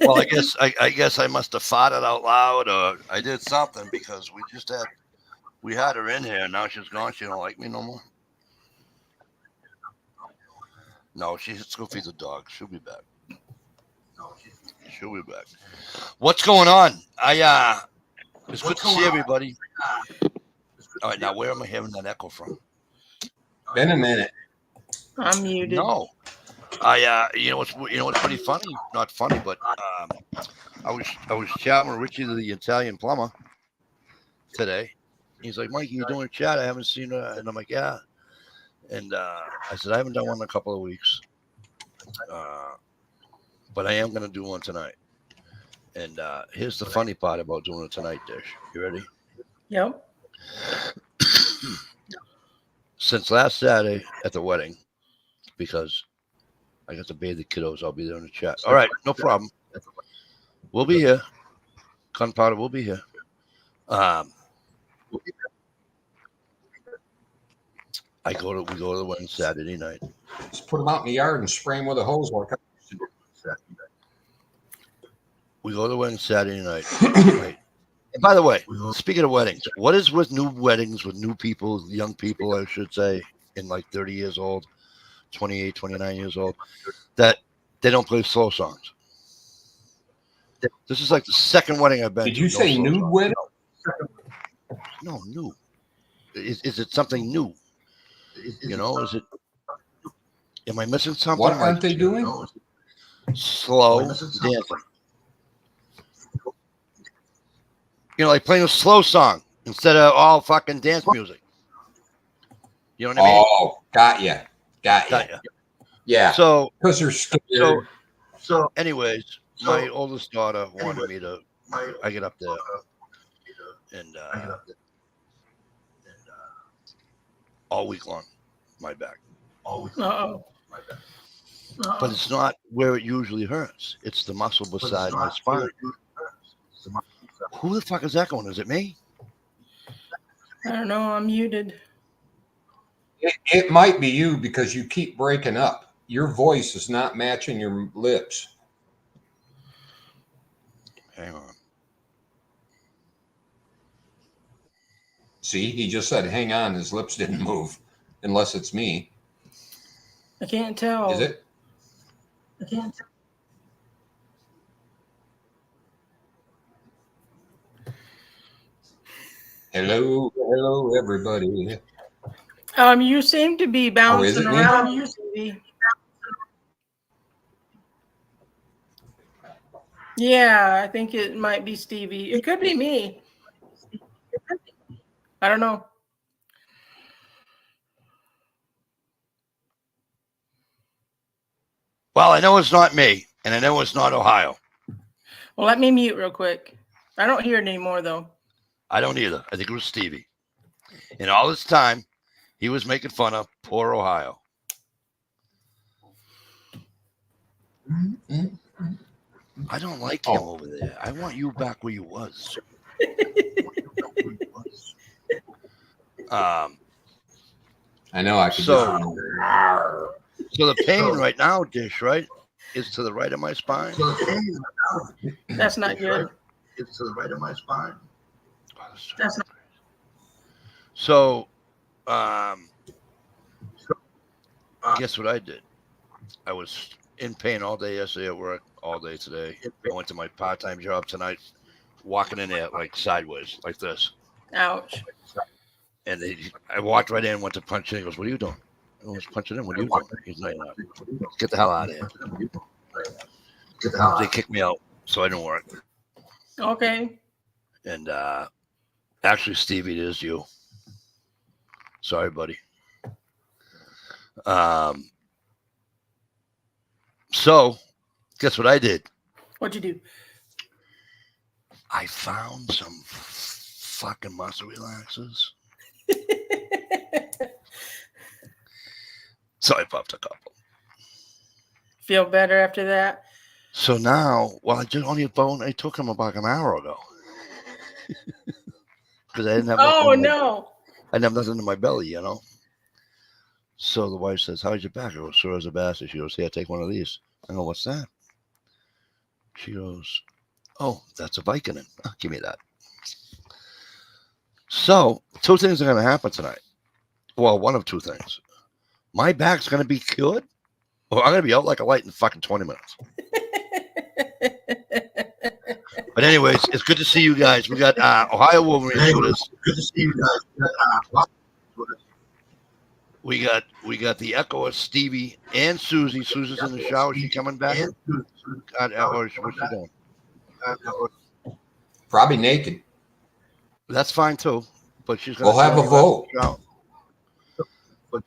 Well, I guess I must have farted out loud or I did something because we had her in here and now she's gone. She don't like me no more. No, she's go feed the dog. She'll be back. She'll be back. What's going on? It's good to see everybody. All right, now where am I having that echo from? Been a minute. I'm muted. No, what's pretty funny? Not funny, but I was chatting with Richie, the Italian plumber, today. He's like, Mike, you doing a chat? I haven't seen her, and I'm like, yeah. And I said I haven't done one in a couple of weeks, but I am going to do one tonight. And here's the funny part about doing it tonight, Dish. You ready? Yep. Since last Saturday at the wedding, because I got to bathe the kiddos, I'll be there in the chat. All right, no problem. We'll be here. Gunpowder will be here. We go to the wedding Saturday night. Just put them out in the yard and spray them with a hose like I used to do. We go to the wedding Saturday night. Right. And by the way, speaking of weddings, what is with new weddings with new people, young people, I should say, in like 30 years old, 28, 29 years old, that they don't play slow songs? This is like the second wedding I've been to. Did you say nude wedding? No, new. Is it something new? You know, is it? Am I missing something? What aren't they doing? Slow dancing. You know, like playing a slow song instead of all fucking dance music. You know what I mean? Oh, got ya. Yeah. So, because they're scared. So, anyways, my oldest daughter wanted me to. I get up there, and all week long, my back. Uh-oh. But it's not where it usually hurts. It's the muscle beside my spine. Who the fuck is that going? Is it me? I don't know. I'm muted. It might be you because you keep breaking up. Your voice is not matching your lips. Hang on. See, he just said, hang on, his lips didn't move. Unless it's me. I can't tell. Is it? I can't tell. Hello, everybody. You seem to be bouncing around. You seem to be. Yeah, I think it might be Stevie. It could be me. I don't know. Well, I know it's not me, and I know it's not Ohio. Well, let me mute real quick. I don't hear it anymore, though. I don't either. I think it was Stevie. And all this time, he was making fun of poor Ohio. I don't like him over there. I want you back where you was. I know I could so the pain right now, Dish, right, is to the right of my spine. That's not good. It's to the right of my spine. That's not. So, guess what I did? I was in pain all day yesterday at work, all day today. I went to my part-time job tonight, walking in there like sideways, like this. Ouch. And I walked right in, went to punch in. He goes, "What are you doing?" I was punching in. What are you doing? He's like, "Get the hell out of here." They kicked me out, so I didn't work. Okay. And actually, Stevie, it is you. Sorry, buddy. So, guess what I did? What'd you do? I found some fucking muscle relaxers. So I popped a couple. Feel better after that? So now, well, I took them about an hour ago. Because I didn't have nothing. No. I didn't have nothing in my belly, you know. So the wife says, "How's your back?" I go, "Sore as a bastard." She goes, "Here, take one of these." I go, "What's that?" She goes, oh, that's a Vicodin. Oh, give me that. So, two things are going to happen tonight. Well, one of two things. My back's going to be cured, or I'm going to be out like a light in fucking 20 minutes. But anyways, it's good to see you guys. We got Ohio Wolverines with us. Good to see you guys. We got the Echo of Stevie and Susie. Susie's in the shower. Is she coming back? Or what's she doing? Probably naked. That's fine too. But she's going to We'll have a vote.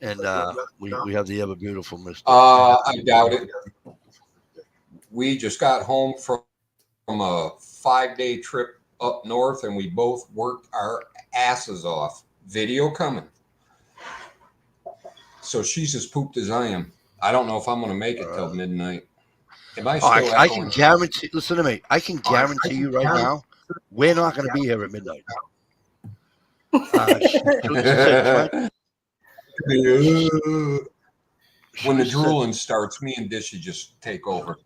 And we have the ever beautiful Mr. I doubt it. We just got home from a 5-day trip up north, and we both worked our asses off. Video coming. So she's as pooped as I am. I don't know if I'm going to make it till midnight. Am I still I can guarantee. Listen to me. I can guarantee you right now, we're not going to be here at midnight. When the drooling starts, me and Dishy just take over.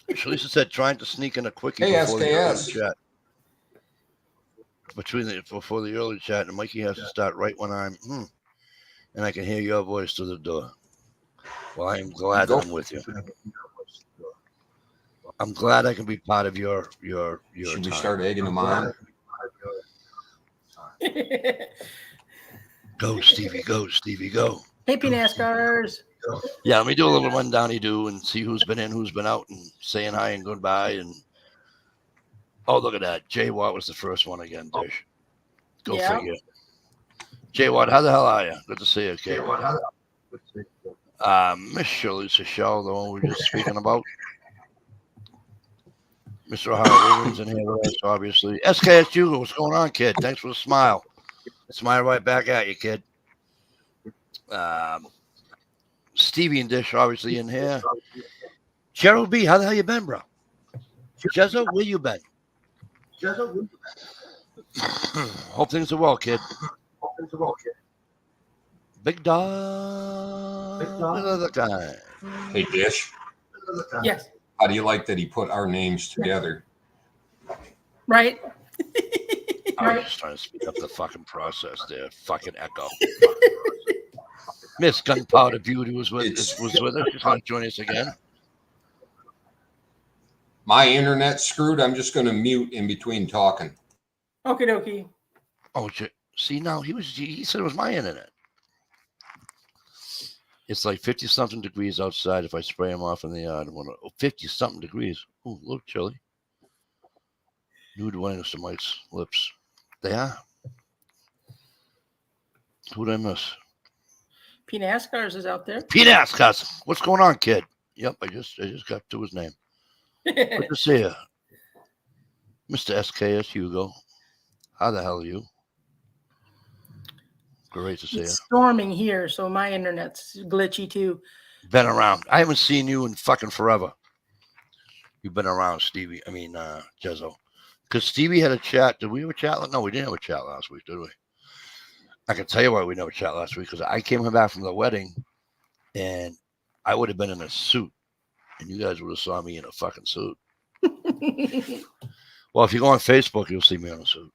Shalisa said trying to sneak in a quickie Hey, before SKS. the early chat. Before the early chat, and Mikey has to start right when I'm and I can hear your voice through the door. Well, I am glad that I'm with you. I'm glad I can be part of your Should time. we start egging them on? Go, Stevie, go, Stevie, go. Hey, NASCARs. Yeah, let me do a little rundowny-do and see who's been in, who's been out, and saying hi and goodbye. And oh, look at that. Jay Watt was the first one again, Dish. Go figure. Jay Watt, how the hell are you? Good to see you, Kate. Miss Shalisa Shell, the one we were just speaking about. Mr. Ohio Williams in here with us, obviously. SKS Hugo, what's going on, kid? Thanks for the smile. Smile right back at you, kid. Stevie and Dish, obviously, in here. Gerald B., how the hell you been, bro? Jezzo, where you been? Hope things are well, kid. Big dog. Another guy. Hey, Dish. Yes. How do you like that he put our names together? Right. I was just trying to speed up the fucking process there. Fucking Echo. Miss Gunpowder Beauty was with us. She's going to join us again. My internet's screwed. I'm just going to mute in between talking. Okie dokie. Oh, see, now he said it was my internet. It's like 50-something degrees outside if I spray them off in the yard. 50-something degrees. Ooh, a little chilly. Nude weddings to Mike's lips. They are. Who did I miss? NASCARs is out there. NASCARs. What's going on, kid? Yep, I just got to his name. Good to see you. Mr. SKS Hugo. How the hell are you? Great to see you. It's storming here, so my internet's glitchy too. Been around. I haven't seen you in fucking forever. You've been around, Stevie. I mean, Jezzo. Because Stevie had a chat. Did we have a chat? No, we didn't have a chat last week, did we? I can tell you why we never chat last week. Because I came back from the wedding, and I would have been in a suit, and you guys would have saw me in a fucking suit. Well, if you go on Facebook, you'll see me in a suit.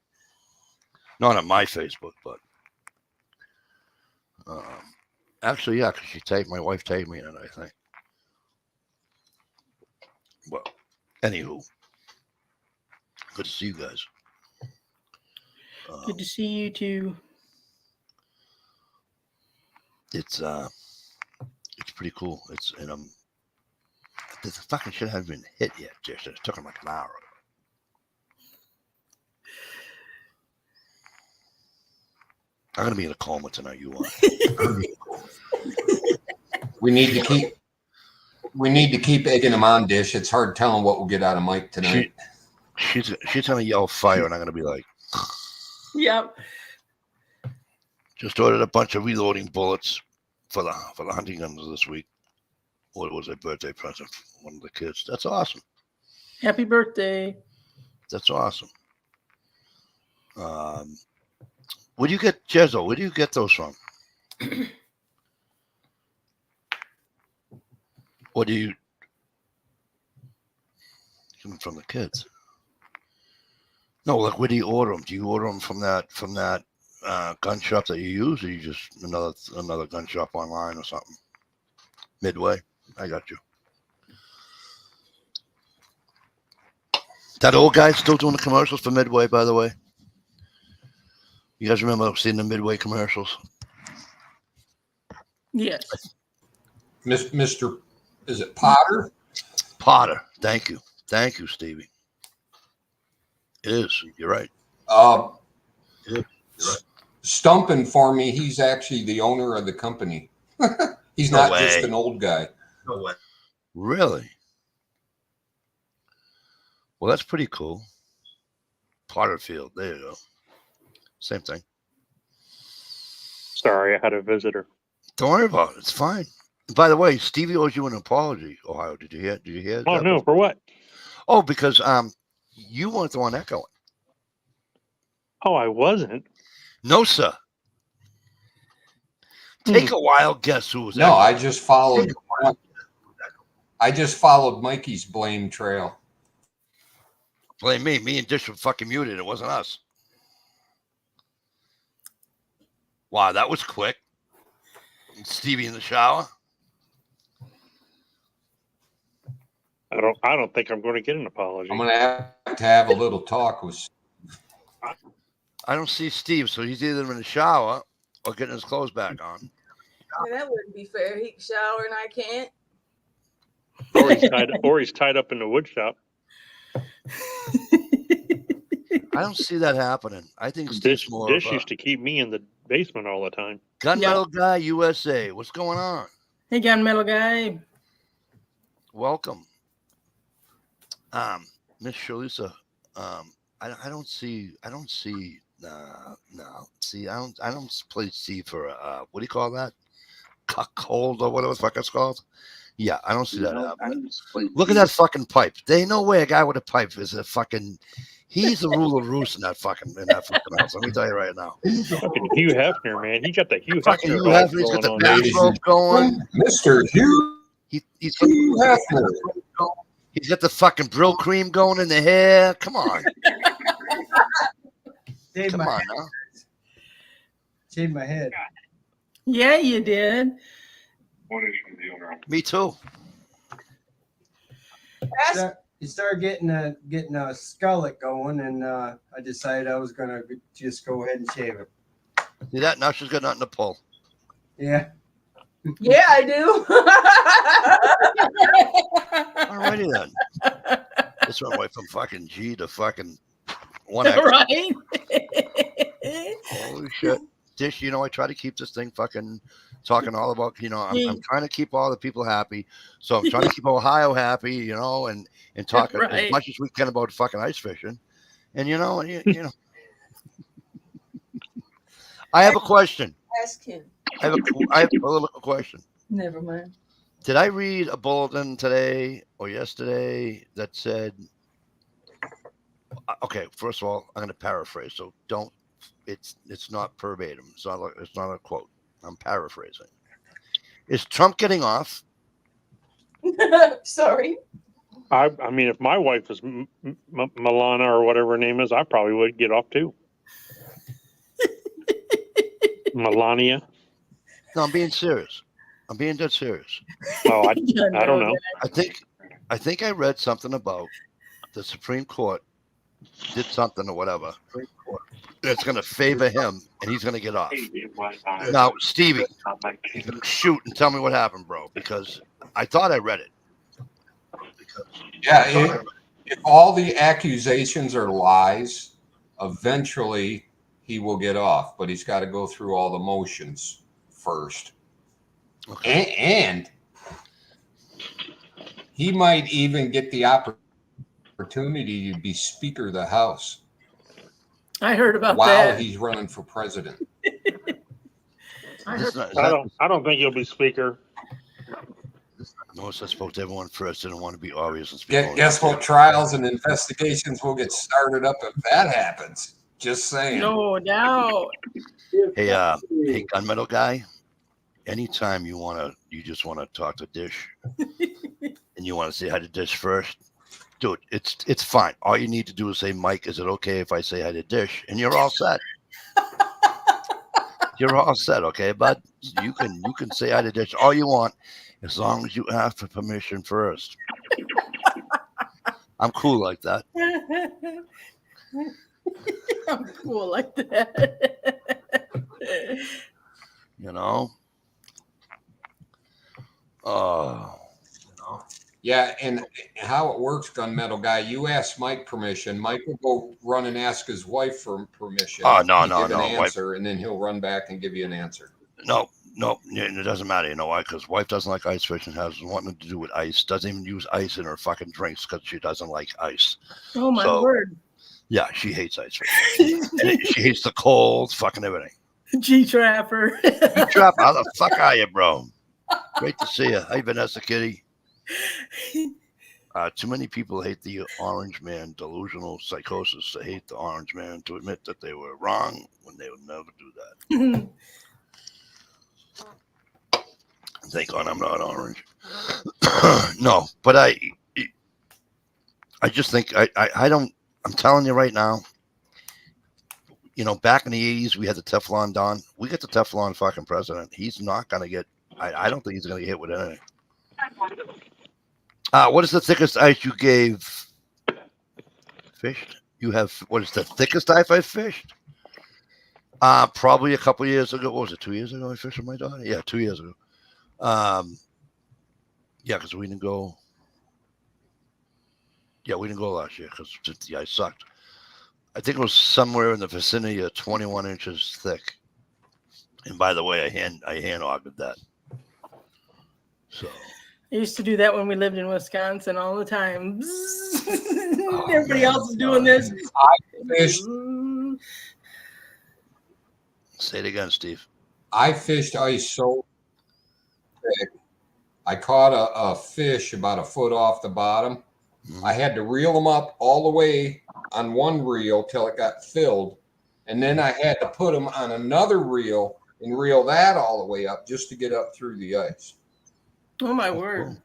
Not on my Facebook, but actually, yeah, because my wife tagged me in it, I think. Well, anywho, good to see you guys. Good to see you too. It's pretty cool. The fucking shit hasn't been hit yet, Jish. It took them like an hour. I'm gonna be in a coma tonight. You are. We need to keep egging him on, Dish. It's hard telling what we'll get out of Mike tonight. She's gonna yell fire, and I'm gonna be like, Yep. just ordered a bunch of reloading bullets for the hunting guns this week. What was a birthday present for one of the kids? That's awesome. Happy birthday. That's awesome. Where do you get Jezzo? Where do you get those from? What do you? from the kids. No, like where do you order them? Do you order them from that gun shop that you use, or you just another gun shop online or something? Midway. I got you. That old guy's still doing the commercials for Midway, by the way. You guys remember seeing the Midway commercials? Yes. Mr. Is it Potter? Potter. Thank you, Stevie. It is. You're right. You're right. Stumping for me, he's actually the owner of the company. He's No not way. just an old guy. No way. Really? Well, that's pretty cool. Potterfield. There you go. Same thing. Sorry, I had a visitor. Don't worry about it. It's fine. By the way, Stevie owes you an apology. Ohio, did you hear? Did you hear? Oh that no, before? for what? Oh, because you weren't the one echoing. Oh, I wasn't. No, sir. Take a wild guess who was No, echoing. I just followed Mikey's blame trail. Blame me. Me and Dish were fucking muted. It wasn't us. Wow, that was quick. Stevie in the shower. I don't think I'm going to get an apology. I'm going to have a little talk with. I don't see Steve, so he's either in the shower or getting his clothes back on. Yeah, that wouldn't be fair. He can shower and I can't. Or he's tied up in the wood shop. I don't see that happening. I think Steve's Dish more of a used to keep me in the basement all the time. Gunmetal Guy USA. What's going on? Hey, gunmetal guy. Welcome. Miss Shalisa, I don't see no. See, I don't play C for what do you call that? Cuckold or whatever the fuck it's called. Yeah, I don't see that happening. Look at that fucking pipe. There ain't no way a guy with a pipe is a fucking. He's the ruler roost in that fucking house. Let me tell you right now. Fucking Hugh Hefner, man. He got the Hugh Fucking Hefner Hugh vibe Hefner's got going the on. bathrobe going. Mr. Hugh He's Hefner. He's got the fucking Brill cream going in the hair. Come on. Come on now. Shaved my head. Yeah, you did. Me too. You started getting a skullet going, and I decided I was gonna just go ahead and shave it. See that? Now she's got nothing to pull. Yeah. Yeah, I do. Alrighty then. This went away from fucking G to fucking 1X. Right? Holy shit. Dish, I try to keep this thing fucking talking all about, I'm trying to keep all the people happy. So I'm trying to keep Ohio happy, and talk as much as we can about fucking ice fishing. And, I have a question. Ask him. I have a little question. Never mind. Did I read a bulletin today or yesterday that said, okay, first of all, I'm going to paraphrase. So it's not verbatim. It's not a quote. I'm paraphrasing. Is Trump getting off? Sorry. I mean, if my wife was Milana or whatever her name is, I probably would get off too. Melania. No, I'm being serious. I'm being dead serious. Oh, I don't know. I think I read something about the Supreme Court did something or whatever. It's going to favor him, and he's going to get off. Now, Stevie, shoot and tell me what happened, bro, because I thought I read it. Yeah, if all the accusations are lies, eventually he will get off, but he's got to go through all the motions first. Okay. And he might even get the opportunity to be Speaker of the House. I heard about while that. He's running for president. I don't think he'll be Speaker. Notice I spoke to everyone first. Didn't want to be obvious. And guess what? Trials and investigations will get started up if that happens. Just saying. No doubt. Hey, gunmetal guy. Anytime you just want to talk to Dish, and you want to say hi to Dish first, dude, it's fine. All you need to do is say, Mike, is it okay if I say hi to Dish? And you're all set. You're all set, okay, bud? You can say hi to Dish all you want, as long as you ask for permission first. I'm cool like that. I'm cool like that. You know? Oh, you know. Yeah, and how it works, Gunmetal Guy, you ask Mike permission. Mike will go run and ask his wife for permission. Oh, no, to give an wife. answer, and then he'll run back and give you an answer. No, it doesn't matter. You know why? Because wife doesn't like ice fishing, has nothing to do with ice, doesn't even use ice in her fucking drinks because she doesn't like ice. Oh, my word. Yeah, she hates ice fishing. She hates the cold, fucking everything. G-Trapper. G-Trap, how the fuck are you, bro? Great to see you. Hey, Vanessa Kitty. Too many people hate the orange man, delusional psychosis to hate the orange man, to admit that they were wrong when they would never do that. Thank God I'm not orange. No, but I just think I'm telling you right now, you know, back in the 80s, we had the Teflon Don. We get the Teflon fucking president. He's not going to get, I don't think he's going to get hit with anything. What is the thickest ice you fished? You have, what is the thickest ice I fished? Probably a couple years ago. What was it, 2 years ago I fished with my daughter? Yeah, 2 years ago. Yeah, because we didn't go. Yeah, we didn't go last year because the ice sucked. I think it was somewhere in the vicinity of 21 inches thick. And by the way, I hand augured that. So I used to do that when we lived in Wisconsin all the time. Everybody else is doing this. I fished. Say it again, Steve. I fished ice so thick. I caught a fish about a foot off the bottom. I had to reel them up all the way on one reel till it got filled. And then I had to put them on another reel and reel that all the way up just to get up through the ice. Oh, my word.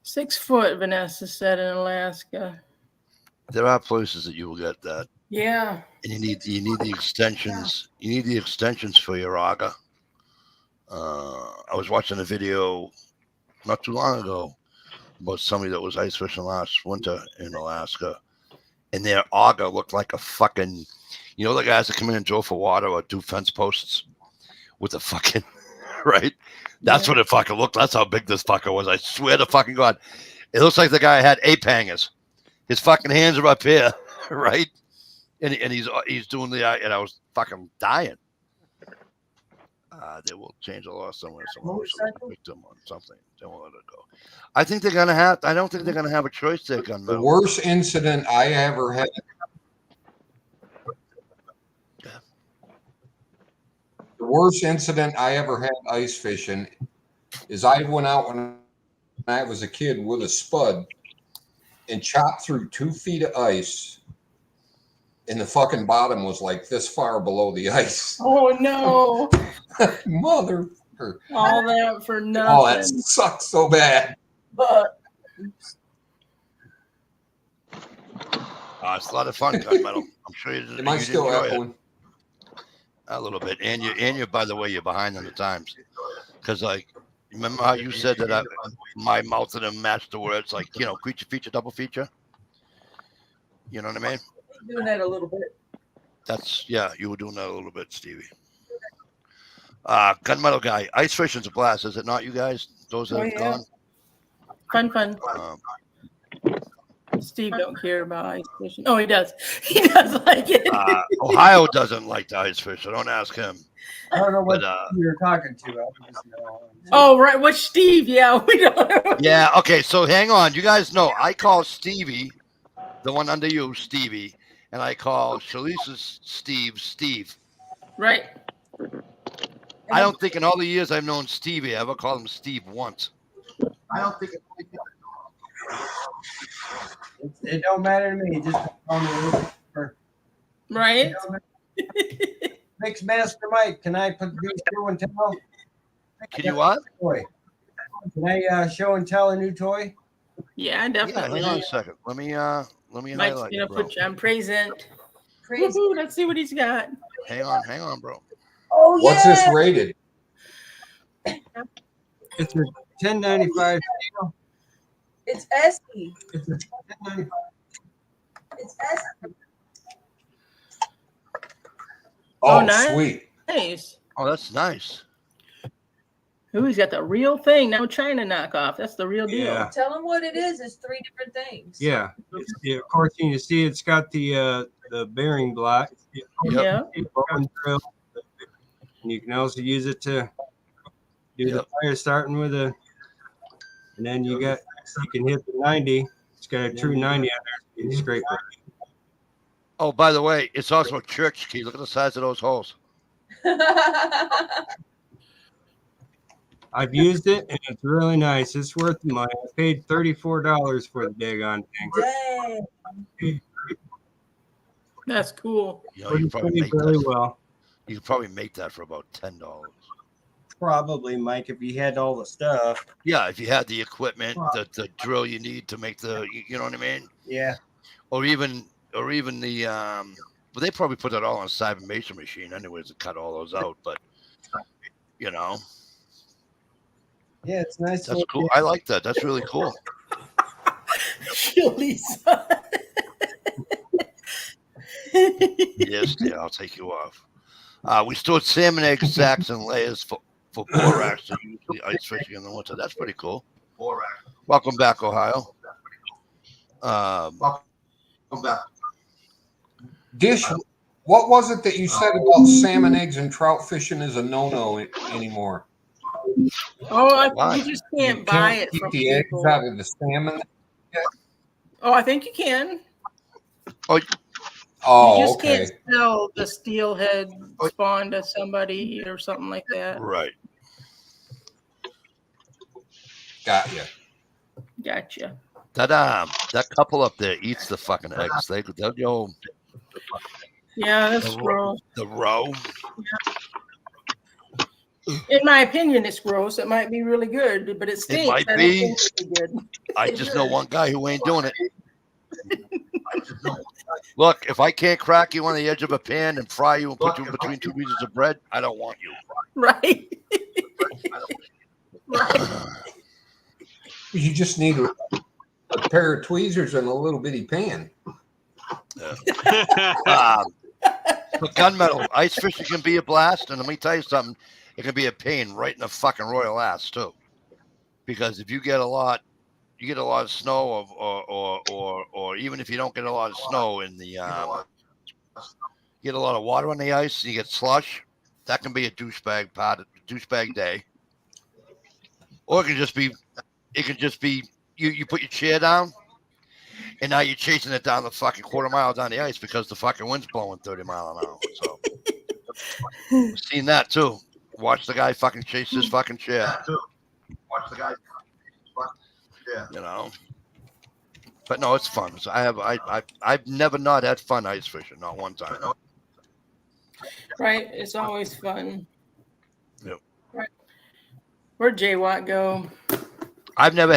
6 foot, Vanessa said, in Alaska. There are places that you will get that. Yeah. And you need the extensions. You need the extensions for your auger. I was watching a video not too long ago about somebody that was ice fishing last winter in Alaska, and their auger looked like a fucking, you know, the guys that come in and drill for water or do fence posts with the fucking, right? That's what it fucking looked. That's how big this fucker was. I swear to fucking God. It looks like the guy had ape hangers. His fucking hands are up here, right? And he's doing the, and I was fucking dying. They will change the law somewhere. Someone victim on something. They won't let it go. I think they're gonna have. I don't think they're gonna have a choice there, Gunmetal. The worst incident I ever had. Yeah. The worst incident I ever had ice fishing is I went out when I was a kid with a spud and chopped through 2 feet of ice, and the fucking bottom was like this far below the ice. Oh, no. Mother. All that for nothing. Oh, that sucks so bad. But It's a lot of fun, Gunmetal. I'm sure you did. Am I still echoing? A little bit, and you're by the way, you're behind on the times, because like, remember how you said that my mouth didn't match the words, like, you know, creature feature, double feature. You know what I mean? Doing that a little bit. That's, yeah, you were doing that a little bit, Stevie. Gunmetal Guy, ice fishing's a blast, is it not, you guys? Those that have gone. Fun. Steve don't care about ice fishing. Oh, he does. He does like it. Ohio doesn't like to ice fish, so don't ask him. I don't know what you're talking to. Oh, right. Which Steve? Yeah, we don't. Yeah, okay, so hang on. You guys know I call Stevie, the one under you, Stevie, and I call Shalice's Steve. Right. I don't think in all the years I've known Stevie, I ever called him Steve once. I don't think it don't matter to me. Just call me right. Mix Master Mike, can I put the show and tell? Can you what? Toy. Can I show and tell a new toy? Yeah, Yeah, definitely. hang on a second. Let me Mike's highlight gonna it, bro. put you on present. Crazy. Woohoo, let's see what he's got. Hang on, bro. Oh yeah. What's this rated? It's a 1095. It's Esky. It's a 1095. It's Esky. Oh, nice. sweet. Nice. Oh, that's nice. Ooh, he's got the real thing. No China knockoff. That's the real deal. Yeah. Tell them what it is. It's 3 different things. Yeah. Of course, you see it's got the bearing block. Yeah. Bone drill. And you can also use it to do the fire starting with a, and then you can hit the 90. It's got a true 90 on there. It's straight. Oh, by the way, it's also a church key. Look at the size of those holes. I've used it and it's really nice. It's worth the money. I paid $34 for the daggone thing. Dang. That's cool. You know, you It's probably pretty make really that. well. You could probably make that for about $10. Probably, Mike, if you had all the stuff. Yeah, if you had the equipment, the drill you need to make you know what I mean? Yeah. Or even the well, they probably put that all on a Cyber Mason machine anyways to cut all those out, but you know, Yeah, it's nice. that's cool. I like that. That's really cool. Lisa. Yes, yeah, I'll take you off. We stored salmon egg sacks and layers for borax to use the ice fishing in the winter. That's pretty cool. Welcome back, Ohio. Welcome back. Dish, what was it that you said about salmon eggs and trout fishing is a no-no anymore? Oh, you just You can't buy it keep from the eggs people. out of the salmon. Oh, I think you can. You Oh, just okay. can't sell the steelhead spawn to somebody or something like that. Right. Got you. Gotcha. That couple up there eats the fucking eggs. They'll go Yeah, that's gross. the row. In my opinion, it's gross. It might be really good, but it stinks. might I don't be. think it'd be good. I just know one guy who ain't doing it. Look, if I can't crack you on the edge of a pan and fry you and put you between two pieces of bread, I don't want you. Right. You just need a pair of tweezers and a little bitty pan. But gunmetal, ice fishing can be a blast, and let me tell you something, it can be a pain right in the fucking royal ass too. Because if you get a lot of snow, or even if you don't get a lot of snow in the, you get a lot of water on the ice and you get slush, that can be a douchebag day. Or it can just be you put your chair down, and now you're chasing it down the fucking quarter mile down the ice because the fucking wind's blowing 30 miles an hour. So I've seen that too. Watch the guy fucking chase his fucking chair. You know. But no, it's fun. So I've never not had fun ice fishing, not one time. Right. It's always fun. Yep. Right. Where'd J-Watt go? I've never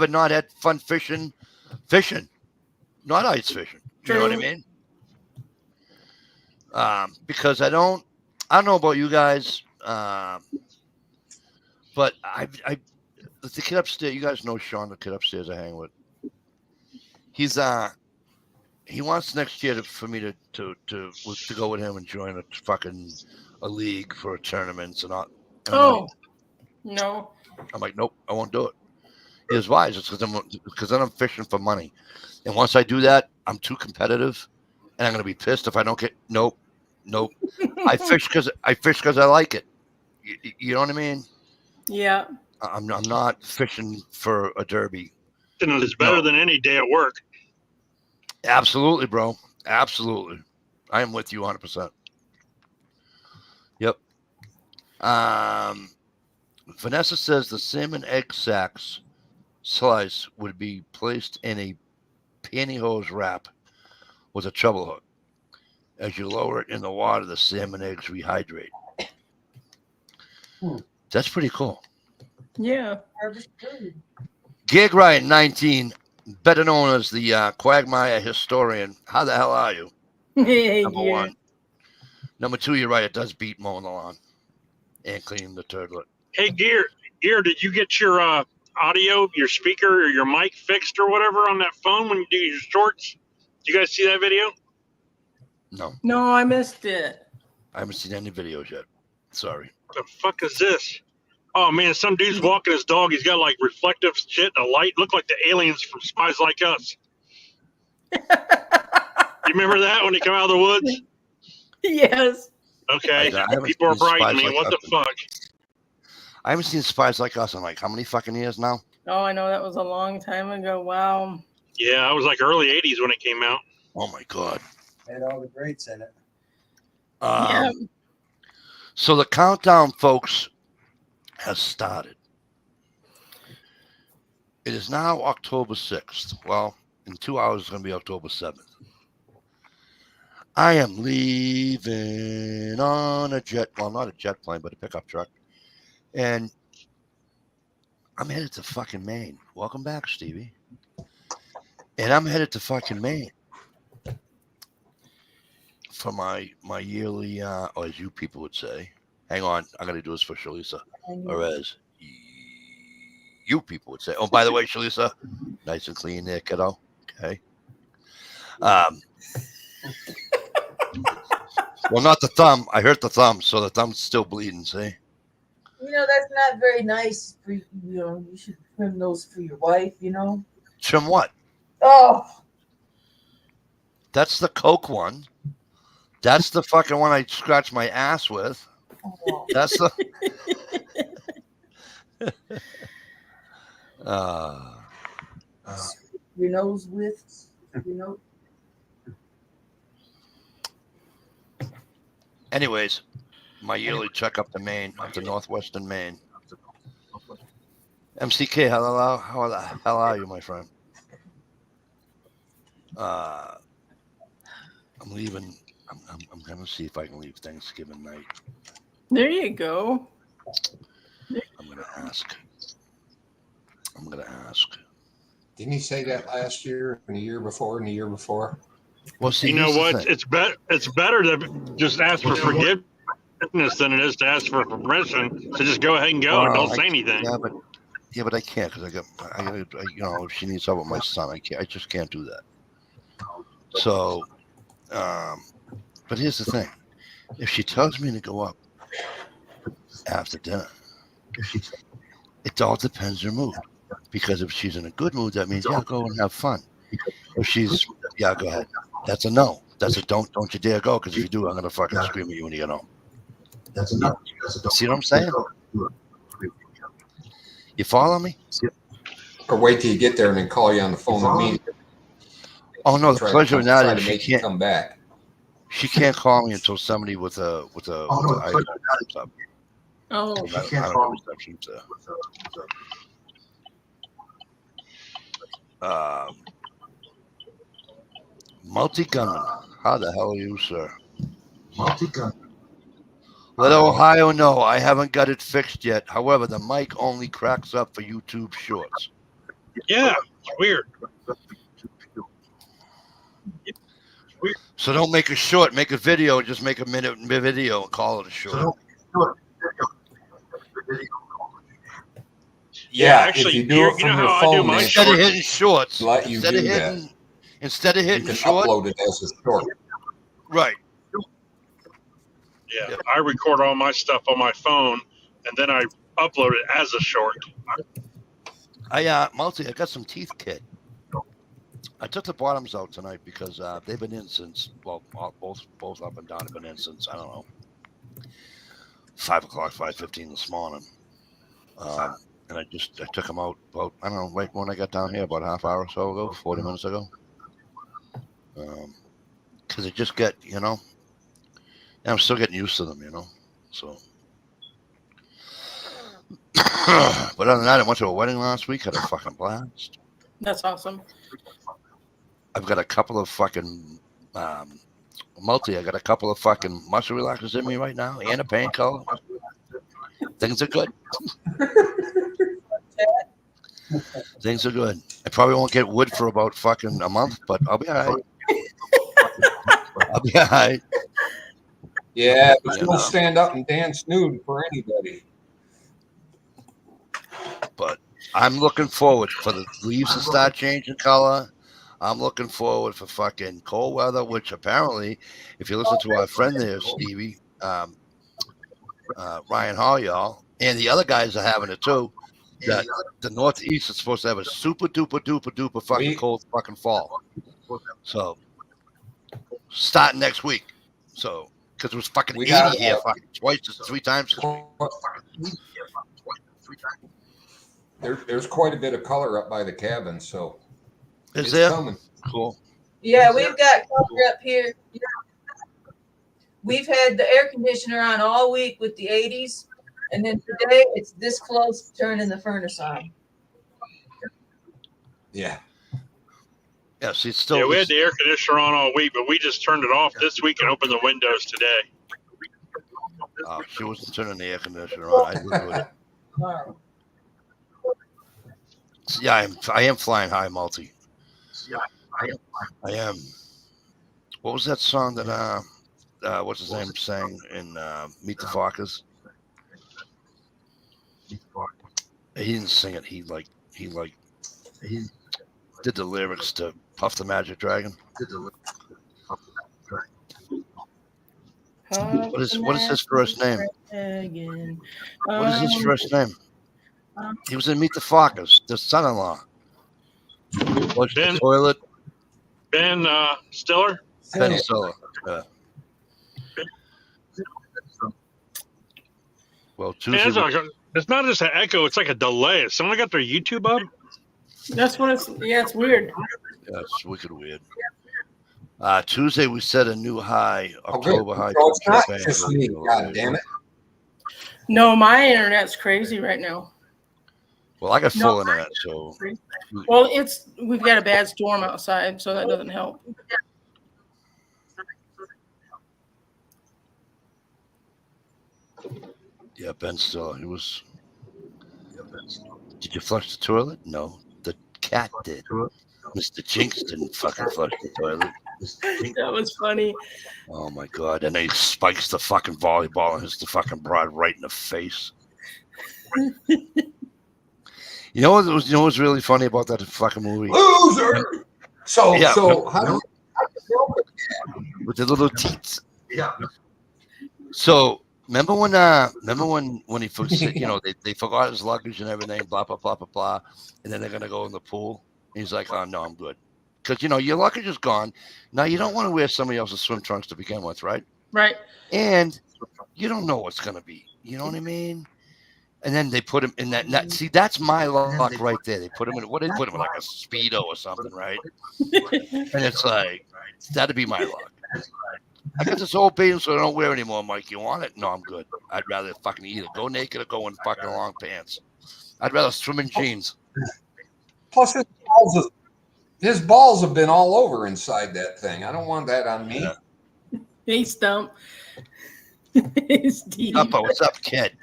not had fun fishing, not ice fishing. You know what I mean? Because I don't know about you guys, but the kid upstairs. You guys know Sean, the kid upstairs I hang with. He wants next year for me to go with him and join a league for tournaments and all. And No. I'm like, nope, I won't do it. Here's why. It's because then I'm fishing for money. And once I do that, I'm too competitive, and I'm gonna be pissed if I don't get. Nope. I fish because I like it. You know what I mean? Yeah. I'm not fishing for a derby. It's better than any day at work. Absolutely, bro. Absolutely. I am with you 100%. Yep. Vanessa says the salmon egg sacks slice would be placed in a pantyhose wrap with a treble hook. As you lower it in the water, the salmon eggs rehydrate. That's pretty cool. Yeah. Harvest food. Gig Ryan 19, better known as the Quagmire historian. How the hell are you? Hey, Number Gear. one. Number two, you're right. It does beat mowing the lawn and cleaning the turtlet. Hey, Gear, did you get your audio, your speaker, or your mic fixed or whatever on that phone when you do your shorts? Did you guys see that video? No, No, I missed it. I haven't seen any videos yet. Sorry. The fuck is this? Oh man, some dude's walking his dog. He's got like reflective shit and a light. Look like the aliens from Spies Like Us. You remember that when he come out of the woods? Yes. Okay, I haven't people are seen brighting Spies me. Like What the Us. fuck? I haven't seen Spies Like Us in like how many fucking years now? Oh, I know that was a long time ago. Wow. Yeah, I was like early '80s when it came out. Oh my god. Had all the greats in it. Yeah. So the countdown, folks, has started. It is now October 6th. Well, in 2 hours, it's going to be October 7th. I am leaving on a jet, well, not a jet plane, but a pickup truck. And I'm headed to fucking Maine. Welcome back, Stevie. And I'm headed to fucking Maine for my yearly, or as you people would say, hang on, I'm going to do this for Shalisa, or as you people would say. Oh, by the way, Shalisa, nice and clean there, kiddo. Okay. Well, not the thumb. I hurt the thumb, so the thumb's still bleeding, see? You know, that's not very nice for you. You know, you should trim those for your wife, you know? Trim what? Oh, That's the Coke one. That's the fucking one I scratch my ass with. oh. That's the. Your nose with, you know? Anyways, my yearly checkup to Maine, up to northwestern Maine. MCK, how the hell are you, my friend? I'm leaving. I'm gonna see if I can leave Thanksgiving night. There you go. I'm gonna ask. Didn't he say that last year and the year before and the year before? Well, see, You know here's the what? thing. It's better to just ask for forgiveness than it is to ask for permission. So just go ahead and go and Well, don't say anything. Yeah, but I can't because I got, you know, if she needs help with my son, I just can't do that. So, but here's the thing: if she tells me to go up after dinner, it all depends on her mood. Because if she's in a good mood, that means yeah, go and have fun. If she's yeah, go ahead. That's a no. That's a don't you dare go, because if you do, I'm gonna fucking scream at you when you get home. That's enough. See what I'm saying? You follow me? Or wait till you get there and then call you on the phone immediately. Oh no, the pleasure of that try is to she make you can't. come back. She can't call me until somebody with a iPhone comes up. Oh, I don't have reception to. Multi-gunman. How the hell are you, sir? Multi-gun. Let Ohio know I haven't got it fixed yet. However, the mic only cracks up for YouTube Shorts. Yeah, it's weird. So don't make a short, make a video. Just make a minute video and call it a short. Yeah, actually, if you do you it from know your how I do phone, my then Instead of hitting shorts, let you instead do of that. hitting You can short, upload it as a short. right? Yeah, I record all my stuff on my phone and then I upload it as a short. I got some teeth kit. I took the bottoms out tonight because they've been in since both up and down have been in since I don't know 5:15 this morning. And I took them out about I don't know right when I got down here about a half hour or so ago, 40 minutes ago. Because it just get and I'm still getting used to them, So, but other than that, I went to a wedding last week. Had a fucking blast. that's awesome. I've got a couple of fucking I got a couple of fucking muscle relaxers in me right now and a painkiller. Things are good. Things are good. I probably won't get wood for about fucking a month, but I'll be all right. I'll be all right. Yeah, there's You no know. stand up and dance nude for anybody. But I'm looking forward for the leaves to start changing color. I'm looking forward for fucking cold weather, which apparently, if you listen to our friend there, Stevie, Ryan Hall, y'all, and the other guys are having it too. That the Northeast is supposed to have a super duper duper duper fucking cold fucking fall. So starting next week. So because it was fucking 80 here, fucking twice, 3 times this week. There's quite a bit of color up by the cabin, so Is it's there? coming. Cool. Yeah, we've got color up here. We've had the air conditioner on all week with the 80s, and then today it's this close to turning the furnace on. Yeah. Yeah, see, it's still. Yeah, we had the air conditioner on all week, but we just turned it off this week and opened the windows today. Oh, she wasn't turning the air conditioner on. I live with it. Wow. Yeah, I am flying high, multi. Yeah, I am. What was that song that what's his name sang in Meet the Fockers? He didn't sing it. He did the lyrics to Puff the Magic Dragon. What is his first name? What is his first name? He was in Meet the Fockers, the son-in-law. Flushed the toilet. Ben Stiller? Ben Stiller. Yeah. Well, Tuesday. It's not just an echo; it's like a delay. Someone got their YouTube up. That's what it's. Yeah, it's weird. Yeah, it's wicked weird. Tuesday we set a new high, October high. So it's not just me, God damn it. No, my internet's crazy right now. Well, I got full internet, so. Well, we've got a bad storm outside, so that doesn't help. Yeah, Ben Stiller. He was. Did you flush the toilet? No, the cat did. Mr. Jinx didn't fucking flush the toilet. That was funny. Oh my god! And then he spikes the fucking volleyball and hits the fucking broad right in the face. You know what's really funny about that fucking movie? Loser. So Yeah. how do With the little teats. Yeah. So remember when he they forgot his luggage and everything, blah blah blah blah blah, and then they're gonna go in the pool. And he's like, "Oh no, I'm good," because your luggage is gone. Now you don't want to wear somebody else's swim trunks to begin with, right? Right. And you don't know what's gonna be. You know what I mean? And then they put him in that. See, that's my luck right there. They put him in like a Speedo or something, right? And it's like that'd be my luck. I got this old bathing suit I don't wear anymore, Mike. You want it? No, I'm good. I'd rather fucking either go naked or go in fucking long pants. I'd rather swim in jeans. Plus his balls have been all over inside that thing. I don't want that on me. Yeah. Hey, Stump. Hey, Steve. Stumpo, what's up, kid?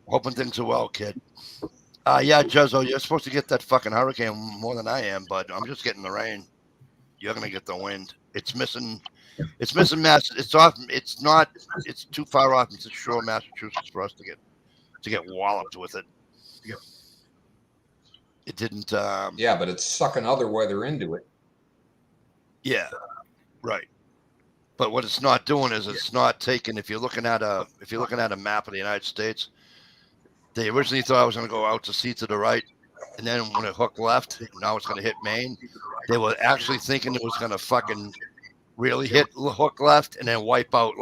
Hoping things are well, kid. Yeah, Juzzo, you're supposed to get that fucking hurricane more than I am, but I'm just getting the rain. You're gonna get the wind. It's missing Mass. It's off. It's not. It's too far off into shore, Massachusetts, for us to get walloped with it. Yeah. It didn't. Yeah, but it's sucking other weather into it. Yeah, right. But what it's not doing is it's not taking. If you're looking at a map of the United States, they originally thought I was going to go out to sea to the right, and then when it hooked left, now it's going to hit Maine. They were actually thinking it was going to fucking really hit hook left and then wipe out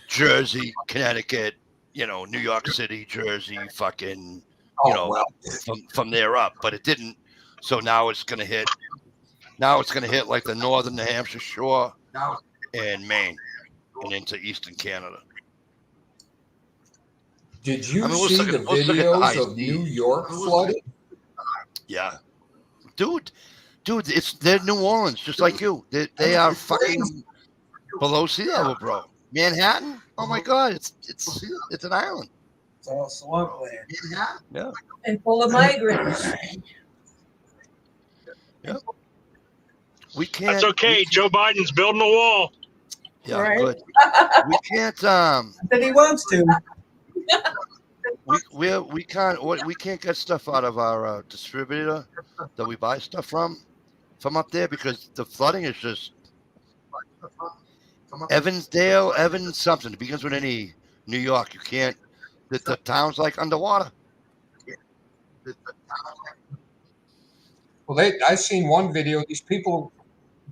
Jersey, Connecticut, New York City, Jersey, fucking, from there up. But it didn't. So now it's going to hit. Now it's going to hit like the northern New Hampshire shore and Maine and into eastern Canada. Did you see the videos of New York flooding? Yeah. Dude, they're New Orleans, just like you. They are fucking below sea level, bro. Manhattan? Oh my God, it's an island. all swampland. Yeah. And full of migrants. We can't. That's okay. Joe Biden's building a wall. Yeah, Right. good. We can't. That he wants to. We can't get stuff out of our distributor that we buy stuff from up there because the flooding is just Evansdale, Evans something. It begins with an E. New York. You can't. The town's like underwater. Well, I seen one video. These people,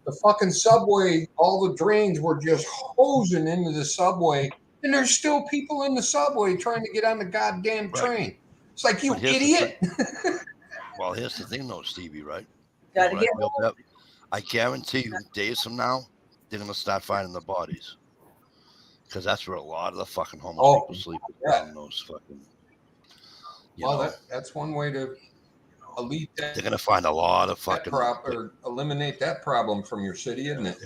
the fucking subway, all the drains were just hosing into the subway, and there's still people in the subway trying to get on the goddamn train. It's like, you But here's the idiot. Well, here's the thing, though, Stevie. Right? Gotta You know get what I feel? I guarantee you, days from now, they're gonna start finding the bodies because that's where a lot of the fucking homeless people sleep. Yeah. In those fucking. Well, that's one way to elite that. They're gonna find a lot of fucking. Or eliminate that problem from your city, isn't it?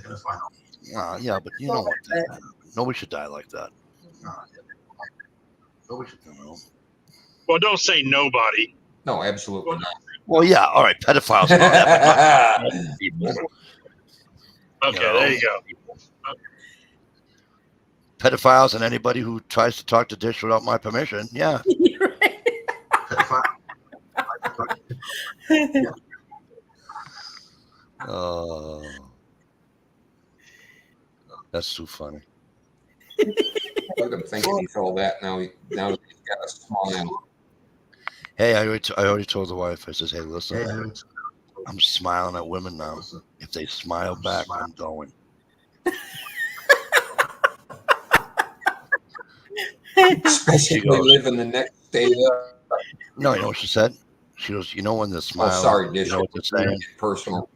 Yeah, but you know what? Nobody should die like that. Nobody should. Well, don't say nobody. No, absolutely not. Well, yeah, all right, pedophiles. And all that, but not people. Okay, there you go. Pedophiles and anybody who tries to talk to Dish without my permission. Yeah. You're right. Oh, that's too funny. Look, I'm thinking he's all that now. He's got a smile. Hey, I already told the wife. I says, hey, listen, I'm smiling at women now. If they smile back, I'm going. Especially if they live in the next state up. No, you know what she said? She goes, you know when they smile. Oh, sorry, Dish. You know what they're saying? Personal.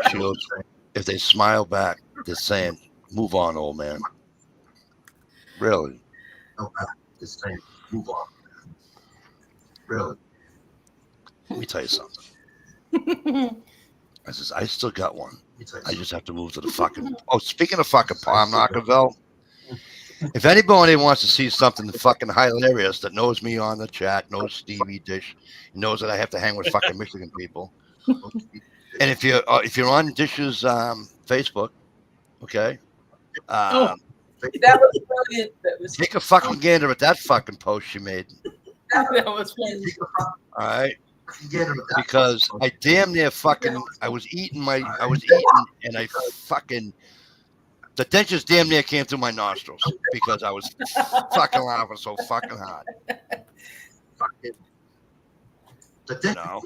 She goes, if they smile back, they're saying, move on, old man. Really? They're saying, move on. Really? Let me tell you something. I says, I still got one. I just have to move to the fucking. Oh, speaking of fucking Palm Knockerville, if anybody wants to see something fucking hilarious that knows me on the chat, knows Stevie Dish, knows that I have to hang with fucking Michigan people, and if you're on Dish's Facebook, okay, That was brilliant. That was take a fucking gander at that fucking post she made. That was funny. All right. Because I damn near fucking I was eating and I fucking the dentures damn near came through my nostrils because I was fucking laughing so fucking hard. You know?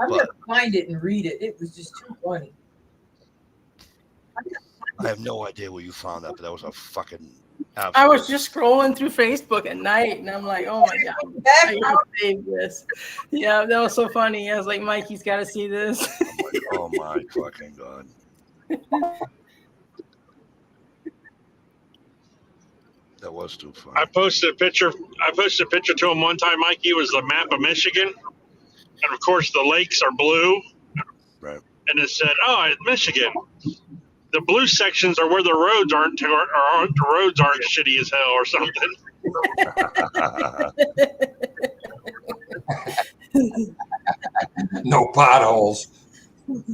I'm gonna find it and read it. It was just too funny. I have no idea where you found that, but that was a fucking I was just scrolling through Facebook at night, and I'm like, "Oh my god, I gotta save this." Yeah, that was so funny. I was like, "Mikey's got to see this." Oh my fucking god! That was too funny. I posted a picture to him one time, Mikey. It was the map of Michigan, and of course the lakes are blue. Right. And it said, "Oh, it's Michigan. The blue sections are where the roads aren't, or the roads aren't shitty as hell, or something." No potholes.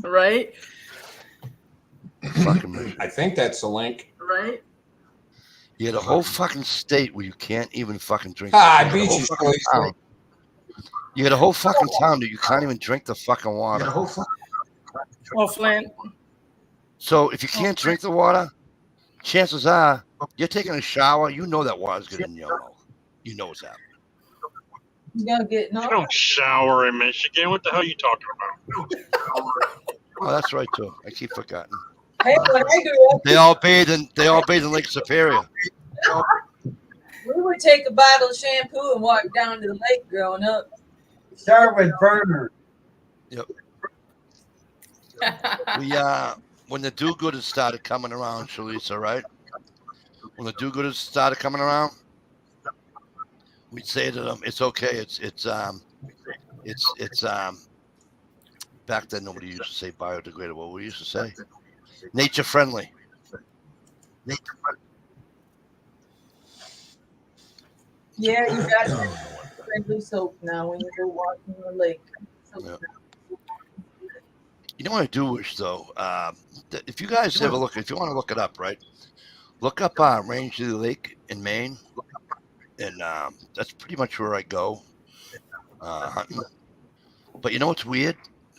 Right. Fucking I think that's the link. Right. You had a whole fucking state where you can't even fucking drink. I beat you, Shirley. You had a whole fucking town that you can't even drink the fucking water. Oh, Flint. So if you can't drink the water, chances are you're taking a shower. You know that water's getting in your mouth. You know what's happening. You gonna get You don't shower in Michigan. What the hell are you talking about? Oh, that's right too. I keep forgetting. Hey, when I grew up, They all bathe in Lake Superior. we would take a bottle of shampoo and walk down to the lake growing up. Start with Burner. Yep. We when the do-gooders started coming around, Shalisa, right? When the do-gooders started coming around, we'd say to them, "It's okay. It's back then nobody used to say biodegradable. We used to say nature friendly." Yeah, you got friendly soap now when you go walking on the lake. Yeah. You know what I do wish though? If you guys ever look, if you want to look it up, right? Look up Rangeley Lake in Maine, and that's pretty much where I go hunting. But you know what's weird?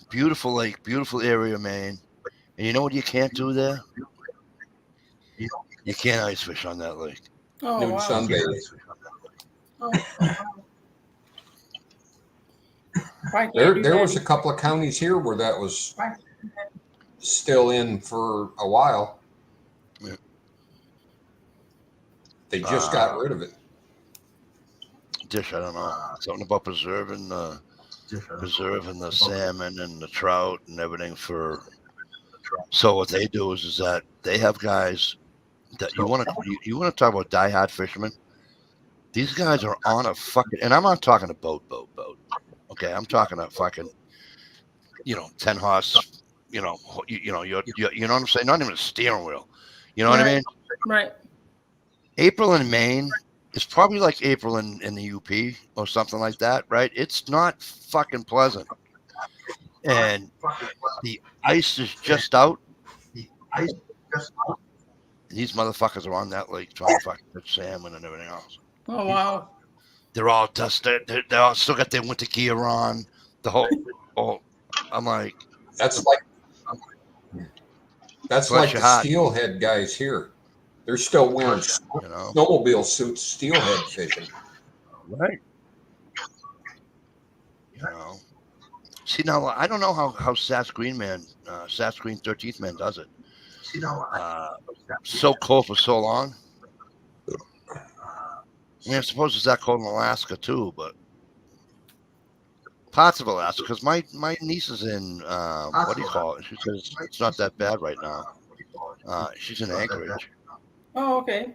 Beautiful lake, beautiful area, of Maine. And you know what you can't do there? You can't ice fish on that lake. Oh, Nude wow. sunbathe. Oh, why can't do There that? was a couple of counties here where that was still in for a while. Yeah. They just got rid of it. Dish, I don't know. Something about preserving the salmon and the trout and everything for. So what they do is that they have guys that you want to talk about diehard fishermen. These guys are on a fucking, and I'm not talking a boat. Okay, I'm talking a fucking, 10 horse. You know what I'm saying? Not even a steering wheel. You know what I mean? Right. April in Maine is probably like April in the UP or something like that, right? It's not fucking pleasant. And the ice is just out. These motherfuckers are on that lake trying to fucking catch salmon and everything else. Oh, wow. They're all dusted. They all still got their winter gear on. The whole I'm like, That's like Bless the your heart. steelhead guys here. They're still wearing snowmobile suits, steelhead fishing. Right. See, now I don't know how Sass Green 13th Man does it. So cold for so long. I mean, I suppose it's that cold in Alaska too, but parts of Alaska, because my niece is in what do you call it? She says it's not that bad right now. She's in Anchorage. Oh, okay.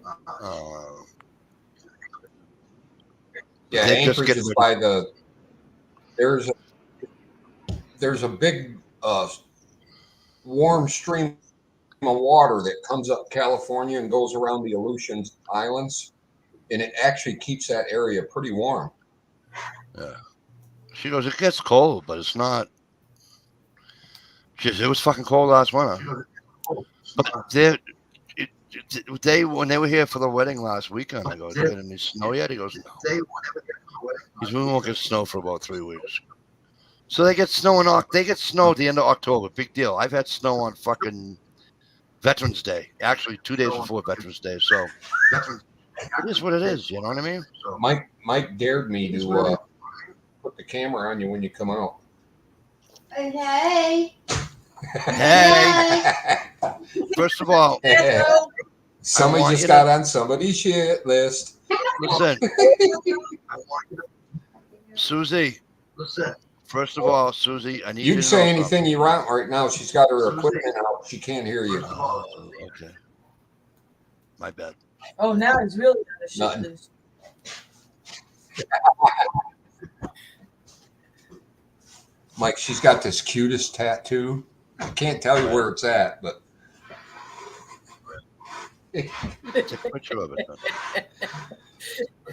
Yeah, Anchorage is by the. There's a big warm stream of water that comes up California and goes around the Aleutian Islands, and it actually keeps that area pretty warm. Yeah. She goes, it gets cold, but it's not. She says, it was fucking cold last winter. But when they were here for the wedding last weekend, I go, did you get any snow yet? He goes, no. He goes, we won't get snow for about 3 weeks. So they get snow at the end of October. Big deal. I've had snow on fucking Veterans Day. Actually, 2 days before Veterans Day. So it is what it is. You know what I mean? Mike dared me to put the camera on you when you come out. Hey. First of all, somebody just got on somebody's shit list. Listen, Susie. Listen. First of all, Susie, I need you can say anything you want right now. She's got her equipment out. She can't hear you. Okay. My bad. Oh, now it's really on the shit list. Mike, she's got this cutest tattoo. I can't tell you where it's at, but take a picture of it.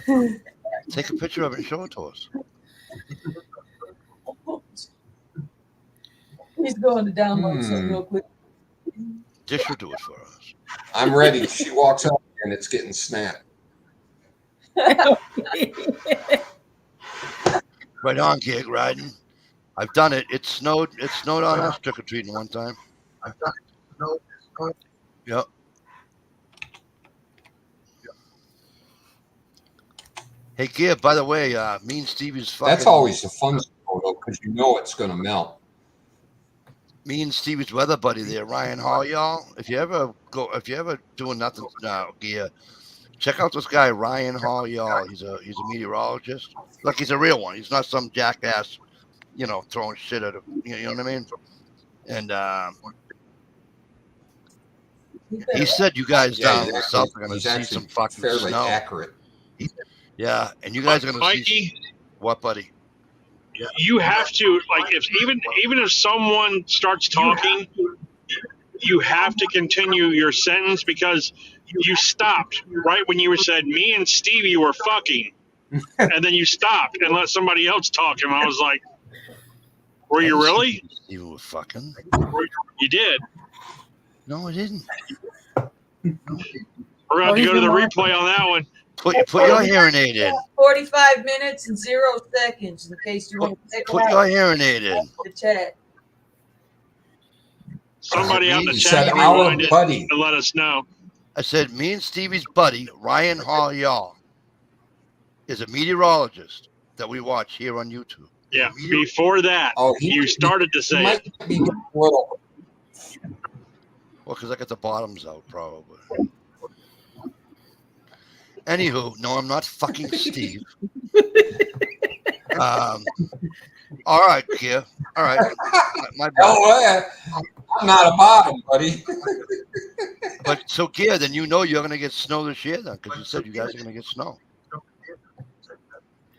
Then. Take a picture of it and show it to us. He's going to download something real quick. Dish will do it for us. I'm ready. She walks up and it's getting snapped. Right on, gig riding. I've done it. It snowed on us trick or treating one time. I've done it. Yep. Hey, Gear, by the way, me and Stevie's fucking. That's always the fun photo because you know it's going to melt. Me and Stevie's weather buddy there, Ryan Hall, y'all. If you ever doing nothing now, Gear, check out this guy, Ryan Hall, y'all. He's a meteorologist. Like, he's a real one. He's not some jackass, throwing shit at him. You know what I mean? And he said you guys down in the south are going to see some fucking fairly snow. Accurate. Yeah, and you guys are going to see what, buddy? Yeah. You have to, like, even if someone starts talking, you have to continue your sentence because you stopped right when you said me and Stevie were fucking. and then you stopped and let somebody else talk. And I was like, "Were you really? You were fucking. You did." No, I didn't. We're gonna have to go to the replay on that one. Put your hearing aid in. 45 minutes and 0 seconds in case you want to take Put your hearing aid in. the chat. Somebody out in the You chat said can our rewind it buddy. and let us know. I said, me and Stevie's buddy, Ryan Hall is a meteorologist that we watch here on YouTube. Yeah. Before that, you started to say might be a little. Well, because I got the bottoms out, probably. Anywho, no, I'm not fucking Steve. All right, Kia. All right. My bad. Oh, I'm not a bottom, buddy. But so, Kia, then you know you're going to get snow this year, then, because you said you guys are going to get snow.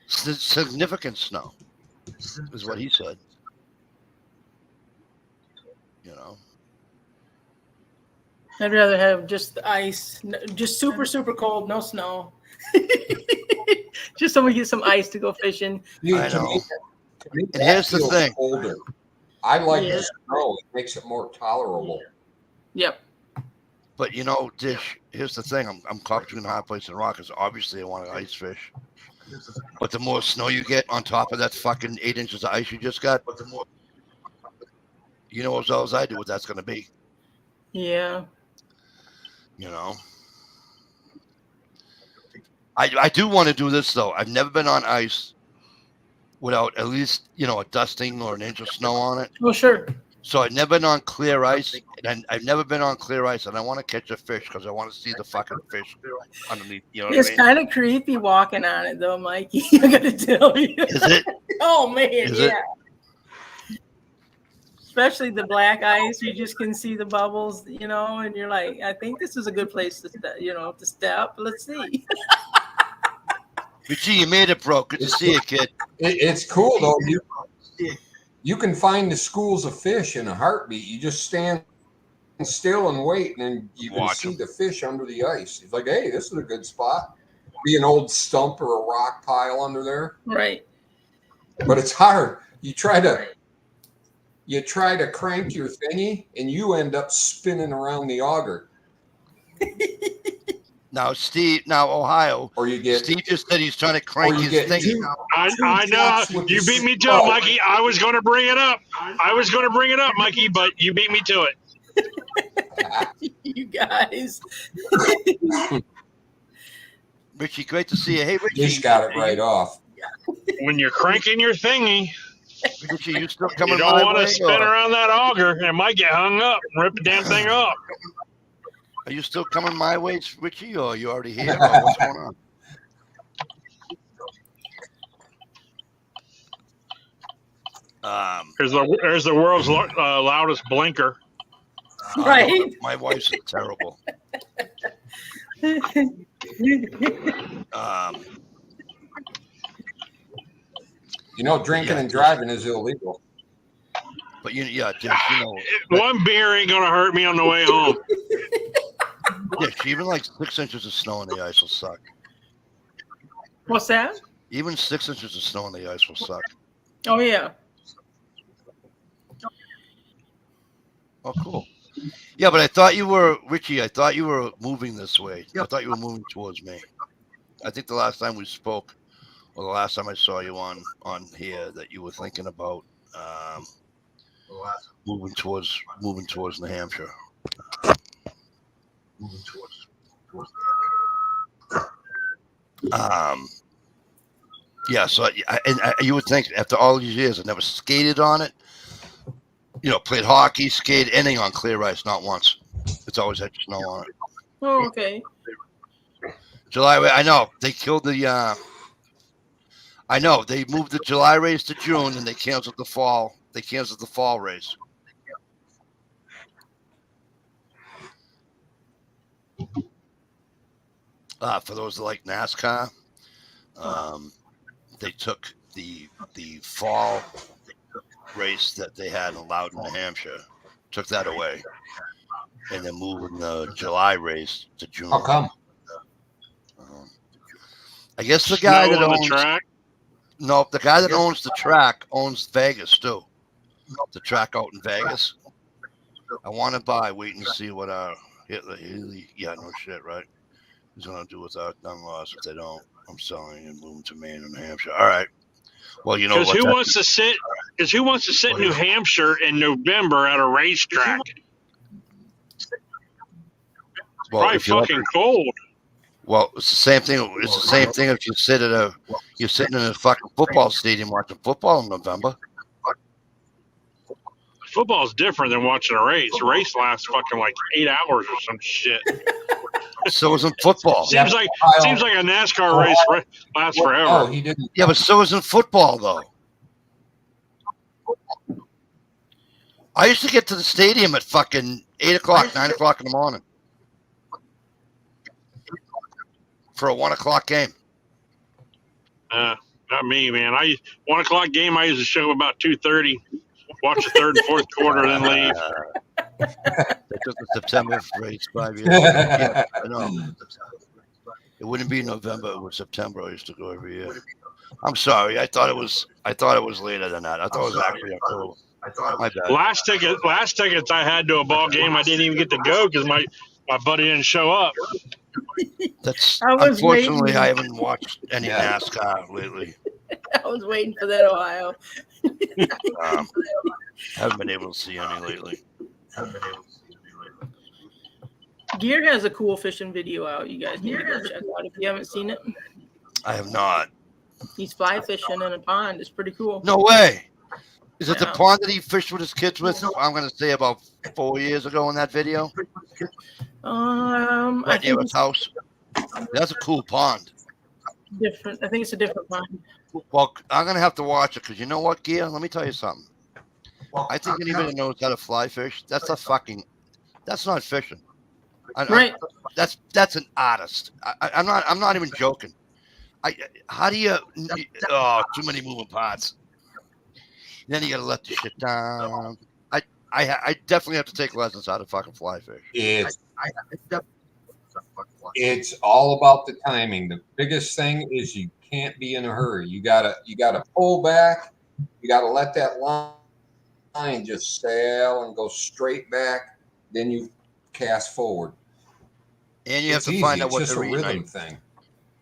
Significant snow is what he said. You know. I'd rather have just the ice, just super, super cold, no snow. Just so we get some ice to go fishing. I know. And here's the thing. Colder. I like the snow. It makes it more tolerable. Yep. But you know, Dish, here's the thing. I'm caught between a hard place and a rock because obviously I want to ice fish. But the more snow you get on top of that fucking 8 inches of ice you just got, but the more you know as well as I do what that's going to be. Yeah. You know. I do want to do this though. I've never been on ice without at least, you know, a dusting or an inch of snow on it. Oh, sure. So I've never been on clear ice, and I've never been on clear ice, and I want to catch a fish because I want to see the fucking fish underneath. You know what It's I mean? kind of creepy walking on it, though, Mikey. I gotta tell you. Is it? Oh man, Is yeah. it? Especially the black ice, you just can see the bubbles, you know, and you're like, I think this is a good place to, to step. Let's see. Richie, you made it, bro. Good to see you, kid. It's cool though. You can find the schools of fish in a heartbeat. You just stand still and wait, and then you can see the fish under the ice. It's like, hey, this is a good spot. Be an old stump or a rock pile under there. Right. But it's hard. You try to crank your thingy, and you end up spinning around the auger. Now, Ohio. Or you get. Steve just said he's trying to crank his thing. I know. You beat me to it, Mikey. I was going to bring it up. Mikey, but you beat me to it. You guys. Richie, great to see you. Hey, Richie. Just got it right off. When you're cranking your thingy, Richie, you still coming? You don't want to spin around that auger. It might get hung up and rip the damn thing off. Are you still coming my way, Richie, or are you already here? Or what's going on? There's the world's loudest blinker. Right. My wife's terrible. Drinking and driving is illegal. But you know. One beer ain't gonna hurt me on the way home. Yeah, even like 6 inches of snow on the ice will suck. What's that? Even 6 inches of snow on the ice will suck. Oh yeah. Oh, cool. Yeah, but I thought you were, Richie, I thought you were moving this way. I thought you were moving towards me. I think the last time we spoke, or the last time I saw you on here, that you were thinking about moving towards New Hampshire. Moving towards yeah, so you would think after all these years, I never skated on it. You know, played hockey, skated, anything on clear ice, not once. It's always had snow on it. Oh, okay. July, I know they killed the. I know they moved the July race to June, and they canceled the fall. They canceled the fall race. For those that like NASCAR, they took the fall race that they had allowed in New Hampshire, took that away, and then moving the July race to June. How come? I guess the guy Snow that on owns the track. no, the guy that owns the track owns Vegas too. The track out in Vegas. I want to buy. Wait and see what Hitler. Yeah, no shit, right? He's gonna do with our gun laws if they don't. I'm selling and moving to Maine and New Hampshire. All right. Well, you know Because what? who wants to sit? Because who wants to sit in New Hampshire in November at a racetrack? Well, Probably if you fucking cold. well, it's the same thing. It's the same thing if you sit at you're sitting in a fucking football stadium watching football in November. Football's different than watching a race. A race lasts fucking like 8 hours or some shit. So isn't football. Seems like a NASCAR race lasts Oh, forever. he didn't. Yeah, but so isn't football though. I used to get to the stadium at fucking 8 o'clock, 9 o'clock in the morning for a 1 o'clock game. Not me, man. 1 o'clock game. I used to show about 2:30. Watch the third and fourth quarter, then leave. They took the September race 5 years ago. Yeah, I know. It wouldn't be November; it was September. I used to go every year. I'm sorry. I thought it was later than that. I thought it was actually October. My bad. Last tickets I had to a ball game, I didn't even get to go because my buddy didn't show up. That's I was unfortunately waiting. I haven't watched any NASCAR lately. I was waiting for that, Ohio. Haven't been able to see any lately. Gear has a cool fishing video out. You guys need to go check out if you haven't seen it. I have not. He's fly fishing in a pond. It's pretty cool. No way. Is it the Yeah. pond that he fished with his kids with? I'm going to say about 4 years ago in that video. I Right near think his house. That's a cool pond. it's different. I think it's a different pond. Well, I'm going to have to watch it because you know what, Gear? Let me tell you something. I think anybody that knows how to fly fish, that's not fishing. Right. That's an artist. I'm not even joking. How do you? Oh, too many moving parts. Then you got to let the shit down. I definitely have to take lessons how to fucking fly fish. It's all about the timing. The biggest thing is you can't be in a hurry. You gotta pull back. You gotta let that line just sail and go straight back. Then you cast forward. And you have It's to easy. find out It's what just they're a eating. rhythm thing.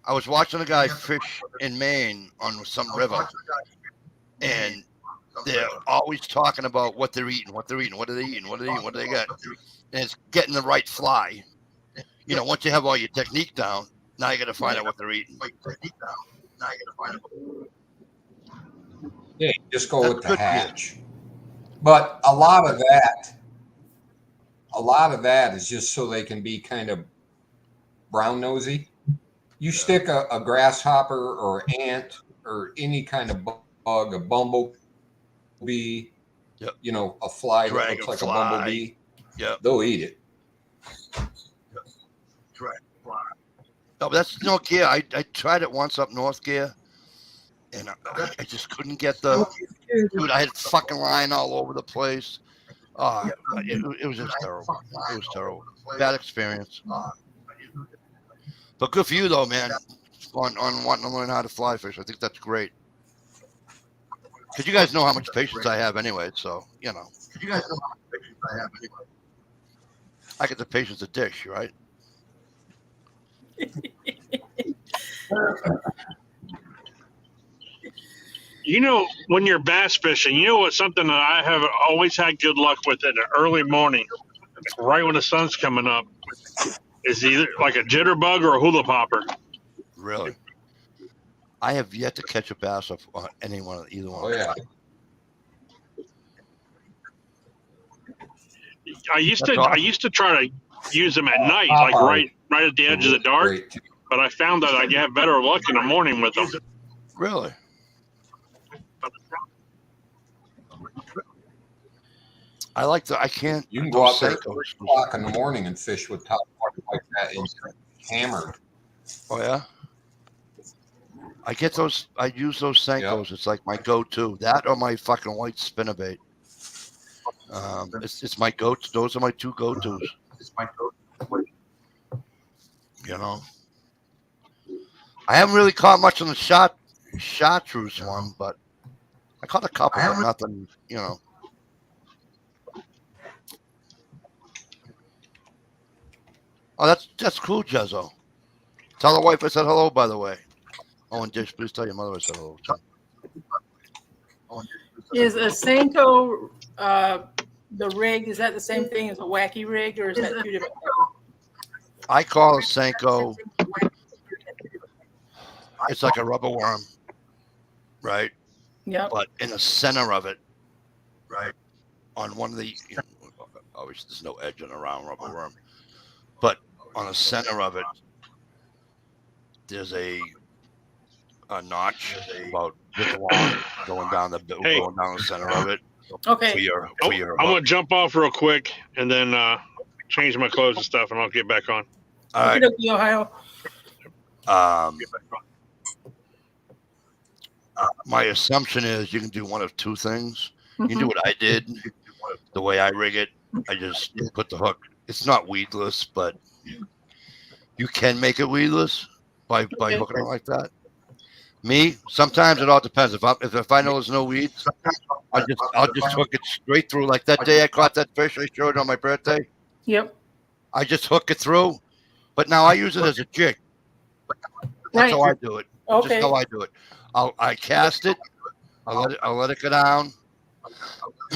I was watching a guy fish in Maine on some river, and they're always talking about what they're eating, what are they eating, what do they got, and it's getting the right fly. You know, once you have all your technique down, now you got to find out what they're eating. Yeah, you just go That's with the good, yeah. hatch. But a lot of that is just so they can be kind of brown nosy. You stick a grasshopper or ant or any kind of bug, a bumblebee, Yep. you know, a fly that looks like a Dragonfly. bumblebee, Yep. they'll eat it. No, but that's no gear. I tried it once up north, Gear, and I just couldn't get the dude. I had fucking line all over the place. It was just terrible. It was terrible. Bad experience. But good for you though, man. On wanting to learn how to fly fish. I think that's great. Because you guys know how much patience I have anyway, so you know. I get the patience to dish, right? You know, when you're bass fishing, you know what? Something that I have always had good luck with in the early morning, right when the sun's coming up, is either like a jitterbug or a hula popper. Really? I have yet to catch a bass off on either one. Oh yeah. I used to try to use them at night, like right at the edge of the dark. Great. But I found that I have better luck in the morning with them. Really? I like the. I can't. You can go out there at Senkos. 3 o'clock in the morning and fish with top water like that and you're hammered. Oh yeah. I get those. I use those Senkos. It's like my go-to. That or my fucking white spinnerbait. It's my go-to. Those are my two go-tos. You know. I haven't really caught much on the chartreuse one, but I caught a couple, but nothing, you know. Oh, that's cool, Jezzo. Tell the wife I said hello, by the way. Oh, and Dish, please tell your mother I said hello. Too. Is a Senko the rig? Is that the same thing as a wacky rig, or is that two different things? I call a Senko. It's like a rubber worm, right? Yeah. But in the center of it, right, on one of the, you know, obviously there's no edge on a round rubber worm, but on the center of it, there's a notch about this long going down the center of it. Okay. I'm gonna jump off real quick and then change my clothes and stuff, and I'll get back on. All right. Ohio. My assumption is you can do one of two things. You can do what I did, the way I rig it. I just put the hook. It's not weedless, but you can make it weedless by hooking it like that. Me, sometimes it all depends. If I know there's no weeds, I'll just hook it straight through. Like that day I caught that fish I showed on my birthday. Yep. I just hook it through, but now I use it as a jig. That's how I do it. Okay. Just how I do it. I cast it. I'll let it go down,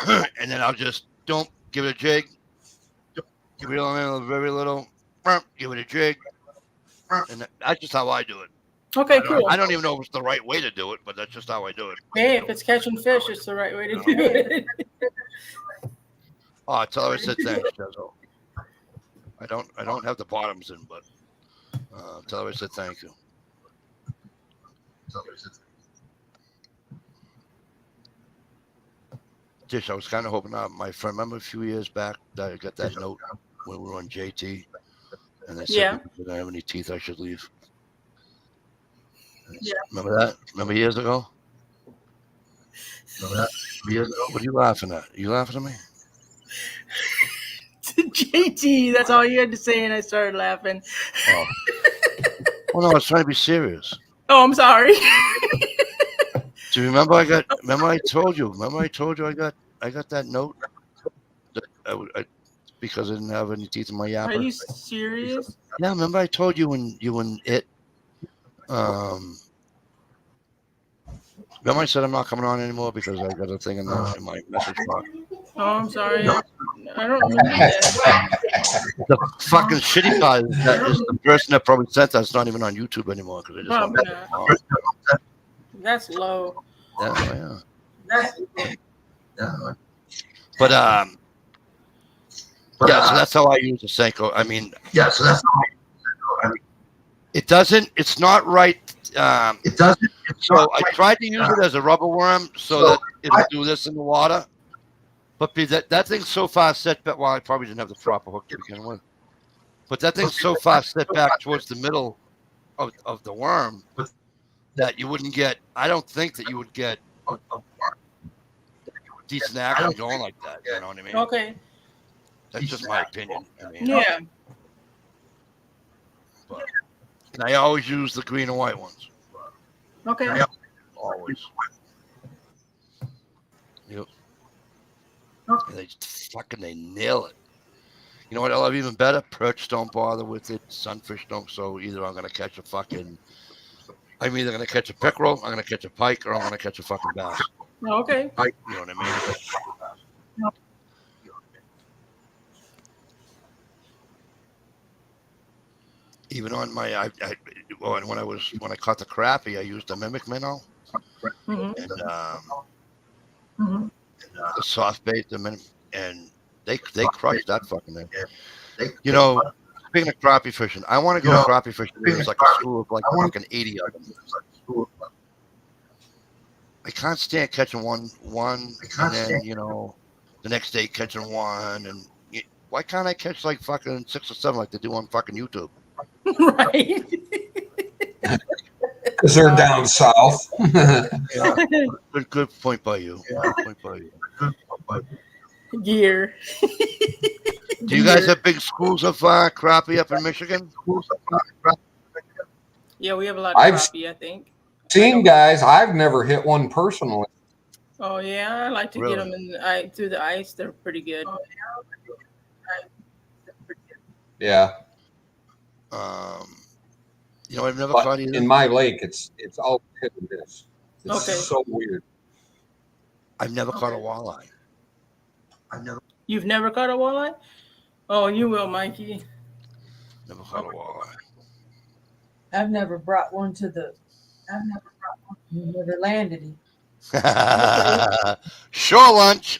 and then I'll just give it a jig. Give it a very little. Give it a jig, and that's just how I do it. Okay, cool. I don't even know if it's the right way to do it, but that's just how I do it. Hey, if it's catching fish, it's the right way to do it. Oh, tell her I said thanks, Jezzo. I don't have the bottoms in, but tell her I said thank you. Dish, I was kind of hoping my friend, remember a few years back that I got that note when we were on JT, and they said, "Did I have any teeth I should leave?" Yeah. Remember that? Remember years ago? What are you laughing at? Are you laughing at me? JT, that's all you had to say, and I started laughing. Oh, no, I was trying to be serious. Oh, I'm sorry. Do you remember? Remember I told you I got that note that I because I didn't have any teeth in my yapper. Are you serious? Yeah, remember I told you when it. Remember I said I'm not coming on anymore because I got a thing in my message box. Oh, I'm sorry. I don't remember that. The fucking shitty part is the person that probably sent that's not even on YouTube anymore because they just probably not. That's low. Yeah. Yeah. But yeah, so that's how I use the Senko. I mean, yeah, so that's how I use it. It doesn't. It's not right. It doesn't. So I tried to use it as a rubber worm so that it'll do this in the water. But that thing's so far set back. Well, I probably didn't have the proper hook to begin with. But that thing's so far set back towards the middle of the worm that you wouldn't get. I don't think that you would get decent action going like that. You know what I mean? Okay. That's just my opinion. I mean, yeah. But I always use the green and white ones. Okay. Always. Yep. Okay. They nail it. You know what I love even better? Perch don't bother with it. Sunfish don't. So either I'm gonna catch I'm either gonna catch a pickerel, I'm gonna catch a pike, or I'm gonna catch a fucking bass. Okay. You know what I mean? Even on my, when I caught the crappie, I used a mimic minnow, and the soft bait, and they crushed that fucking thing. You know, speaking of crappie fishing, I want to go crappie fishing. There's like a school of like fucking 80 of them. I can't stand catching one, and then the next day catching one, and why can't I catch like fucking 6 or 7 like they do on fucking YouTube? Right. Because they're down south. Yeah. Good point by you. Gear. Do you guys have big schools of crappie up in Michigan? Yeah, we have a lot of I've crappie, I think. seen guys. I've never hit one personally. Oh yeah, I like to get Really? them in the through the ice. They're pretty good. Yeah, I've never but caught either. in my lake, it's all hit and miss. It's Okay. so weird. I've never caught a walleye. You've never caught a walleye? Oh, you will, Mikey. Never caught a walleye. I've never brought one to the. Never landed him. Shore lunch.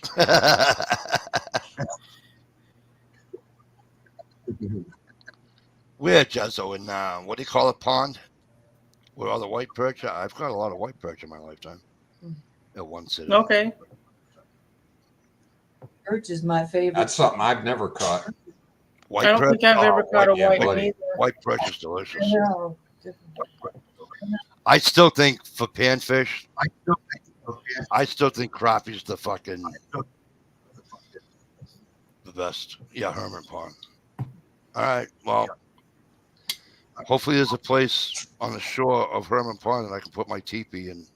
Where, Jezzo? In what do you call it, pond? Where all the white perch are? I've caught a lot of white perch in my lifetime. At one city. Okay. Perch is my favorite. That's something I've never caught. White I don't perch. think I've ever caught a yeah, white buddy. one either. White perch is delicious. No, I still think for panfish, I still think crappie's the best. Yeah, Herman Pond. All right. Well, hopefully there's a place on the shore of Herman Pond that I can put my teepee in.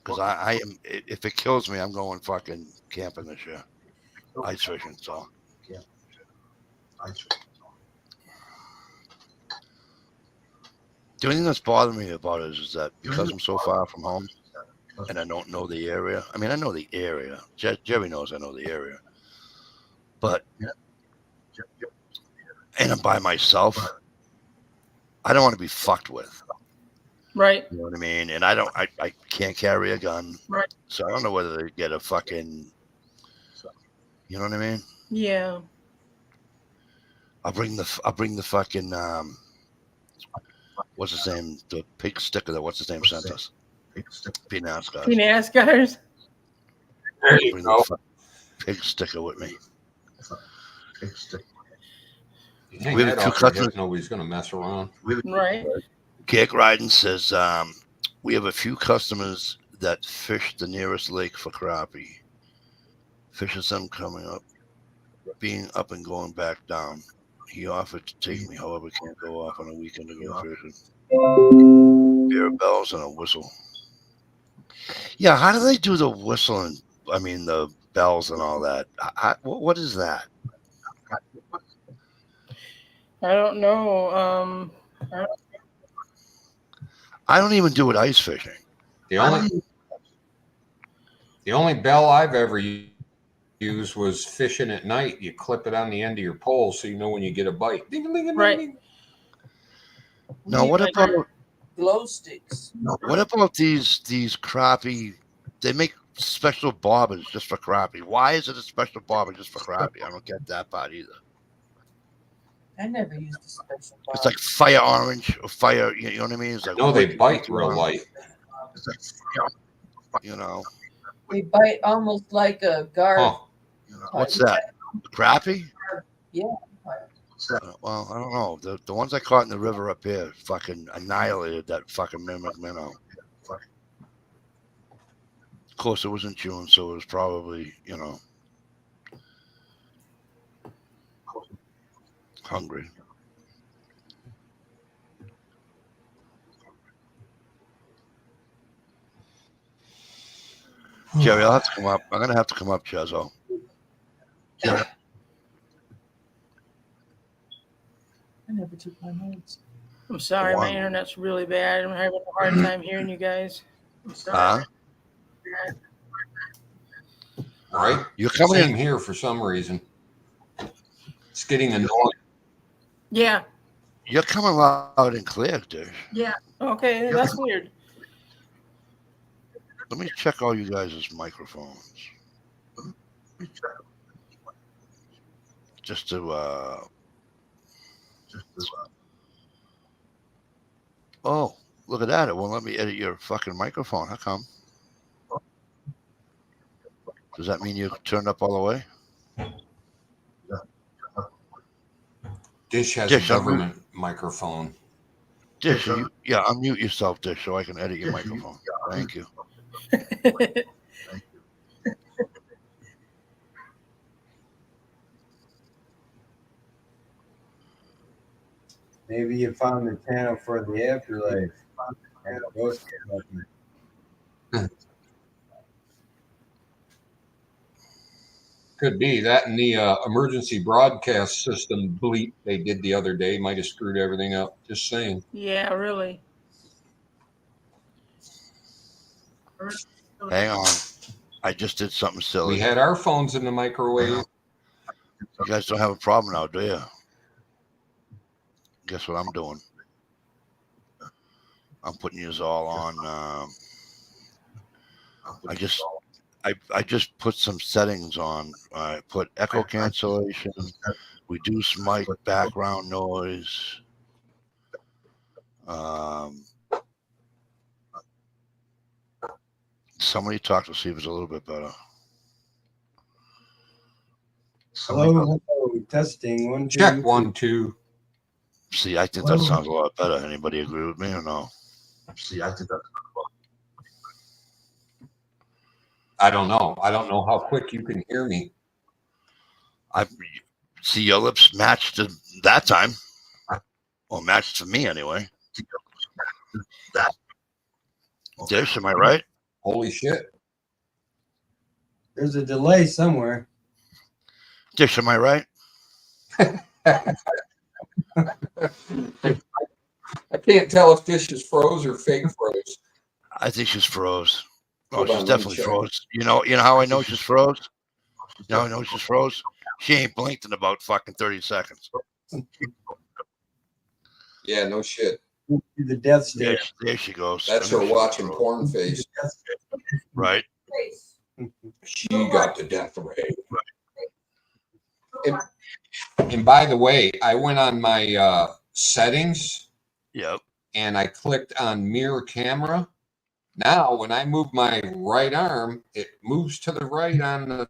Because I am, if it kills me, I'm going fucking camping this year. Ice fishing, so. The only thing that's bothering me about it is that because I'm so far from home and I don't know the area. I mean, I know the area. Jerry knows I know the area. But, and I'm by myself. I don't want to be fucked with. Right. You know what I mean? And I can't carry a gun. Right. So I don't know whether to get a fucking, you know what I mean? Yeah. I'll bring the fucking, what's his name? The pig sticker that what's his name sent us. PNASCAR. NASCARs. There you Bring go. the pig sticker with me. You hang We have that two off your customers. hip, nobody's going to mess around. Right. Gag Riding says, we have a few customers that fish the nearest lake for crappie. Fishes them coming up, being up and going back down. He offered to take me, however, can't go off on a weekend to go fishing. Pair of bells and a whistle. Yeah, how do they do the whistle and, I mean, the bells and all that? What is that? I don't know. I don't even do it ice fishing. The only bell I've ever used was fishing at night. You clip it on the end of your pole so you know when you get a bite. Ding, ding, ding, Right. ding. Now, what about glow sticks? these crappie? They make special bobbers just for crappie. Why is it a special bobber just for crappie? I don't get that part either. I never used a special box. It's like fire orange or fire. You know what I mean? It's like No, they bite real light. You know They bite almost like a guard. Huh. what's that? Crappie? Yeah. Well, I don't know. The ones I caught in the river up here fucking annihilated that fucking minnow. Of course, it was in June, so it was probably, hungry. Jerry, I'll have to come up. I'm gonna have to come up, Chezzo. I never took my notes. I'm sorry, my internet's really bad. I'm having a hard time hearing you guys. I'm sorry. Right? You're coming Same in here for some reason. It's getting annoying. Yeah. You're coming loud and clear, dude. Yeah. Okay, that's weird. Let me check all you guys' microphones. Just to oh, look at that. It won't let me edit your fucking microphone. How come? Does that mean you turned up all the way? Dish has Dish, a government microphone. Dish, yeah, unmute yourself, Dish, so I can edit your microphone. Thank you. Maybe you found the channel for the afterlife. Ghost hunting. Could be that, and the emergency broadcast system bleep they did the other day might have screwed everything up. Just saying. Yeah, really. Hang on. I just did something silly. We had our phones in the microwave. You guys don't have a problem now, do you? Guess what I'm doing? I'm putting yours all on. I just put some settings on. I put echo cancellation, reduce mic background noise. Somebody talk to see if it's a little bit better. Hello, testing 1 2. Check 1 2. See, I think that sounds a lot better. Anybody agree with me or no? See, I think that's I don't know. I don't know how quick you can hear me. I see your lips matched to that time. Well, matched to me anyway. Dish, am I right? Holy shit. There's a delay somewhere. Dish, am I right? I can't tell if this is froze or fake froze. I think she's froze. Oh, Hold she's on, let me definitely check. froze. You know how I know she's froze? You know how I know she's froze? She ain't blinked in about fucking 30 seconds. Yeah, no shit. The death stare. There she goes. That's I know her she's watching froze. porn face. Right? She got the death ray. And by the way, I went on my settings. Yep. And I clicked on mirror camera. Now, when I move my right arm, it moves to the right on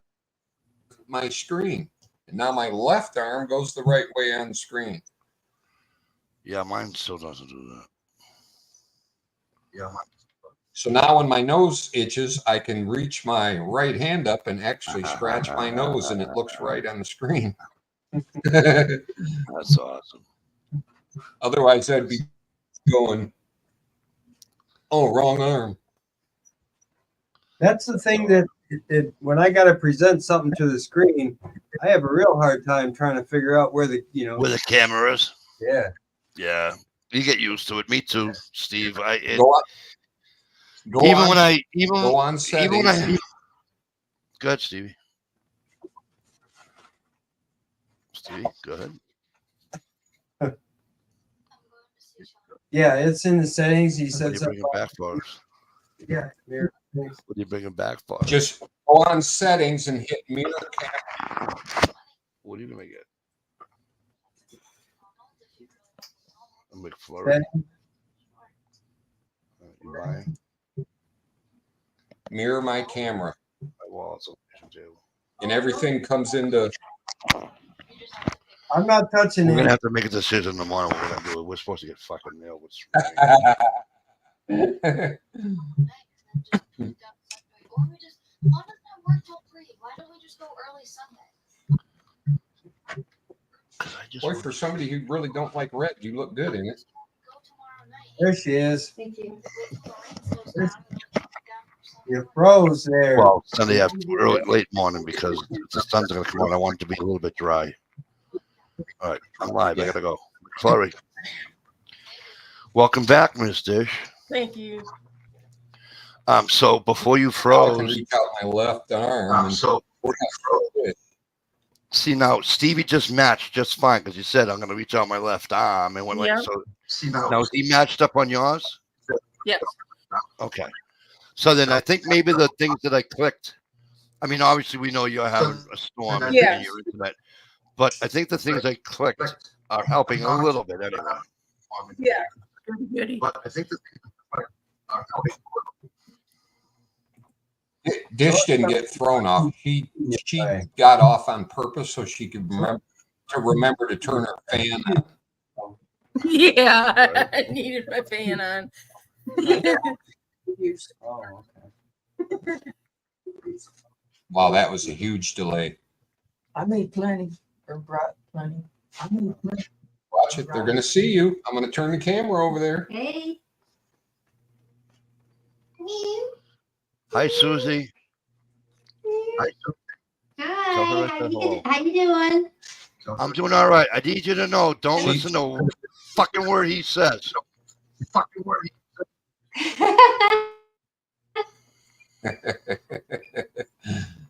my screen. And now my left arm goes the right way on the screen. Yeah, mine still doesn't do that. yeah. So now when my nose itches, I can reach my right hand up and actually scratch my nose, and it looks right on the screen. That's awesome. Otherwise, I'd be going, oh, wrong arm. That's the thing that when I got to present something to the screen, I have a real hard time trying to figure out where the Where the camera is. Yeah. Yeah. You get used to it. Me too, Steve. Go on. Go Even on, when I go on settings. Go ahead, Stevie. Stevie, go ahead. Yeah, it's in the settings. He What said are you bringing something. back for us? Yeah. Mirror. What are you bringing back for us? Just go on settings and hit mirror camera. What are you gonna get? A McFlurry. You buying? Mirror my camera. My wallet's on the table. And everything comes into. I'm not touching We're it. gonna have to make a decision in the morning what we're gonna do. We're supposed to get fucking mail. What's Boy, for somebody who really don't like red, you look good in it. There she is. Thank you. You froze there. Well, Sunday early, late morning because the sun's gonna come on. I want it to be a little bit dry. All right, I'm live. I gotta go. Sorry. Welcome back, Miss Dish. Thank you. So before you Now I can froze, reach out my left arm. And So see now Stevie just matched just fine because you said I'm gonna reach out my left arm and went like Yeah. so. see now. Now is he matched up on yours? Yes. Okay. So then I think maybe the things that I clicked. I mean, obviously we know you're having a storm in Yes. your internet, but I think the things I clicked are helping a little bit anyway. Yeah. Goody. But I think that are helping. Dish didn't get thrown off. She got off on purpose so she could remember to turn her fan on. Yeah, I needed my fan on. Oh, Wow, that was a huge delay. I made plenty or brought plenty. I made plenty. Watch watch it. They're going to see you. I'm going to turn the camera over there. Hey. Hi, Susie. Hi. Tell her I said hello. How you doing? I'm doing all right. I need you to know, don't She- listen to a fucking word he says. Fucking word.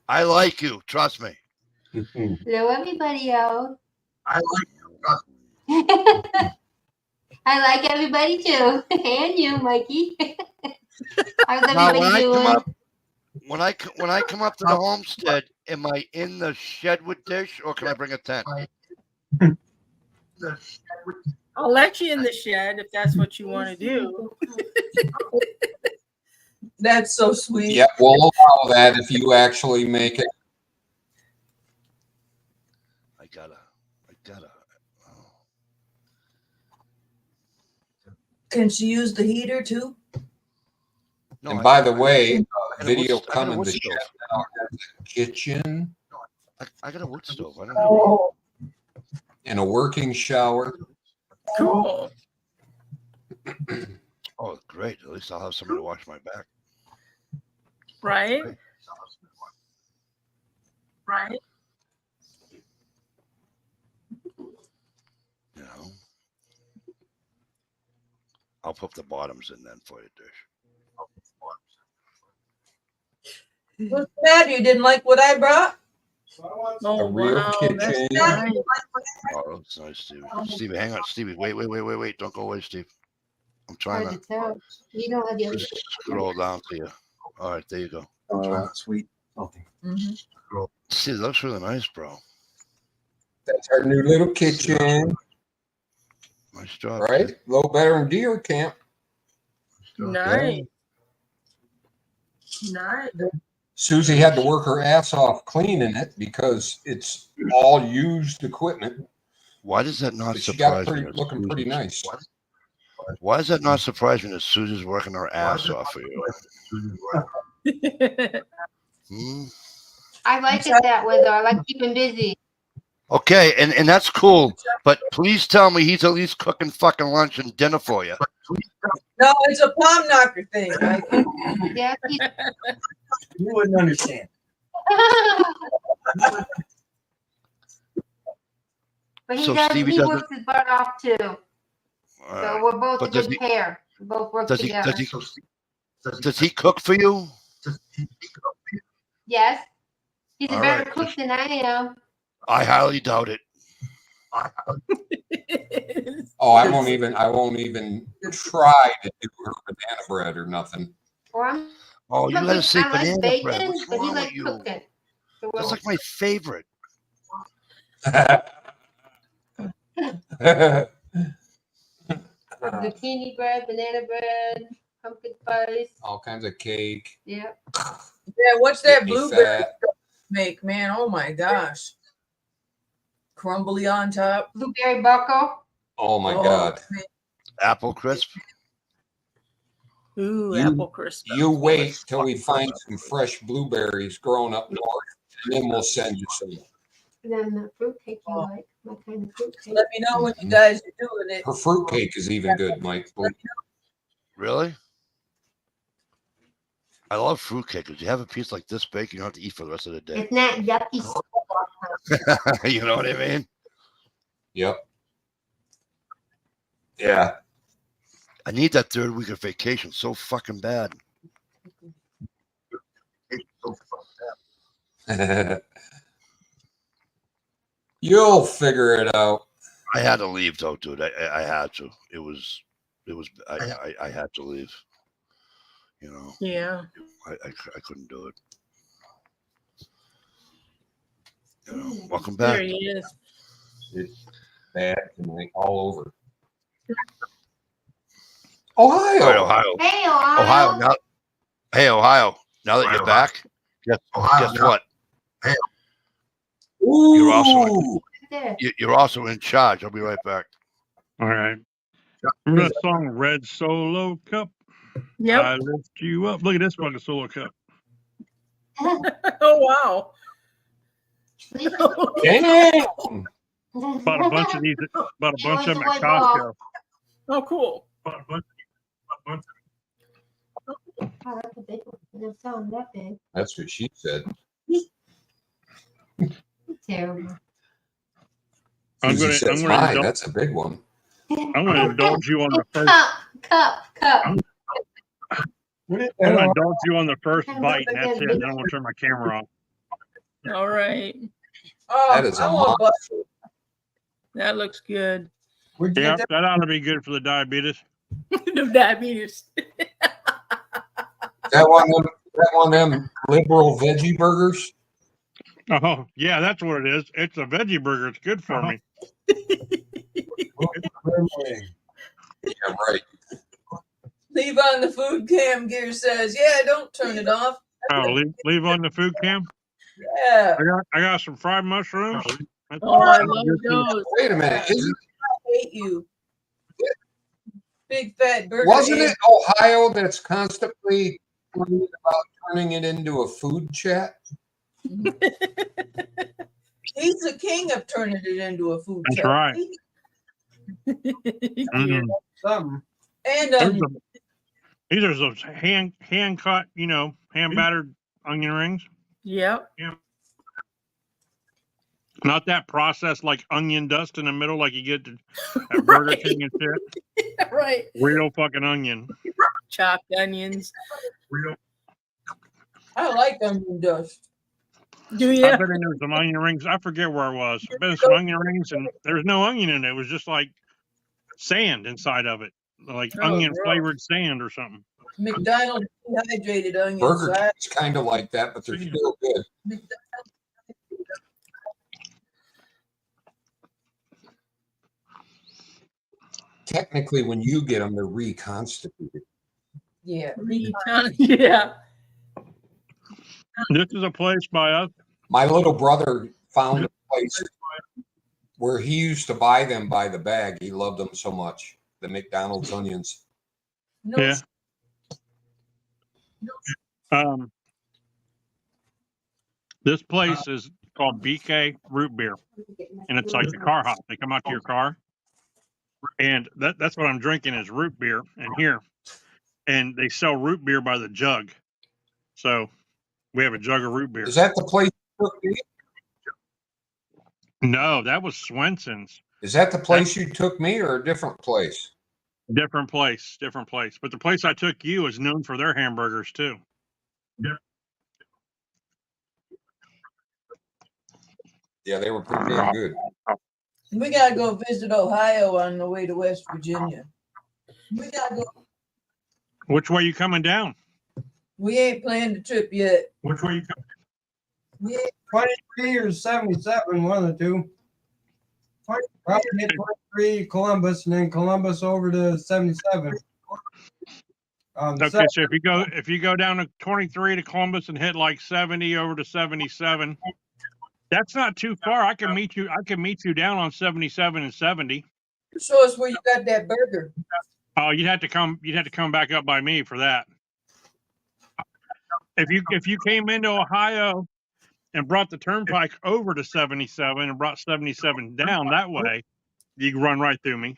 I like you. Trust me. Hello, everybody else. I like I like everybody too, and you, Mikey. How's Now, everybody doing? when I come up to the homestead, am I in the shed with Dish, or can I bring a tent? I'll let you in the shed if that's what you want to do. That's so sweet. Yeah, we'll allow that if you actually make it. I gotta. Oh. Can she use the heater too? No, And by the way, I got a video wood- I got a coming wood to stove. kitchen I got a wood stove. I don't know. and a working shower. Cool. Oh, great. At least I'll have somebody to wash my back. Right? Right? You know. I'll put the bottoms in then for you, Dish. What's the matter? You didn't like what I brought? Oh, A real wow. kitchen. That's nice. Oh, that's nice, Stevie. Stevie, hang on. Stevie, wait. Don't go away, Steve. I'm trying How's to it sound? You don't have the other. scroll down to you. All right, there you go. Sweet. Okay. Mm-hmm. See, it looks really nice, bro. That's our new little kitchen, Nice job. right? kid. A little better than deer camp. Nice. Nice. Susie had to work her ass off cleaning it because it's all used equipment. Why does that not But she got surprise me? it looking pretty nice. Why does that not surprise me that Susie's working her ass off for you? Hmm? I like it that way though. I like keeping busy. Okay, and that's cool, but please tell me he's at least cooking fucking lunch and dinner for you. No, it's a palm knocker thing. Right? Yeah. You wouldn't understand. But So he Stevie he doesn't- works his butt off too. All So right. we're both But a does good he- pair. We both work Does he together. does he cook for you? Yes. He's a All better right, cook just- than I am. I highly doubt it. Oh, I won't even try to do her banana bread or nothing. Or I'm Oh, you cooking. gotta say I like banana bacon, bread. What's but he wrong with likes you? cooking. So That's we're- like my favorite. zucchini bread, banana bread, pumpkin spice. All kinds of cake. Yeah. Yeah, what's that Get me blueberry fat. make, man? Oh my gosh. Crumbly on top. Blueberry buckle. Oh my Oh, God. man. Apple crisp. Ooh, You- apple crisp. You wait till we find some fresh blueberries growing up north, and then we'll send you some. And then the fruitcake you like. My kind of fruitcake. Let me know when you guys are doing it. Her fruit cake is even good, Mike. Really? I love fruitcake. Because you have a piece like this big, you don't have to eat for the rest of the day. It's not yucky. You know what I mean? Yep. Yeah. I need that third week of vacation so fucking bad. You'll figure it out. I had to leave though, dude. I had to. I had to leave. You know, Yeah. I couldn't do it. You know, welcome There back. he is. It's bad tonight all over. Ohio. All right, Ohio. Hey, Ohio. Now, hey, Ohio. Now that you're back, guess what? Ooh. You're also There. you're also in charge. I'll be right back. All right. Remember that song, Red Solo Cup? Yep. I lift you up. Look at this fucking solo cup. Oh, wow. Damn. Bought a bunch of these. Bought a He bunch wants of them a at white ball. Costco. Oh, cool. Oh, that's a big one. They're selling that big. That's what she said. Terrible. Susie says, I'm "My, gonna that's a big one." I'm gonna indulge you on the first. Cup. I'm gonna indulge you on the first bite, and that's it. Then I'm gonna turn my camera off. All right. Oh, That is a I want monster. That looks good. Where'd you Yeah, get that ought to be good for the diabetes. The diabetes. That one of them liberal veggie burgers. Oh, yeah, that's what it is. It's a veggie burger. It's good for me. that? Yeah, right. leave on the food cam gear says, yeah, don't turn it off. Oh, leave on the food cam. Yeah. I got some fried mushrooms. Oh, I love those. Wait a minute. Isn't, I hate you. Big fat burger. wasn't it Ohio that's constantly complaining about turning it into a food chat? He's the king of turning it into a food That's chat. right. Cute. Something. And These are those hand cut, hand battered onion rings. Yep. Not that processed like onion dust in the middle, like you get at Burger King and shit. Right. Real fucking onion. Chopped onions. I like onion dust. Do I've you? been in there some onion rings. I forget where I was. I've been in some onion rings and there's no onion in it. It was just like sand inside of it, like Oh, onion gross. flavored sand or something. McDonald's dehydrated onions. Burger King's kind of like that, but they're still good. Technically, when you get them, they're reconstituted. Yeah. Yeah. This is a place by us. My little brother found a place where he used to buy them by the bag. He loved them so much. The McDonald's onions. No, Yeah. This place is called BK Root Beer, and it's like the car hop. They come out to your car, and that's what I'm drinking is root beer in here. And they sell root beer by the jug. So we have a jug of root beer. Is that the place you took me? No, that was Swenson's. Is that the place you took me or a different place? Different place. But the place I took you is known for their hamburgers too. Yeah, they were pretty damn good. we gotta go visit Ohio on the way to West Virginia. We gotta go. Which way you coming down? We ain't planned the trip yet. Which way you coming? We ain't 23 or 77, one of the two. Probably hit 23 Columbus and then Columbus over to 77. Okay, so if you go down to 23 to Columbus and hit like 70 over to 77, that's not too far. I can meet you down on 77 and 70. show us where you got that burger. Oh, you'd have to come back up by me for that. If you came into Ohio and brought the turnpike over to 77 and brought 77 down that way, you can run right through me.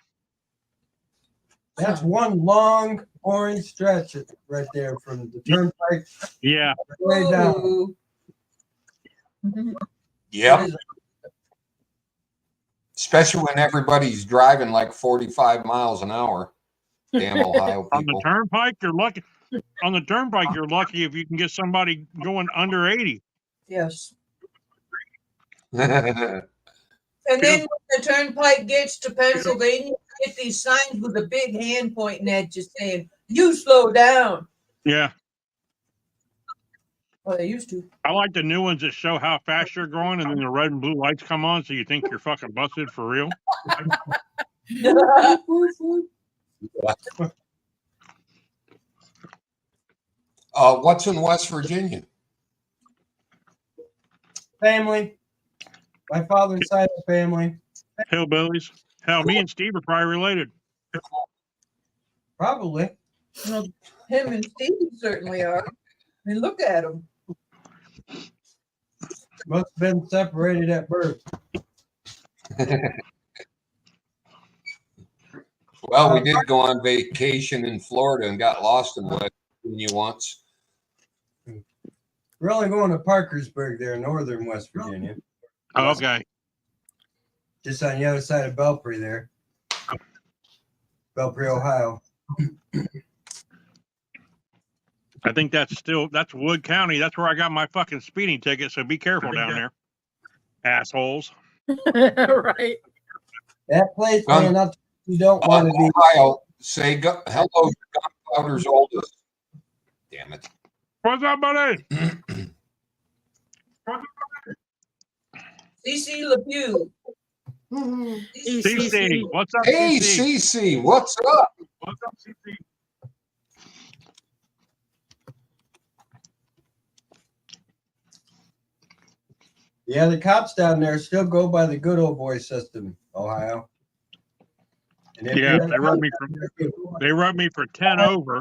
That's one long orange stretch right there from the turnpike Yeah. way down. Yep. Especially when everybody's driving like 45 miles an hour. Damn Ohio On the people. turnpike, you're lucky. On the turnpike, you're lucky if you can get somebody going under 80. Yes. And then when the turnpike gets to Pennsylvania, you get these signs with a big hand pointing at you saying, you slow down. Yeah. Well, they used to. I like the new ones that show how fast you're going, and then the red and blue lights come on, so you think you're fucking busted for real. What's in West Virginia? Family. My father's side of the family. Hillbillies. Hell, me and Steve are probably related. Probably. Well, him and Steve certainly are. I mean, look at him. Must have been separated at birth. Well, we did go on vacation in Florida and got lost in West Virginia once. We're only going to Parkersburg there, northern West Virginia. Oh, okay. Just on the other side of Belpre there. Belpre, Ohio. I think that's Wood County. That's where I got my fucking speeding ticket. So be careful down there, assholes. Right. That place, man, up you don't want to be. Ohio, say hello to Gunpowder's oldest. Damn it. What's up, buddy? CC LePew. CC, what's up, Hey, CC? CC, what's up? What's up, CC? Yeah, the cops down there still go by the good old boy system, Ohio. And if Yeah, you're- they wrote me for 10 over.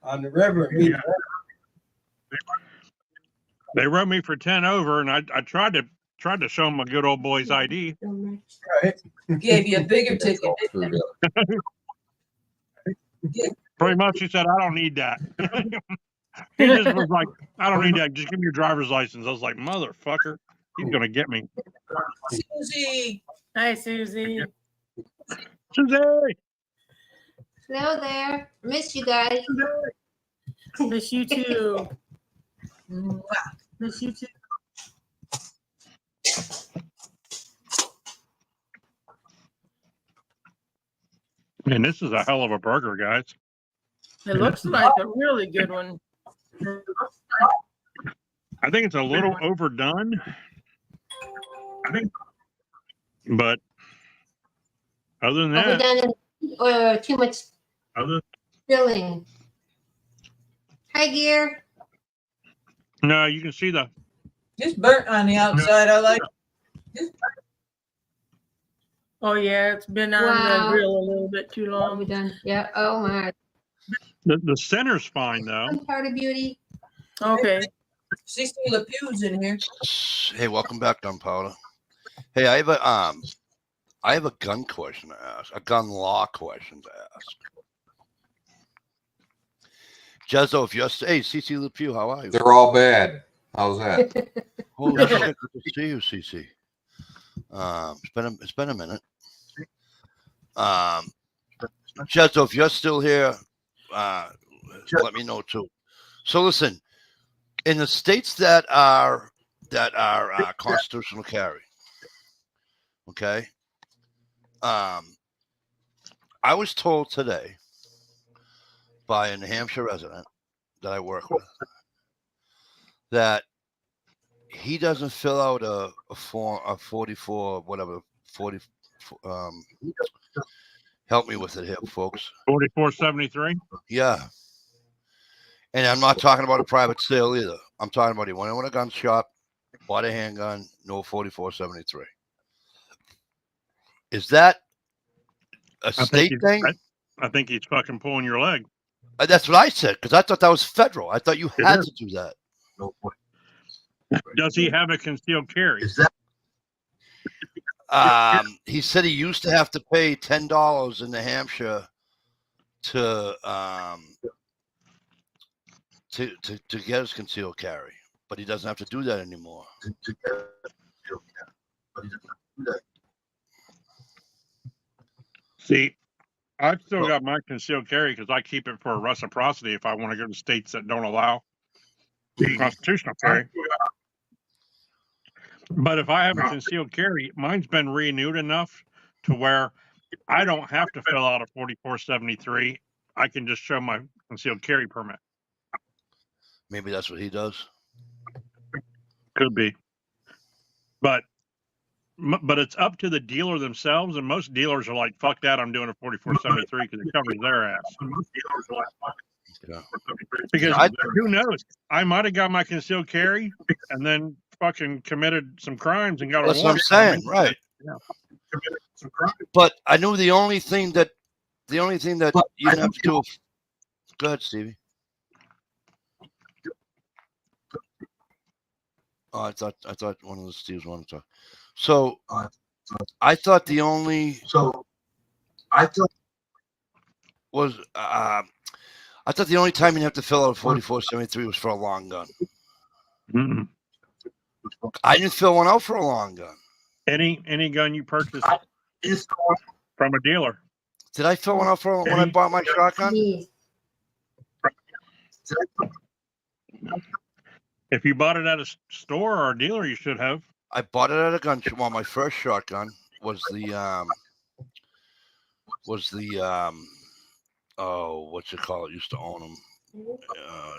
On the river. Yeah. They wrote me for 10 over, and I tried to show them a good old boy's ID. Right. Gave you a bigger ticket. Pretty much, he said, "I don't need that." He just was like, "I don't need that. Just give me your driver's license." I was like, "Motherfucker, he's gonna get me." Susie. Hi, Susie. Susie. Hello there. Miss you guys. Miss you too. Mwah. Miss you too. Man, this is a hell of a burger, guys. It looks like a really good one. I think it's a little overdone. But other than that, Overdone or too much filling. Hi, Gear. no, you can see the. Just burnt on the outside. I like it. Oh yeah, it's been on Wow. the grill a little bit too long. Overdone. Yeah. Oh my. The center's fine though. I'm part of beauty. Okay. CC LePew's in here. Hey, welcome back, Gunpowder. Hey, I have a gun question to ask, a gun law question to ask. Jezzo, if you're hey, CC LePew, how are you? They're all bad. How's that? Holy shit, good to see you, CC. It's been a minute. Jezzo, if you're still here, let me know too. So listen, in the states that are constitutional carry, okay. I was told today by a New Hampshire resident that I work with that he doesn't fill out a form, a 44, whatever, 40. Help me with it here, folks. 4473. Yeah. And I'm not talking about a private sale either. I'm talking about he went in a gun shop, bought a handgun, no 4473. Is that a state thing? I think he's fucking pulling your leg. That's what I said, because I thought that was federal. I thought you had to do that. Does he have a concealed carry? He said he used to have to pay $10 in New Hampshire to get his concealed carry, but he doesn't have to do that anymore. See, I've still got my concealed carry because I keep it for reciprocity if I want to go to states that don't allow constitutional carry. But if I have a concealed carry, mine's been renewed enough to where I don't have to fill out a 4473. I can just show my concealed carry permit. Maybe that's what he does. Could be. But it's up to the dealer themselves, and most dealers are like, "Fuck that! I'm doing a 4473 because it covers their ass." Yeah. Because who knows? I might have got my concealed carry and then fucking committed some crimes and got a That's what I'm warrant. saying, right? Yeah. But I knew the only thing that you have to do. Go ahead, Stevie. Oh, I thought one of the Steves wanted to talk. So I thought the only was I thought the only time you have to fill out a 4473 was for a long gun. Mm-mm. I didn't fill one out for a long gun. Any gun you purchase from a dealer. Did I fill one out for when I bought my shotgun? Yes. If you bought it at a store or a dealer, you should have. I bought it at a gun shop. Well, my first shotgun was the oh, what's it called? It used to own them.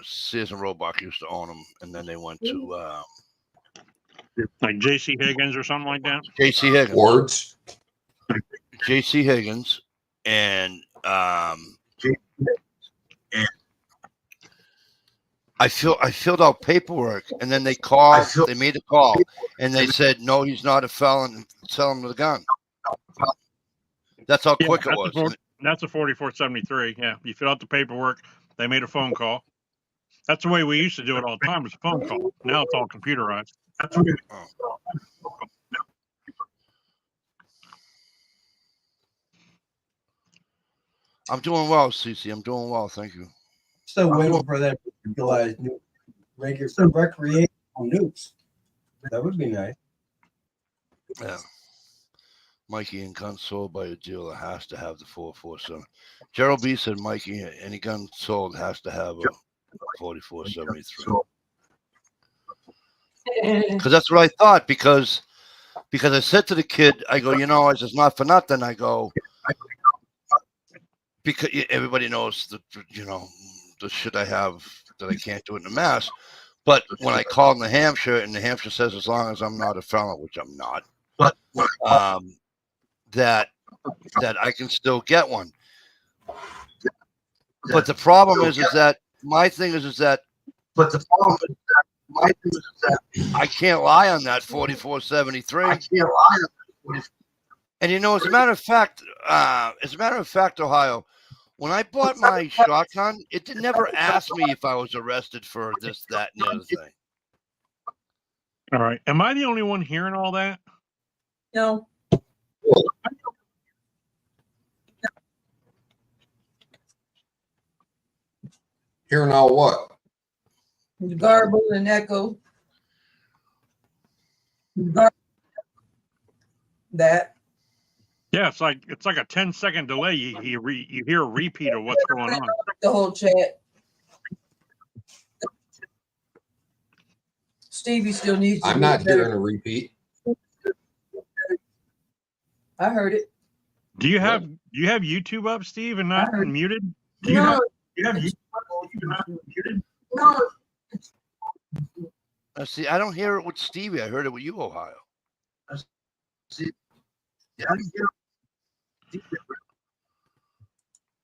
Sears and Roebuck used to own them, and then they went to Like J.C. Higgins or something like that. J.C. Higgins. Words. J.C. Higgins, and I filled out paperwork, and then they called. They made a call, and they said, "No, he's not a felon. Sell him the gun." That's how quick it was. That's a 4473. Yeah, you fill out the paperwork. They made a phone call. That's the way we used to do it all the time. Was a phone call. Now it's all computerized. I'm doing well, Cece. I'm doing well. Thank you. Still waiting for that legalized new regular recreational nukes. That would be nice. Yeah. Mikey, and gun sold by a dealer has to have the 447. Gerald B said, Mikey, any gun sold has to have a 4473. Because that's what I thought. Because I said to the kid, I go, I says, not for nothing. I go, because everybody knows that, the shit I have that I can't do it in the mass. But when I called New Hampshire, and New Hampshire says, as long as I'm not a felon, which I'm not, that I can still get one. But the problem is that my thing is that I can't lie on that 4473. And as a matter of fact, Ohio, when I bought my shotgun, it never asked me if I was arrested for this, that, and the other thing. All right. Am I the only one hearing all that? No. Hearing all what? Garble and echo. That. Yeah, it's like a 10-second delay. You hear a repeat of what's going on. The whole chat. Stevie still needs to I'm not hearing a repeat. I heard it. Do you have YouTube up, Steve, and not muted? Do you No. have YouTube up and not muted? No. See, I don't hear it with Stevie. I heard it with you, Ohio.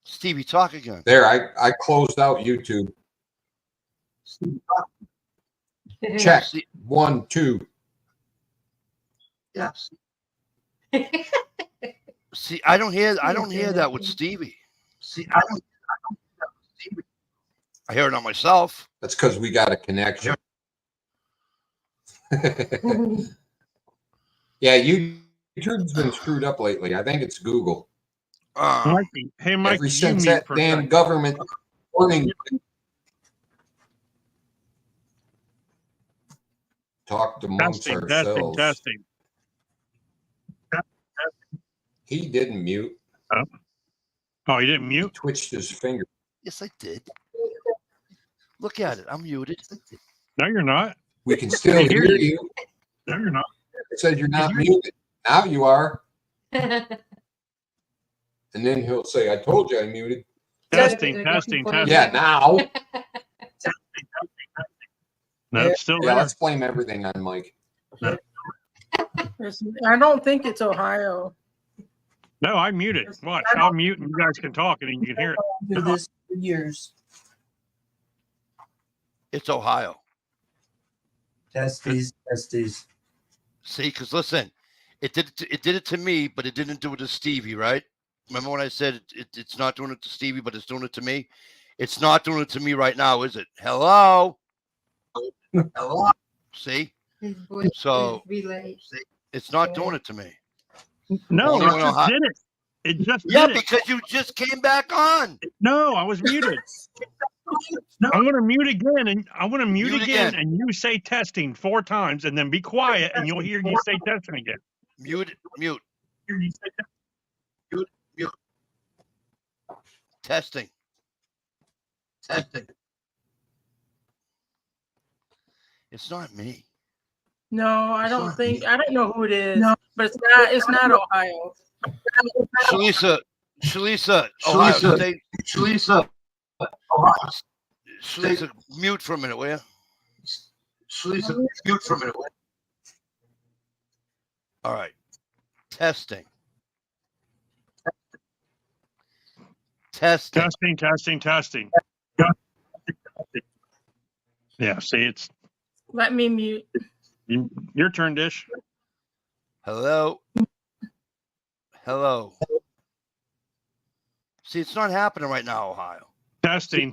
Stevie, talk again. There, I closed out YouTube. Check. 1, 2. Yes. See, I don't hear that with Stevie. I hear it on myself. That's because we got a connection. Yeah, YouTube's been screwed up lately. I think it's Google. Mikey, hey, Mike, Ever since that damn government warning. Talk amongst ourselves. Testing. He didn't mute. Oh, he didn't mute? He twitched his finger. Yes, I did. Look at it. I'm muted. No, you're not. We can still hear you. No, you're not. It said you're not muted. Now you are. And then he'll say, I told you I muted. Testing. Yeah, now. No, it's still Yeah, there. let's blame everything on Mike. I don't think it's Ohio. No, I muted. Watch, I'll mute and you guys can talk and you can hear it. Do this for years. It's Ohio. Testes. See, because listen, it did it to me, but it didn't do it to Stevie, right? Remember when I said it's not doing it to Stevie, but it's doing it to me? It's not doing it to me right now, is it? Hello? Hello? See? So it's not doing it to me. No, Only it when just Ohio- did it. It just Yeah, did it. because you just came back on. No, I was muted. I'm going to mute again, and I'm going to mute Mute again, again. and you say testing 4 times, and then be quiet, and you'll hear you say testing again. Mute. Testing. It's not me. No, I don't know who it is, but it's not Ohio. Shalisa, Ohio State. Shalisa, mute for a minute, will you? All right. Testing. Testing. Yeah, see, it's Let me mute. your turn, Dish. Hello. See, it's not happening right now, Ohio. Testing.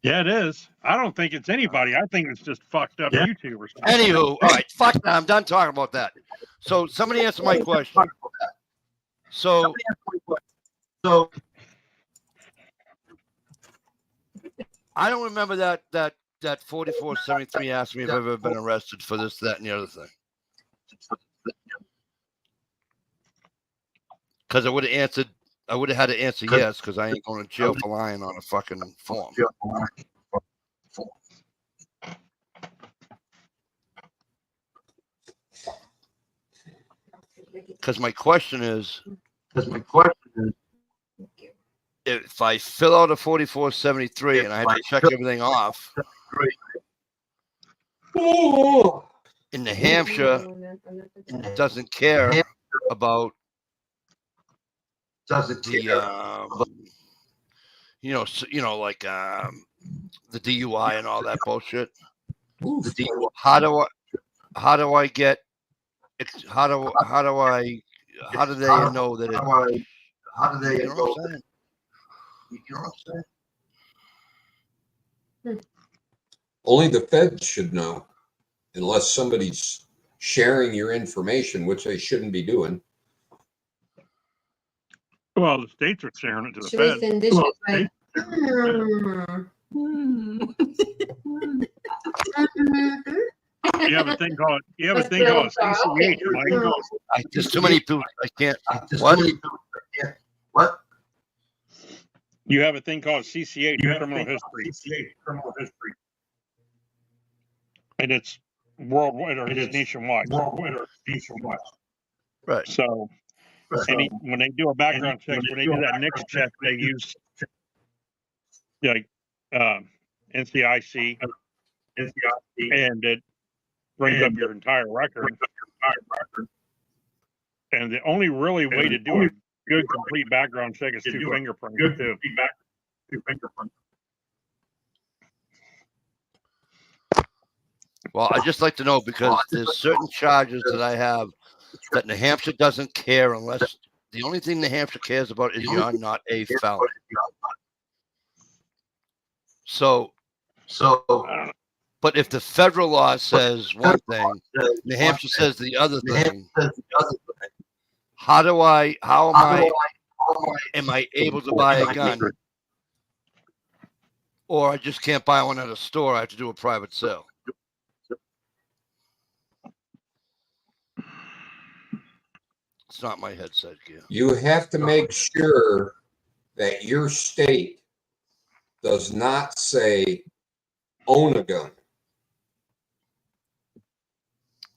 Yeah, it is. I don't think it's anybody. I think it's just fucked up YouTube or something. Anywho, all right, fuck that. I'm done talking about that. So somebody answer my question. So I don't remember that 4473 asked me if I've ever been arrested for this, that, and the other thing. Because I would have had to answer yes, because I ain't going to jail for lying on a fucking form. Because my question is, if I fill out a 4473 and I had to check everything off, in New Hampshire doesn't care about the like the DUI and all that bullshit. How do they know that it? How do they know what I'm saying? Only the feds should know, unless somebody's sharing your information, which they shouldn't be doing. Well, the states are sharing it to the Should we feds. send this way? You have a thing called CCH, Mike. There's too many people. I can't. What? You have a thing called CCH, criminal history. And it's worldwide or it's nationwide. Right. So when they do a background check, when they do that NICS check, they use like NCIC, and it brings up your entire record. And the only really way to do a good complete background check is through fingerprints too. Well, I'd just like to know, because there's certain charges that I have that New Hampshire doesn't care, unless the only thing New Hampshire cares about is you're not a felon. So, but if the federal law says one thing, New Hampshire says the other thing, am I able to buy a gun? Or I just can't buy one at a store, I have to do a private sale. It's not my headset gear. You have to make sure that your state does not say own a gun.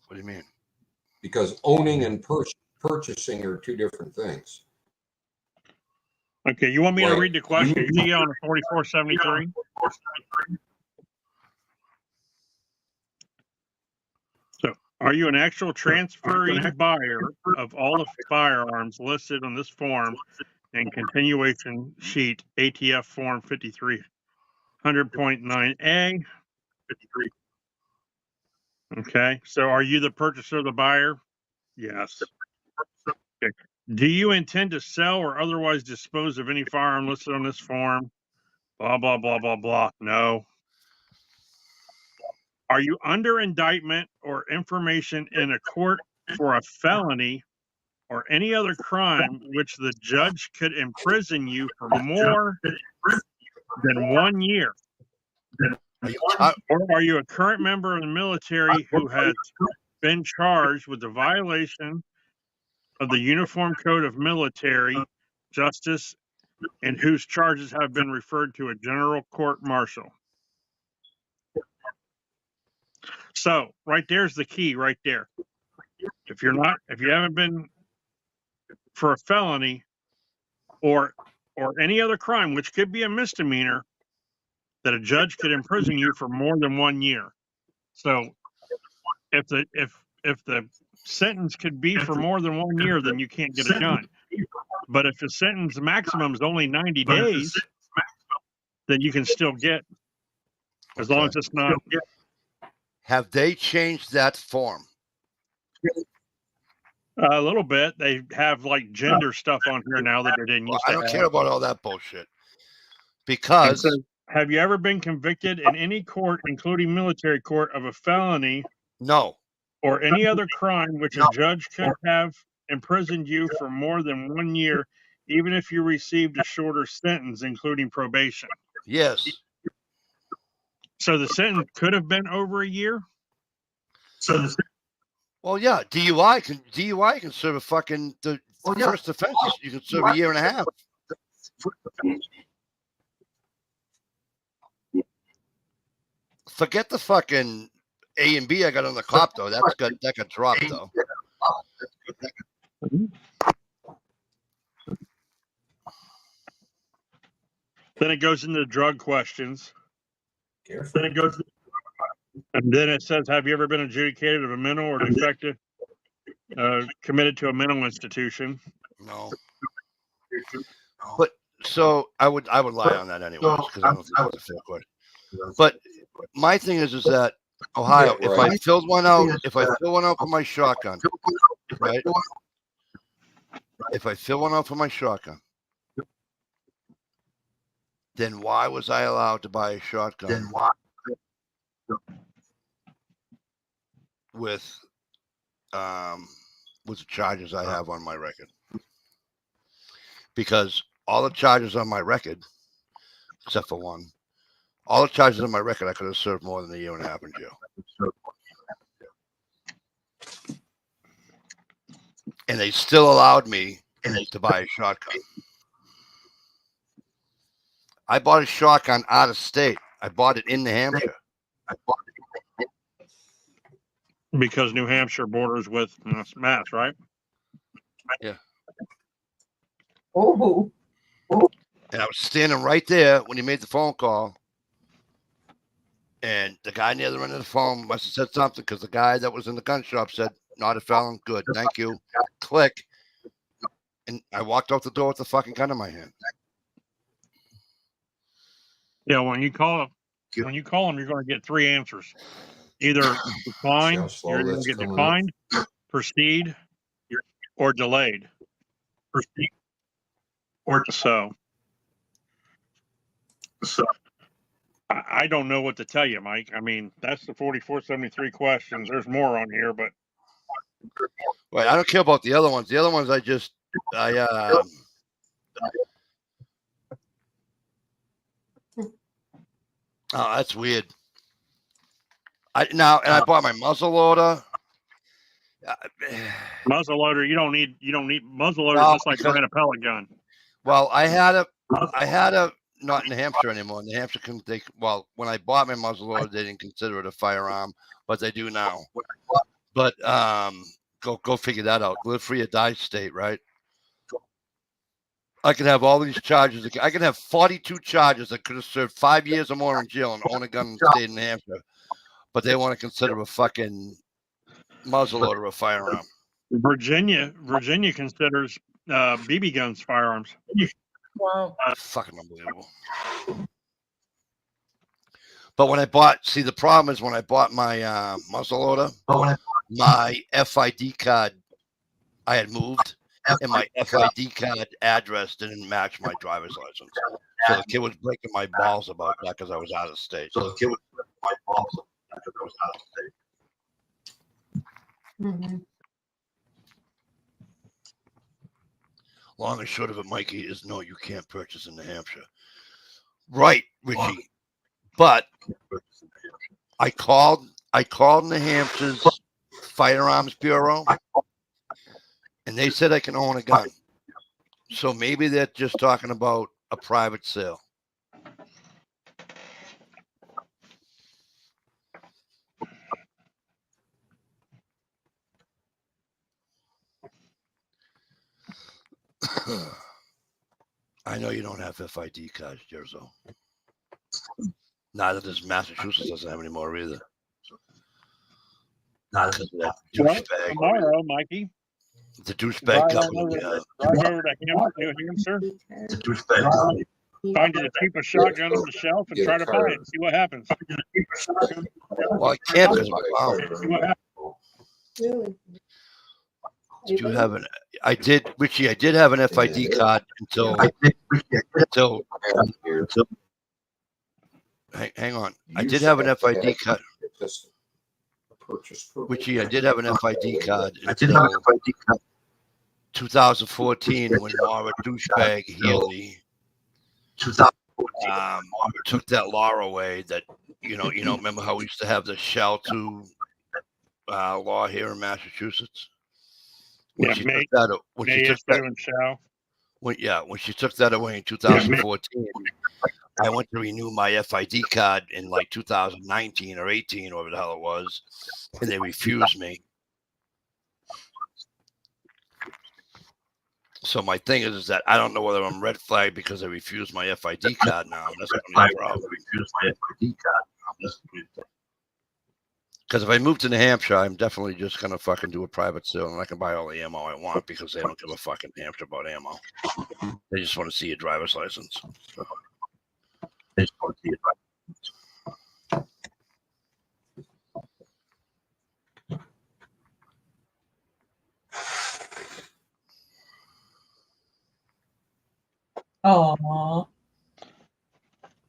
What do you mean? Because owning and purchasing are two different things. Okay, you want me to read the question to you on the 4473? So, are you an actual transferring buyer of all the firearms listed on this form and continuation sheet ATF form 5300.9A? Okay, so are you the purchaser or the buyer? Yes. Okay. Do you intend to sell or otherwise dispose of any firearm listed on this form? Blah, blah, blah, blah, blah. No. Are you under indictment or information in a court for a felony or any other crime which the judge could imprison you for more than 1 year? Or are you a current member of the military who has been charged with the violation of the Uniform Code of Military Justice and whose charges have been referred to a general court martial? So right there's the key right there. If you haven't been for a felony or any other crime, which could be a misdemeanor, that a judge could imprison you for more than 1 year. So if the sentence could be for more than 1 year, then you can't get a gun. But if the sentence maximum is only 90 days, then you can still get, as long as it's not. Have they changed that form? A little bit. They have like gender stuff on here now that they didn't used to I don't have. care about all that bullshit. Because have you ever been convicted in any court, including military court, of a felony? No. Or any other crime which a judge could have imprisoned you for more than 1 year, even if you received a shorter sentence, including probation? Yes. So the sentence could have been over a year? Well, yeah, DUI can serve a fucking first offense. You can serve 1.5 years. Forget the fucking A and B I got on the cop though. That got dropped though. Then it goes into drug questions. And then it says, have you ever been adjudicated of a mental or defective, committed to a mental institution? No. But so I would lie on that anyway because I don't think that's a fair question. But my thing is that Ohio, if I fill one out for my shotgun, right? If I fill one out for my shotgun, then why was I allowed to buy a shotgun with the charges I have on my record? Because all the charges on my record, except for one, all the charges on my record, I could have served more than 1.5 years in jail. And they still allowed me to buy a shotgun. I bought a shotgun out of state. I bought it in New Hampshire. Because New Hampshire borders with Mass, right? Yeah. Oh. And I was standing right there when he made the phone call. And the guy near the end of the phone must have said something because the guy that was in the gun shop said, not a felon. Good. Thank you. Click. And I walked out the door with the fucking gun in my hand. Yeah, when you call them, you're going to get 3 answers. Either decline, you're going to get declined, proceed, or delayed. Proceed, or so. I don't know what to tell you, Mike. I mean, that's the 4473 questions. There's more on here, but Right, I don't care about the other ones. The other ones, oh, that's weird. I bought my muzzle loader. Muzzle loader, you don't need muzzle loader, just like buying a pellet gun. Well, I had a not in New Hampshire anymore. New Hampshire when I bought my muzzle loader, they didn't consider it a firearm, but they do now. But go figure that out. Live free or die state, right? I could have all these charges. I could have 42 charges that could have served 5 years or more in jail and own a gun in the state of New Hampshire, but they want to consider a fucking muzzleloader a firearm. Virginia considers BB guns firearms. Wow. Fucking unbelievable. But when I bought, the problem is when I bought my muzzleloader, my FID card, I had moved, and my FID card address didn't match my driver's license. So the kid was breaking my balls about that because I was out of state. Mhm. Long and short of it, Mikey, is no, you can't purchase in New Hampshire. Right, Richie. But I called New Hampshire's Firearms Bureau, and they said I can own a gun. So maybe they're just talking about a private sale. I know you don't have FID cards, Jerzo. Neither does Massachusetts doesn't have any more either. Because of that douchebag. Tomorrow, Mikey. The douchebag government. Drive over to New Hampshire. Find you the cheapest shotgun on the shelf and try to buy it. See what happens. Well, I can't because I'm Really? Did you have an? I did, Richie. I did have an FID card until. Hang on. I did have an FID card. Richie, I did have an FID card until 2014 when Laura douchebag Healy took that law away. That you know. Remember how we used to have the shall to law here in Massachusetts? When she took that away in 2014, I went to renew my FID card in like 2019 or 18 or whatever the hell it was, and they refused me. So my thing is that I don't know whether I'm red flagged because I refused my FID card now. That's the problem. Because if I move to New Hampshire, I'm definitely just going to fucking do a private sale and I can buy all the ammo I want because they don't give a fucking Hampshire about ammo. They just want to see your driver's license. Oh.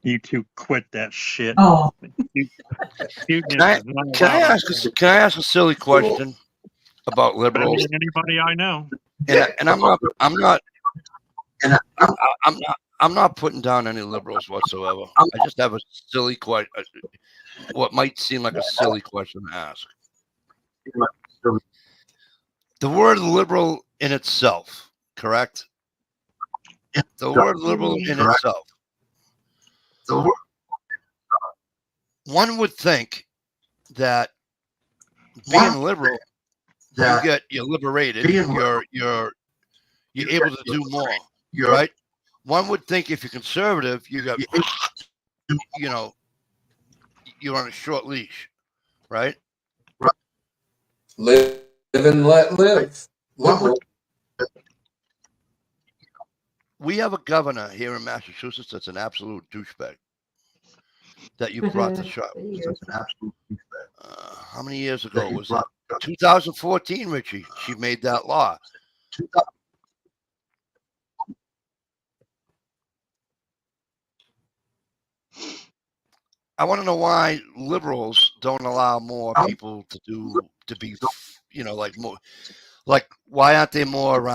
You two quit that shit. Oh. Can I ask a silly question about liberals? Anybody I know. And I'm not putting down any liberals whatsoever. I just have a silly question. What might seem like a silly question to ask. The word liberal in itself, correct? The word liberal in itself. One would think that being liberal, you're liberated, you're able to do more, right? One would think if you're conservative, you're on a short leash, right? Live and let live. Liberal. We have a governor here in Massachusetts that's an absolute douchebag. That you brought the shop. How many years ago was it? 2014, Richie. She made that law. I want to know why liberals don't allow more people to be, like more, like why aren't they more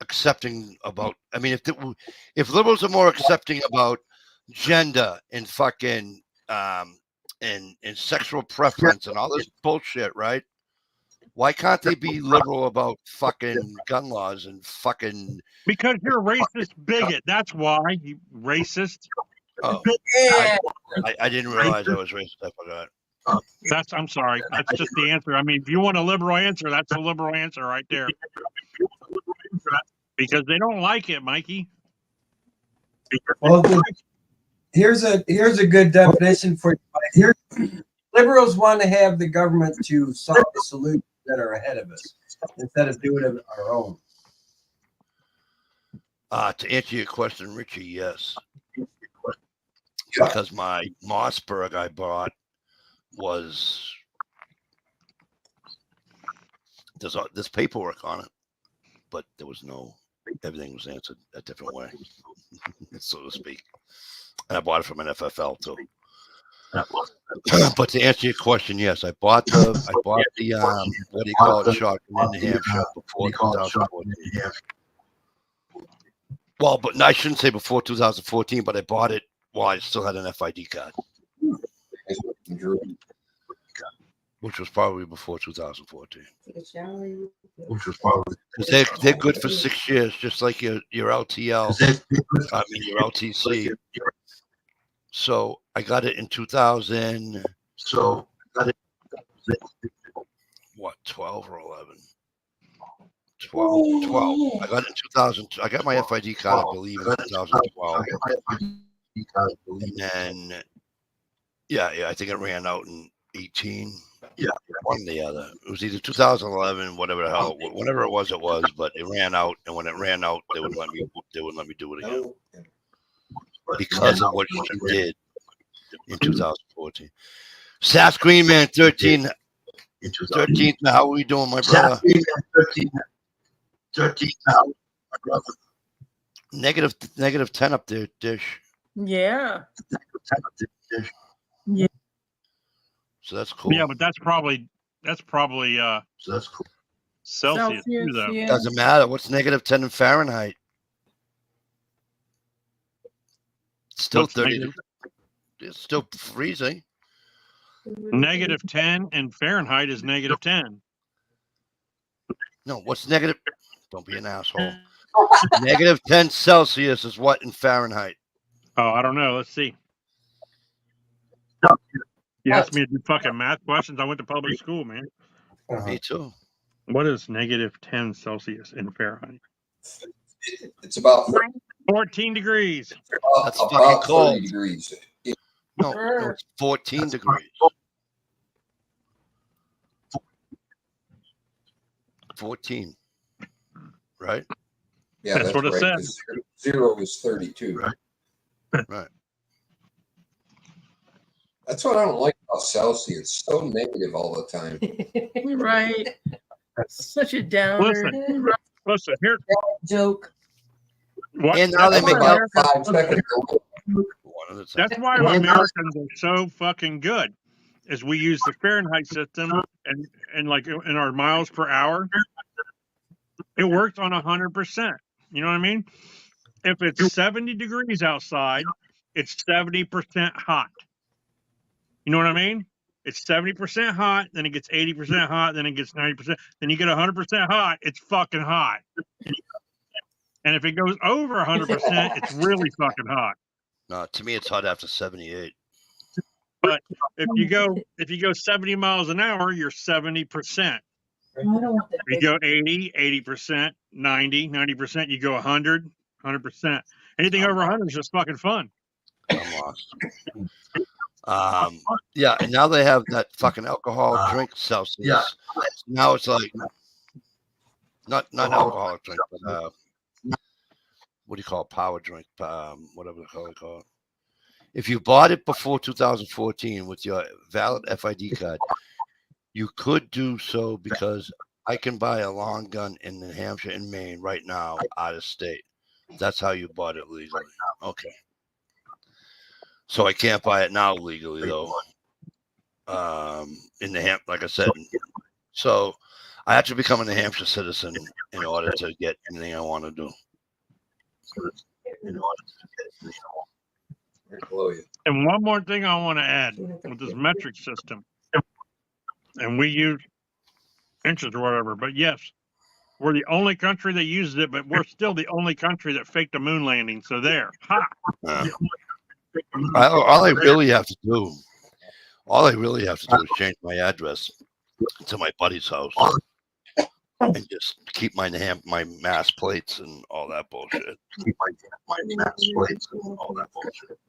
accepting about? I mean, if liberals are more accepting about gender and fucking and sexual preference and all this bullshit, right? Why can't they be liberal about fucking gun laws and fucking? Because you're a racist bigot. That's why, you racist. Oh, I didn't realize I was racist. I forgot. I'm sorry. That's just the answer. I mean, if you want a liberal answer, that's a liberal answer right there. Because they don't like it, Mikey. Well, here's a good definition for you. Liberals want to have the government to solve the solutions that are ahead of us instead of doing it our own. To answer your question, Richie, yes. Because my Mossberg I bought was there's paperwork on it, but there was everything was answered a different way, so to speak. And I bought it from an FFL too. But to answer your question, yes, I bought the what do you call it, shotgun in New Hampshire before 2014. Well, but I shouldn't say before 2014, but I bought it while I still had an FID card, which was probably before 2014. Because they're good for 6 years, just like your LTL. I mean your LTC. So I got it in 2000. So what, 12 or 11? 12. I got it in 2000. I got my FID card, I believe, in 2012. And then, yeah, I think it ran out in 18. Yeah, one or the other. It was either 2011, whatever the hell, whatever it was, but it ran out. And when it ran out, they wouldn't let me do it again because of what you did in 2014. Sass Greenman, 13. 13th. How are we doing, my brother? 13 now, my brother. Negative 10 up there, Dish. Yeah. Yeah. So that's cool. Yeah, but that's probably so that's cool. Celsius too, though. Yeah. Doesn't matter. What's negative 10 in Fahrenheit? Still What's 30. negative? It's still freezing. Negative 10 in Fahrenheit is negative 10. No, what's negative? Don't be an asshole. Negative 10 Celsius is what in Fahrenheit? Oh, I don't know. Let's see. You asked me to do fucking math questions. I went to public school, man. Me too. What is negative 10 Celsius in Fahrenheit? It's about 14 degrees. That's fucking cold. 30 degrees. No, it's 14 degrees. 14. Right? Yeah, That's what it right. says. Zero is 32. Right. That's what I don't like about Celsius. It's so negative all the time. Right. Such a downer. Listen here. Joke. What? And now they make out 5 seconds. That's why Americans are so fucking good. Is we use the Fahrenheit system and like in our miles per hour, it works on 100%. You know what I mean? If it's 70 degrees outside, it's 70% hot. You know what I mean? It's 70% hot, then it gets 80% hot, then it gets 90%, then you get 100% hot. It's fucking hot. And if it goes over 100%, it's really fucking hot. No, to me it's hot after 78. But if you go 70 miles an hour, you're 70%. If you go 80, 80%, 90, 90%, you go 100, 100%. Anything over 100 is just fucking fun. I'm lost. Yeah, and now they have that fucking alcohol drink Celsius. Yeah. Now it's like not alcoholic drink, but what do you call it? Power drink, whatever the hell they call it. If you bought it before 2014 with your valid FID card, you could do so because I can buy a long gun in New Hampshire and Maine right now out of state. That's how you bought it legally. Okay. So I can't buy it now legally though. In New Hampshire, like I said. So I have to become a New Hampshire citizen in order to get anything I want to do. And one more thing I want to add with this metric system, and we use inches or whatever, but yes, we're the only country that uses it, but we're still the only country that faked a moon landing. So there, ha! All I really have to do is change my address to my buddy's house and just keep my mass plates and all that bullshit. Keep my mass plates and all that bullshit.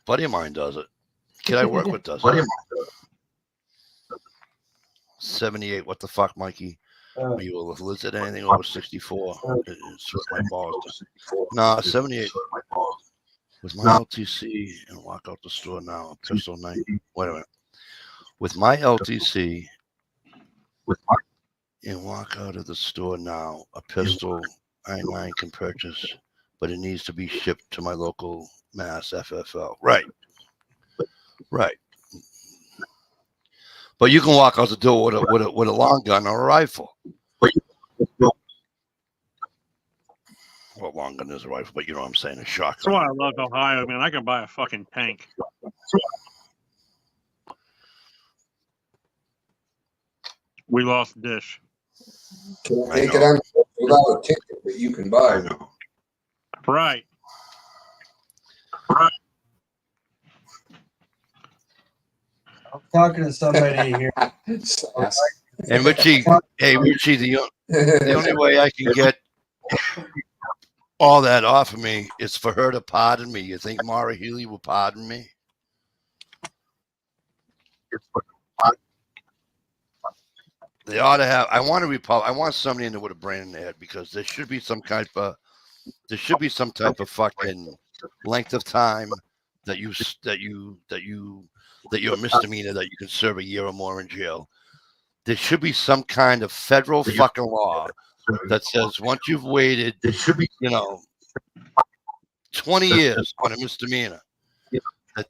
Buddy of mine does it. Kid I work with does it. 78. What the fuck, Mikey? Are you a lizard? Anything over 64? Switch my balls. Nah, 78. With my LTC and walk out the store now. Pistol 90. Wait a minute. With my LTC and walk out of the store now, a pistol I9 can purchase but it needs to be shipped to my local mass FFL. Right. Right. But you can walk out the door with a long gun or a rifle. Well, long gun is a rifle, but you know what I'm saying, a shotgun. That's why I love Ohio, man. I can buy a fucking tank. We lost Dish. Can't take it on without a ticket, but you can buy it. Right. I'm talking to somebody here. And Richie, hey Richie, the only way I can get all that off of me is for her to pardon me. You think Maura Healey will pardon me? They ought to have. I want somebody in there with a brain in their head, because there should be some type of fucking length of time that you're a misdemeanor that you can serve a year or more in jail. There should be some kind of federal fucking law that says once you've waited, 20 years on a misdemeanor,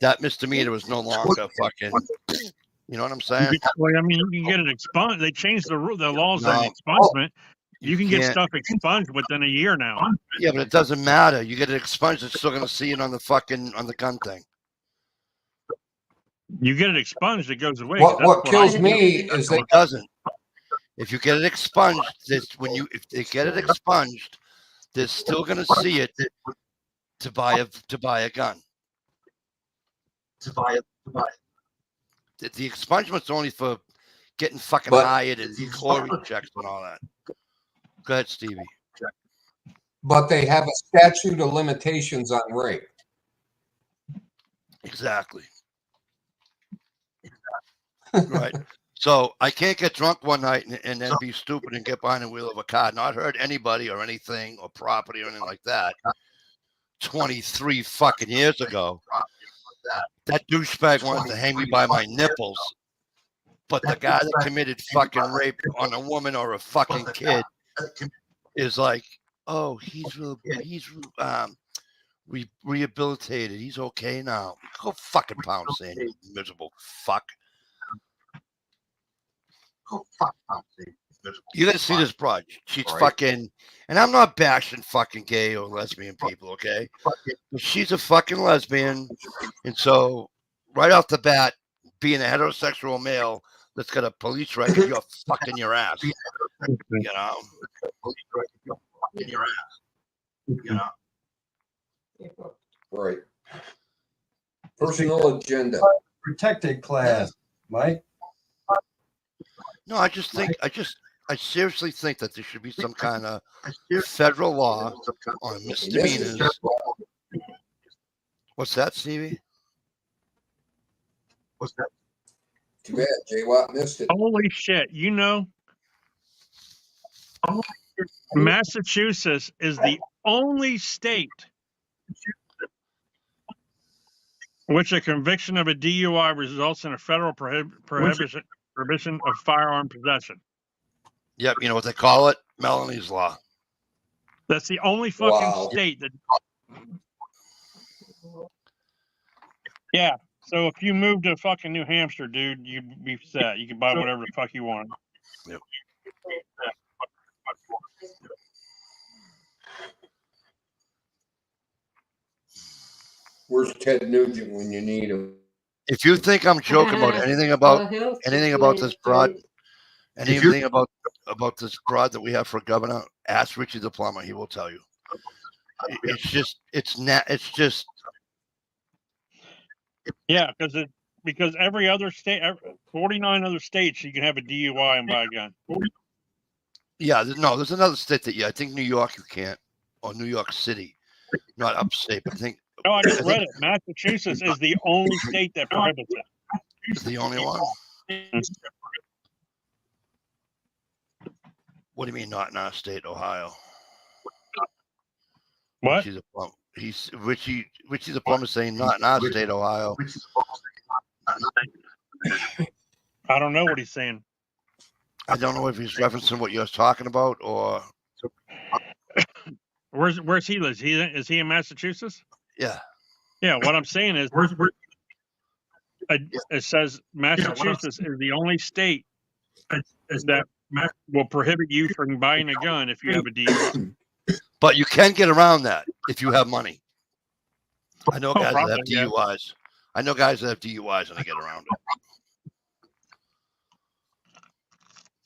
that misdemeanor is no longer fucking. You know what I'm saying? Well, I mean, you can get it expunged. They changed the laws on expungement. You can get stuff expunged within a year now. Yeah, but it doesn't matter. You get it expunged, it's still going to see it on the gun thing. You get it expunged, it goes away. What kills me is it doesn't. If you get it expunged, if they get it expunged, they're still going to see it to buy a gun. The expungement's only for getting fucking hired and Corey checks and all that. Go ahead, Stevie. But they have a statute of limitations on rape. Exactly. Right. So I can't get drunk one night and then be stupid and get behind the wheel of a car, not hurt anybody or anything or property or anything like that. 23 fucking years ago. That douchebag wants to hang me by my nipples. But the guy that committed fucking rape on a woman or a fucking kid is like, oh, he's rehabilitated. He's okay now. Go fucking pound sand, you miserable fuck. You gotta see this broad. She's fucking, and I'm not bashing fucking gay or lesbian people, okay? But she's a fucking lesbian, and so right off the bat, being a heterosexual male that's got a police record, you're fucking your ass. You know? Right. Personal agenda. Protected class, Mike. No, I seriously think that there should be some kind of federal law on misdemeanors. What's that, Stevie? What's that? Too bad J. Watt missed it. Holy shit. Massachusetts is the only state which a conviction of a DUI results in a federal prohibition of firearm possession. Yep, you know what they call it? Melanie's Law. That's the only fucking state that. Yeah. So if you moved to fucking New Hampshire, dude, you'd be set. You could buy whatever the fuck you want. Yep. Where's Ted Nugent when you need him? If you think I'm joking about anything about this broad, anything about this broad that we have for governor, ask Richie the plumber. He will tell you. It's just. Yeah, because every other state, 49 other states, you can have a DUI and buy a gun. Yeah, there's another state that I think New York you can't, or New York City, not upstate, but I think. No, I just read it. Massachusetts is the only state that prohibits it. It's the only one. What do you mean, not in our state, Ohio? What? Richie the plumber saying not in our state, Ohio. I don't know what he's saying. I don't know if he's referencing what you're talking about or. Where's he lives? Is he in Massachusetts? Yeah. Yeah. What I'm saying is, it says Massachusetts is the only state that will prohibit you from buying a gun if you have a DUI. But you can get around that if you have money. I know guys that have yeah. DUIs. I know guys that have DUIs and they get around it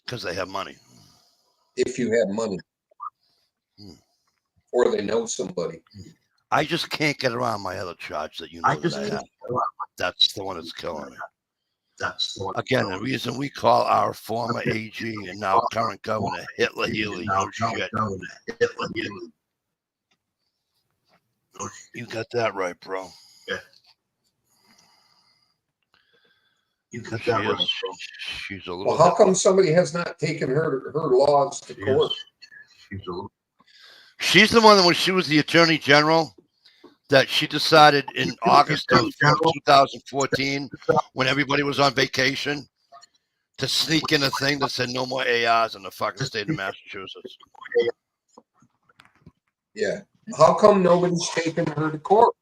because they have money. If you have money, or they know somebody. I just can't get around my other charge that you know that I have. That's the one that's killing me. Again, the reason we call our former AG and now current governor Hitler Healy. No shit. You got that right, bro. You got that right. She's a little. Well, how come somebody has not taken her laws to court? She's the one that when she was the attorney general, that she decided in August of 2014, when everybody was on vacation, to sneak in a thing that said no more ARs in the fucking state of Massachusetts. Yeah. How come nobody's taken her to court?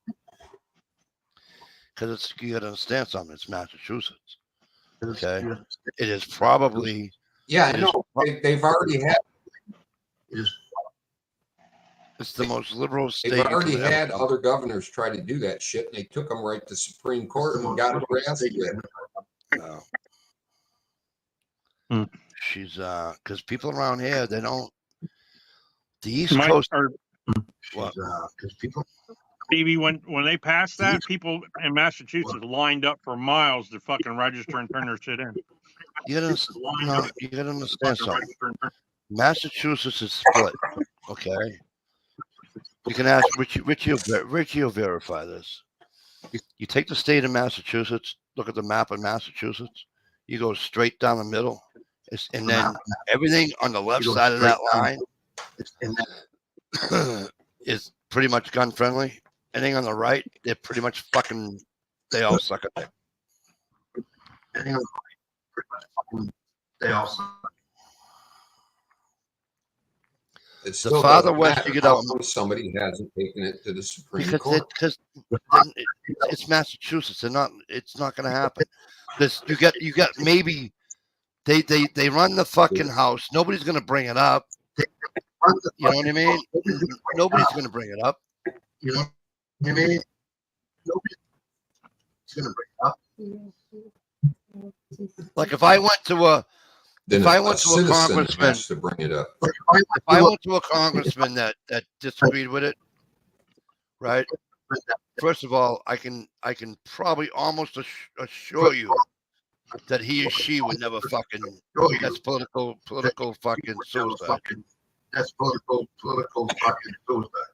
Because you got to understand something. It's Massachusetts. Okay. It is probably. Yeah, I know. They've already had. It's the most liberal state. They've already had other governors try to do that shit, and they took them right to Supreme Court and got her ass again. No. She's because people around here, they don't. The East Coast. Because people. Stevie, when they passed that, people in Massachusetts lined up for miles to fucking register and turn their shit in. You gotta understand something. Massachusetts is split. Okay. You can ask Richie will verify this. You take the state of Massachusetts, look at the map of Massachusetts, you go straight down the middle, and then everything on the left side of that line is pretty much gun friendly. Anything on the right, they're pretty much fucking, they all suck at it. Anything on the right, pretty much fucking, they all suck. It's the farther west you get out, somebody hasn't taken it to the Supreme Court because it's Massachusetts. It's not going to happen. Because you got maybe they run the fucking house. Nobody's going to bring it up. You know what I mean? Nobody's going to bring it up. You know what I mean? Nobody's going to bring it up. Like if I went to a. If I went to a congressman to bring it up, if I went to a congressman that disagreed with it, right? First of all, I can probably almost assure you that he or she would never fucking. That's political fucking suicide. That's political fucking suicide.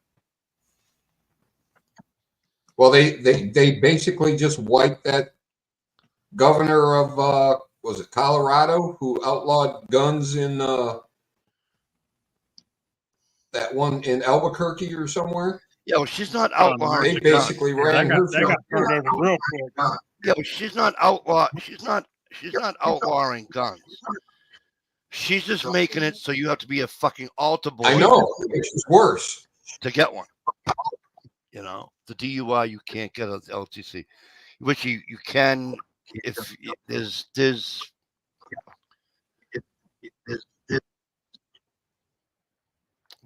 Well, they basically just wiped that governor of. Was it Colorado who outlawed guns in that one in Albuquerque or somewhere? Yeah, well, she's not outlawing. They basically ran her. That got turned over real quick. Yeah, well, she's not She's not outlawing guns. She's just making it so you have to be a fucking altar boy. I know, it's worse to get one. You know, the DUI you can't get an LTC, which you can. If there's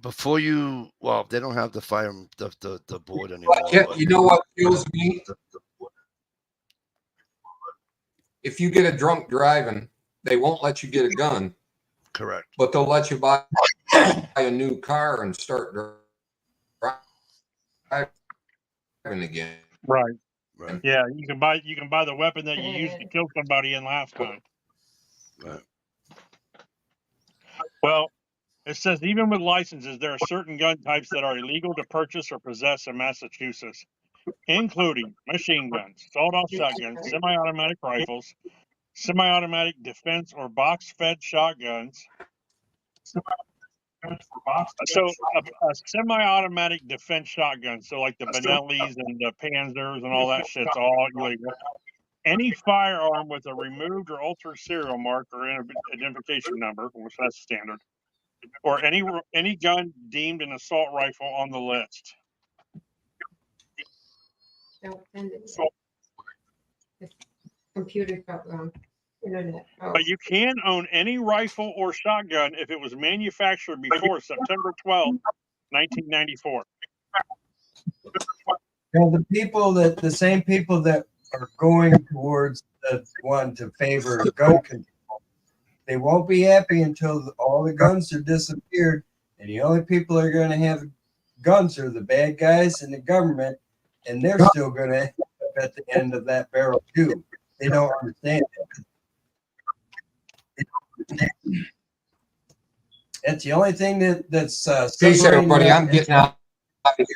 before you, well, they don't have the fire the board anymore. You know what kills me? If you get a drunk driving, they won't let you get a gun. Correct. But they'll let you buy a new car and start driving again. Right. Right. Yeah, you can buy the weapon that you used to kill somebody in last time. Right. Well, it says even with licenses, there are certain gun types that are illegal to purchase or possess in Massachusetts, including machine guns, sawed-off shotguns, semi-automatic rifles, semi-automatic defense or box-fed shotguns. So a semi-automatic defense shotgun, so like the Benellis and the Panzers and all that shit's all illegal. Any firearm with a removed or altered serial mark or identification number, which that's standard, or any gun deemed an assault rifle on the list. Don't send it. It's computer program, internet. Oh. But you can own any rifle or shotgun if it was manufactured before September 12th, 1994. Now, the same people that are going towards the one to favor gun control, they won't be happy until all the guns are disappeared, and the only people that are going to have guns are the bad guys and the government, and they're still going to end up at the end of that barrel too. They don't understand it. That's the only thing that's Peace, separating everybody. them. I'm getting out of here.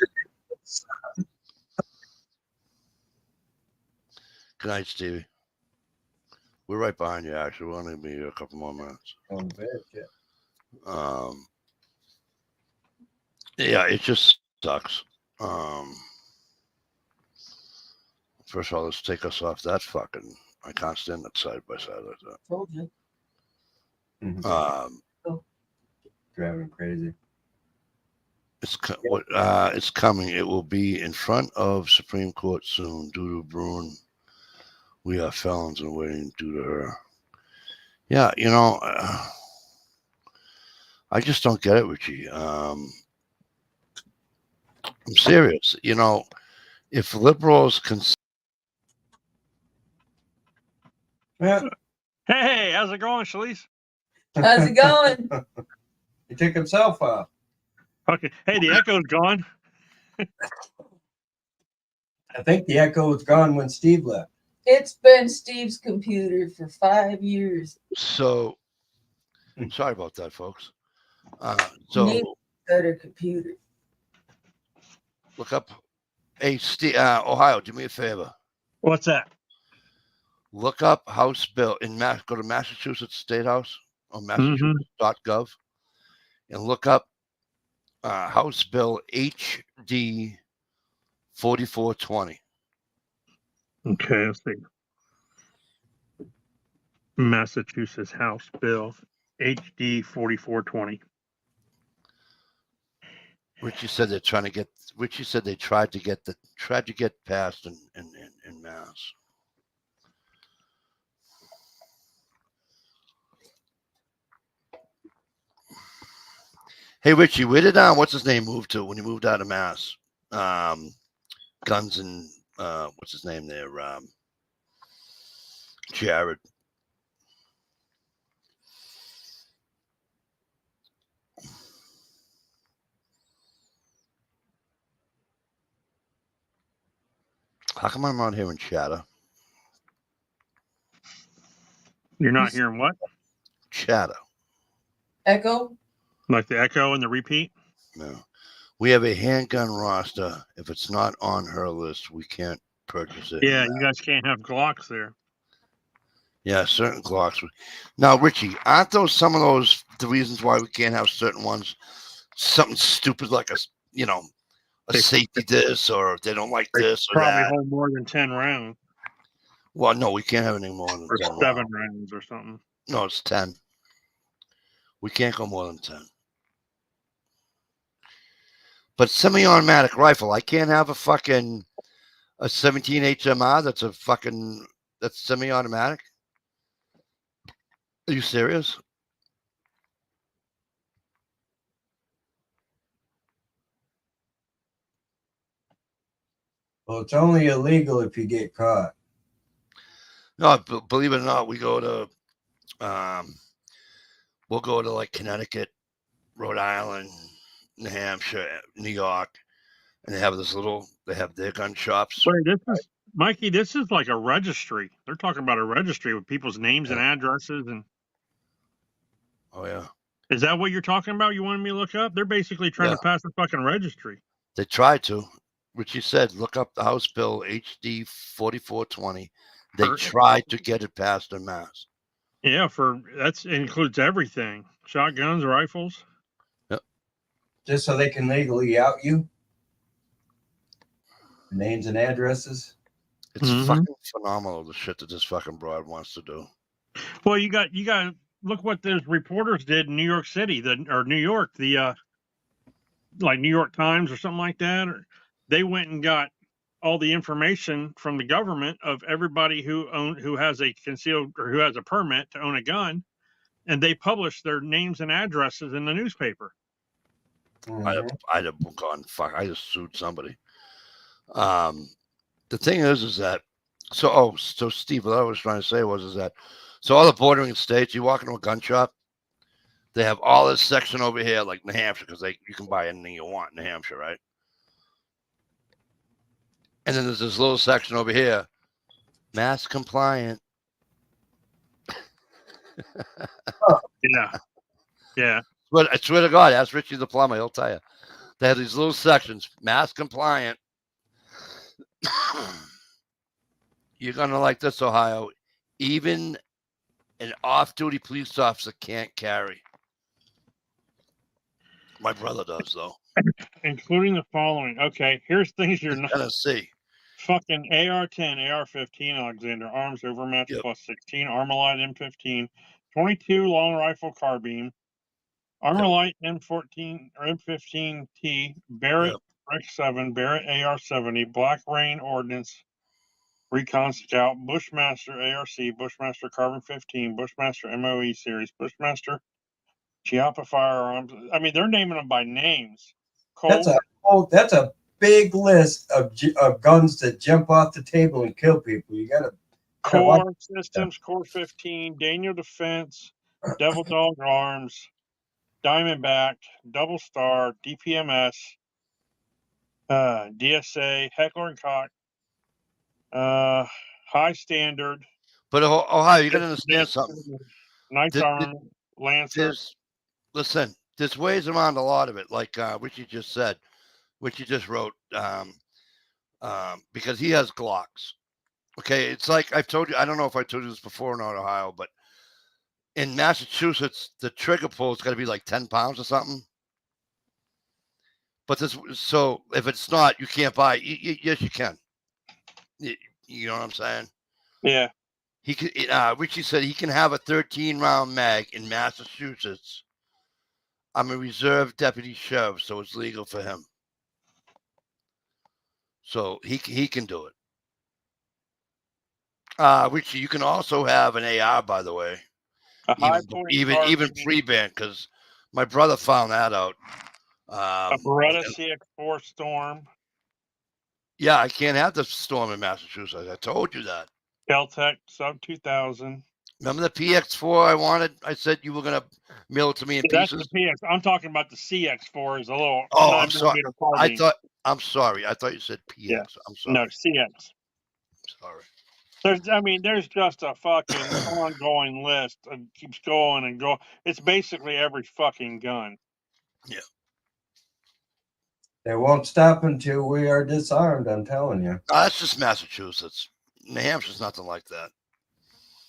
Good night, Stevie. We're right behind you, actually. We're only be here a couple more minutes. Yeah, it just sucks. First of all, let's take us off that fucking. I can't stand that side by side like that. Told you. Driving crazy. It's coming. It will be in front of Supreme Court soon due to Bruin. We are felons and waiting due to her. Yeah, you know, I just don't get it, Richie. I'm serious. You know, if liberals can. Hey, how's it going, Shalise? How's it going? He took himself off. Okay. Hey, the echo's gone. I think the echo was gone when Steve left. It's been Steve's computer for 5 years. So, sorry about that, folks. Need a better computer. Look up. Hey, Steve, Ohio, do me a favor. What's that? Look up House Bill go to Massachusetts State House or Massachusetts.gov and look up House Bill HD 4420. Okay, let's see. Massachusetts House Bill HD 4420. Richie said they're trying to get. Richie said they tried to get passed in Mass. Hey Richie, where did what's his name move to when he moved out of Mass? Guns and what's his name there? Jared. How come I'm not hearing chatter? You're not hearing what? Chatter. Echo? Like the echo and the repeat? No. We have a handgun roster. If it's not on her list, we can't purchase it. Yeah, you guys can't have Glocks there. Yeah, certain Glocks. Now, Richie, aren't those some of those the reasons why we can't have certain ones? Something stupid like a safety this, or they don't like this or probably that. hold more than 10 rounds. Well, no, we can't have any more than or 10 7 rounds or something. No, it's 10. We can't go more than 10. But semi-automatic rifle, I can't have a 17 HMR that's semi-automatic. Are you serious? Well, it's only illegal if you get caught. No, believe it or not, we go to we'll go to like Connecticut, Rhode Island, New Hampshire, New York, and they have their gun shops. Wait, Mikey, this is like a registry. They're talking about a registry with people's names and addresses and. Oh yeah. Is that what you're talking about? You wanted me to look up? They're basically trying to pass a fucking registry. They tried to. Richie said, look up the House Bill HD 4420. They tried to get it passed in Mass. Yeah, that includes everything. Shotguns, rifles. Yep. Just so they can legally out you? Names and addresses? It's fucking phenomenal, the shit that this fucking broad wants to do. Well, you got look what those reporters did in New York City, or New York, like New York Times or something like that. Or they went and got all the information from the government of everybody who has a concealed or who has a permit to own a gun, and they published their names and addresses in the newspaper. I'd have gone fuck. I just sued somebody. The thing is that so Steve, what I was trying to say is that so all the bordering states, you walk into a gun shop, they have all this section over here, like New Hampshire, because you can buy anything you want in New Hampshire, right? And then there's this little section over here, mass compliant. Yeah, yeah. But I swear to God, ask Richie the plumber, he'll tell you. They have these little sections, mass compliant. You're gonna like this, Ohio. Even an off-duty police officer can't carry. My brother does, though. Including the following. Okay, here's things you're not gonna see. Fucking AR-10, AR-15, Alexander Arms Overmatch plus 16, Armalite M15, 22 long rifle carbine, Armalite M14 or M15T, Barrett X7, Barrett AR-70, Black Rain Ordnance, Recon Scout, Bushmaster ARC, Bushmaster Carbon 15, Bushmaster MOE series, Bushmaster Chiappa firearms. I mean, they're naming them by names. That's a big list of guns that jump off the table and kill people. You gotta Core Systems, Core 15, Daniel Defense, Devil Dog Arms, Diamondback, Double Star, DPMS, DSA, Heckler and Koch, High Standard. But Ohio, you gotta understand something. Knights Armament, Lancer. Listen, there's ways around a lot of it, like Richie just said, which he just wrote, because he has Glocks. Okay, it's like I've told you. I don't know if I told you this before or not, Ohio, but in Massachusetts, the trigger pull's got to be like 10 pounds or something. But so if it's not, you can't buy. Yes, you can. You know what I'm saying? Yeah. He could. Richie said he can have a 13-round mag in Massachusetts. I'm a reserve deputy sheriff, so it's legal for him. So he can do it. Richie, you can also have an AR, by the way, even pre-ban, because my brother found that out. A Beretta CX4 Storm. Yeah, I can't have the Storm in Massachusetts. I told you that. Keltec Sub 2000. Remember the PX4 I wanted? I said you were gonna mail it to me in pieces. That's the PX. I'm talking about the CX4 is a little. Oh, I'm sorry. I'm sorry. I thought you said PX. Yeah. I'm sorry. No, CX. Sorry. There's just a fucking ongoing list and keeps going and going. It's basically every fucking gun. Yeah. They won't stop until we are disarmed, I'm telling you. That's just Massachusetts. New Hampshire's nothing like that.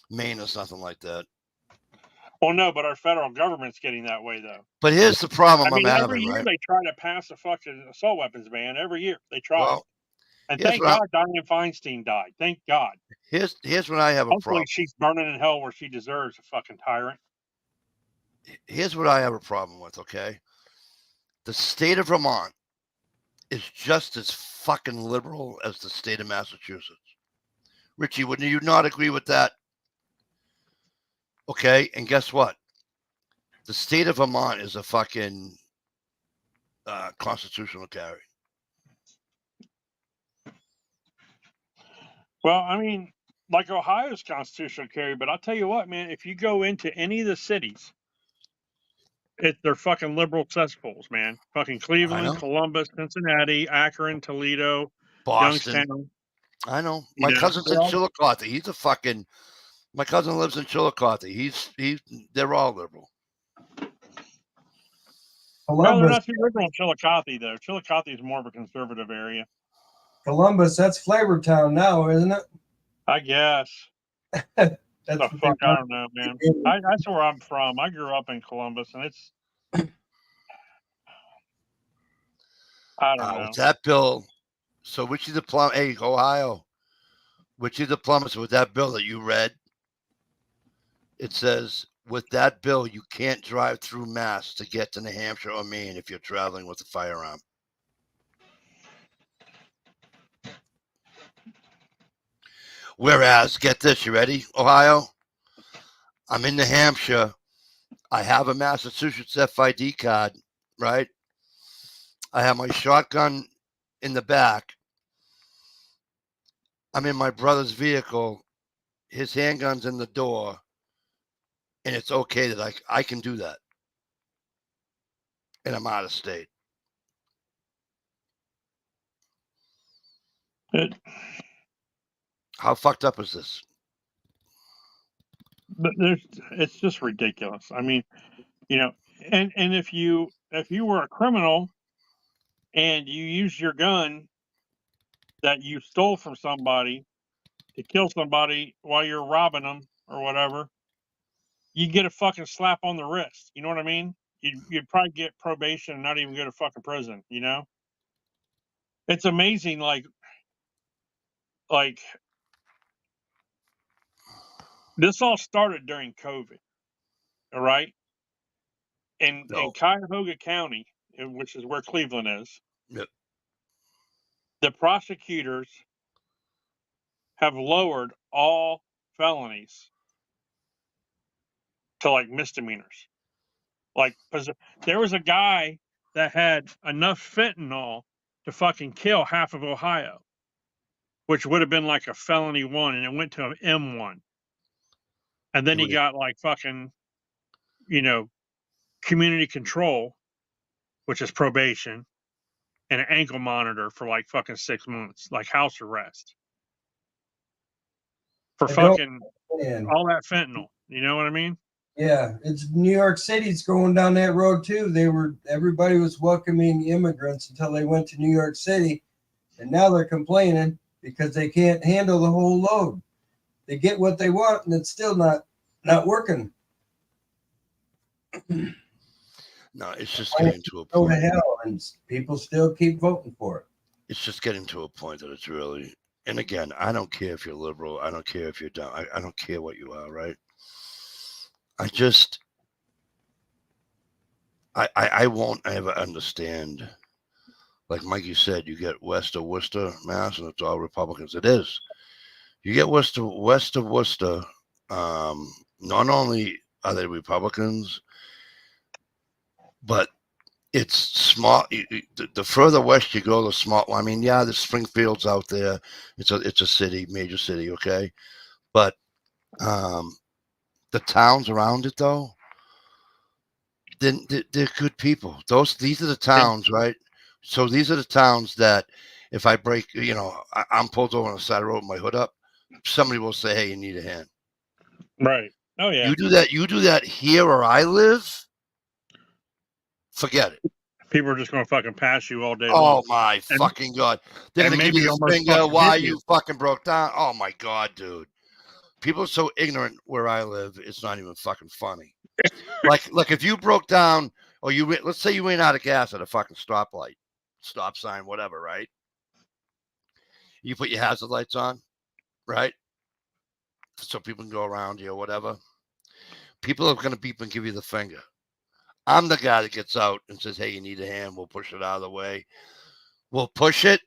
Maine is nothing like that. Well, no, but our federal government's getting that way, though. But here's the problem I'm having, every year right? They try to pass a fucking assault weapons ban. Every year they try. Well, and thank God Dianne Feinstein died. Thank God. Here's when I have a problem. Hopefully she's burning in hell where she deserves, a fucking tyrant. Here's what I have a problem with, okay? The state of Vermont is just as fucking liberal as the state of Massachusetts. Richie, wouldn't you not agree with that? Okay, and guess what? The state of Vermont is a fucking constitutional carry. Well, I mean, like Ohio's constitutional carry, but I'll tell you what, man, if you go into any of the cities, they're fucking liberal cesspools, man. Fucking Cleveland, Columbus, Cincinnati, Akron, Toledo, Boston. Youngstown. I know. My cousin's in Chillicothe. He's a fucking. My cousin lives in Chillicothe. They're all liberal. Well, they're not too liberal in Chillicothe, though. Chillicothe is more of a conservative area. Columbus, that's Flavortown now, isn't it? I guess. That's the fuck, I don't know, man. That's where I'm from. I grew up in Columbus, and it's. I don't know. With that bill, so which is the plum? Hey, Ohio, which is the plumber? So with that bill that you read, it says with that bill, you can't drive through Mass to get to New Hampshire or Maine if you're traveling with a firearm. Whereas, get this, you ready, Ohio? I'm in New Hampshire. I have a Massachusetts FID card, right? I have my shotgun in the back. I'm in my brother's vehicle. His handgun's in the door. And it's okay that I can do that. And I'm out of state. How fucked up is this? But it's just ridiculous. I mean, you know, and if you were a criminal and you use your gun that you stole from somebody to kill somebody while you're robbing them or whatever, you get a fucking slap on the wrist. You know what I mean? You'd probably get probation and not even go to fucking prison. You know, it's amazing. Like this all started during COVID. All right, in Cuyahoga County, which is where Cleveland is. Yep. The prosecutors have lowered all felonies to like misdemeanors. Like, because there was a guy that had enough fentanyl to fucking kill half of Ohio, which would have been like a felony 1, and it went to an M1. And then he got like fucking, you know, community control, which is probation, and an ankle monitor for like fucking 6 months, like house arrest. For fucking all that fentanyl. You know what I mean? Yeah, it's New York City's going down that road too. Everybody was welcoming immigrants until they went to New York City, and now they're complaining because they can't handle the whole load. They get what they want, and it's still not working. No, it's just getting to a point. Go to hell, and people still keep voting for it. It's just getting to a point that it's really. And again, I don't care if you're liberal. I don't care if you're down. I don't care what you are, right? I won't ever understand. Like Mikey said, you get west of Worcester, Mass, and it's all Republicans. It is. You get west of Worcester, not only are they Republicans, but it's small. The further west you go, the small. I mean, yeah, there's Springfield's out there. It's a city, major city, okay? But the towns around it, though, they're good people. These are the towns, right? So these are the towns that if I break, I'm pulled over on the side of the road with my hood up, somebody will say, "Hey, you need a hand." Right. Oh yeah. You do that here where I live. Forget it. People are just going to fucking pass you all day Oh long. my fucking God! They're gonna give you the finger. Why you fucking broke down? Oh my God, dude! People are so ignorant where I live. It's not even fucking funny. like if you broke down, or let's say you ran out of gas at a fucking stoplight, stop sign, whatever, right? You put your hazard lights on, right? So people can go around you or whatever. People are gonna beep and give you the finger. I'm the guy that gets out and says, "Hey, you need a hand? We'll push it out of the way. We'll push it,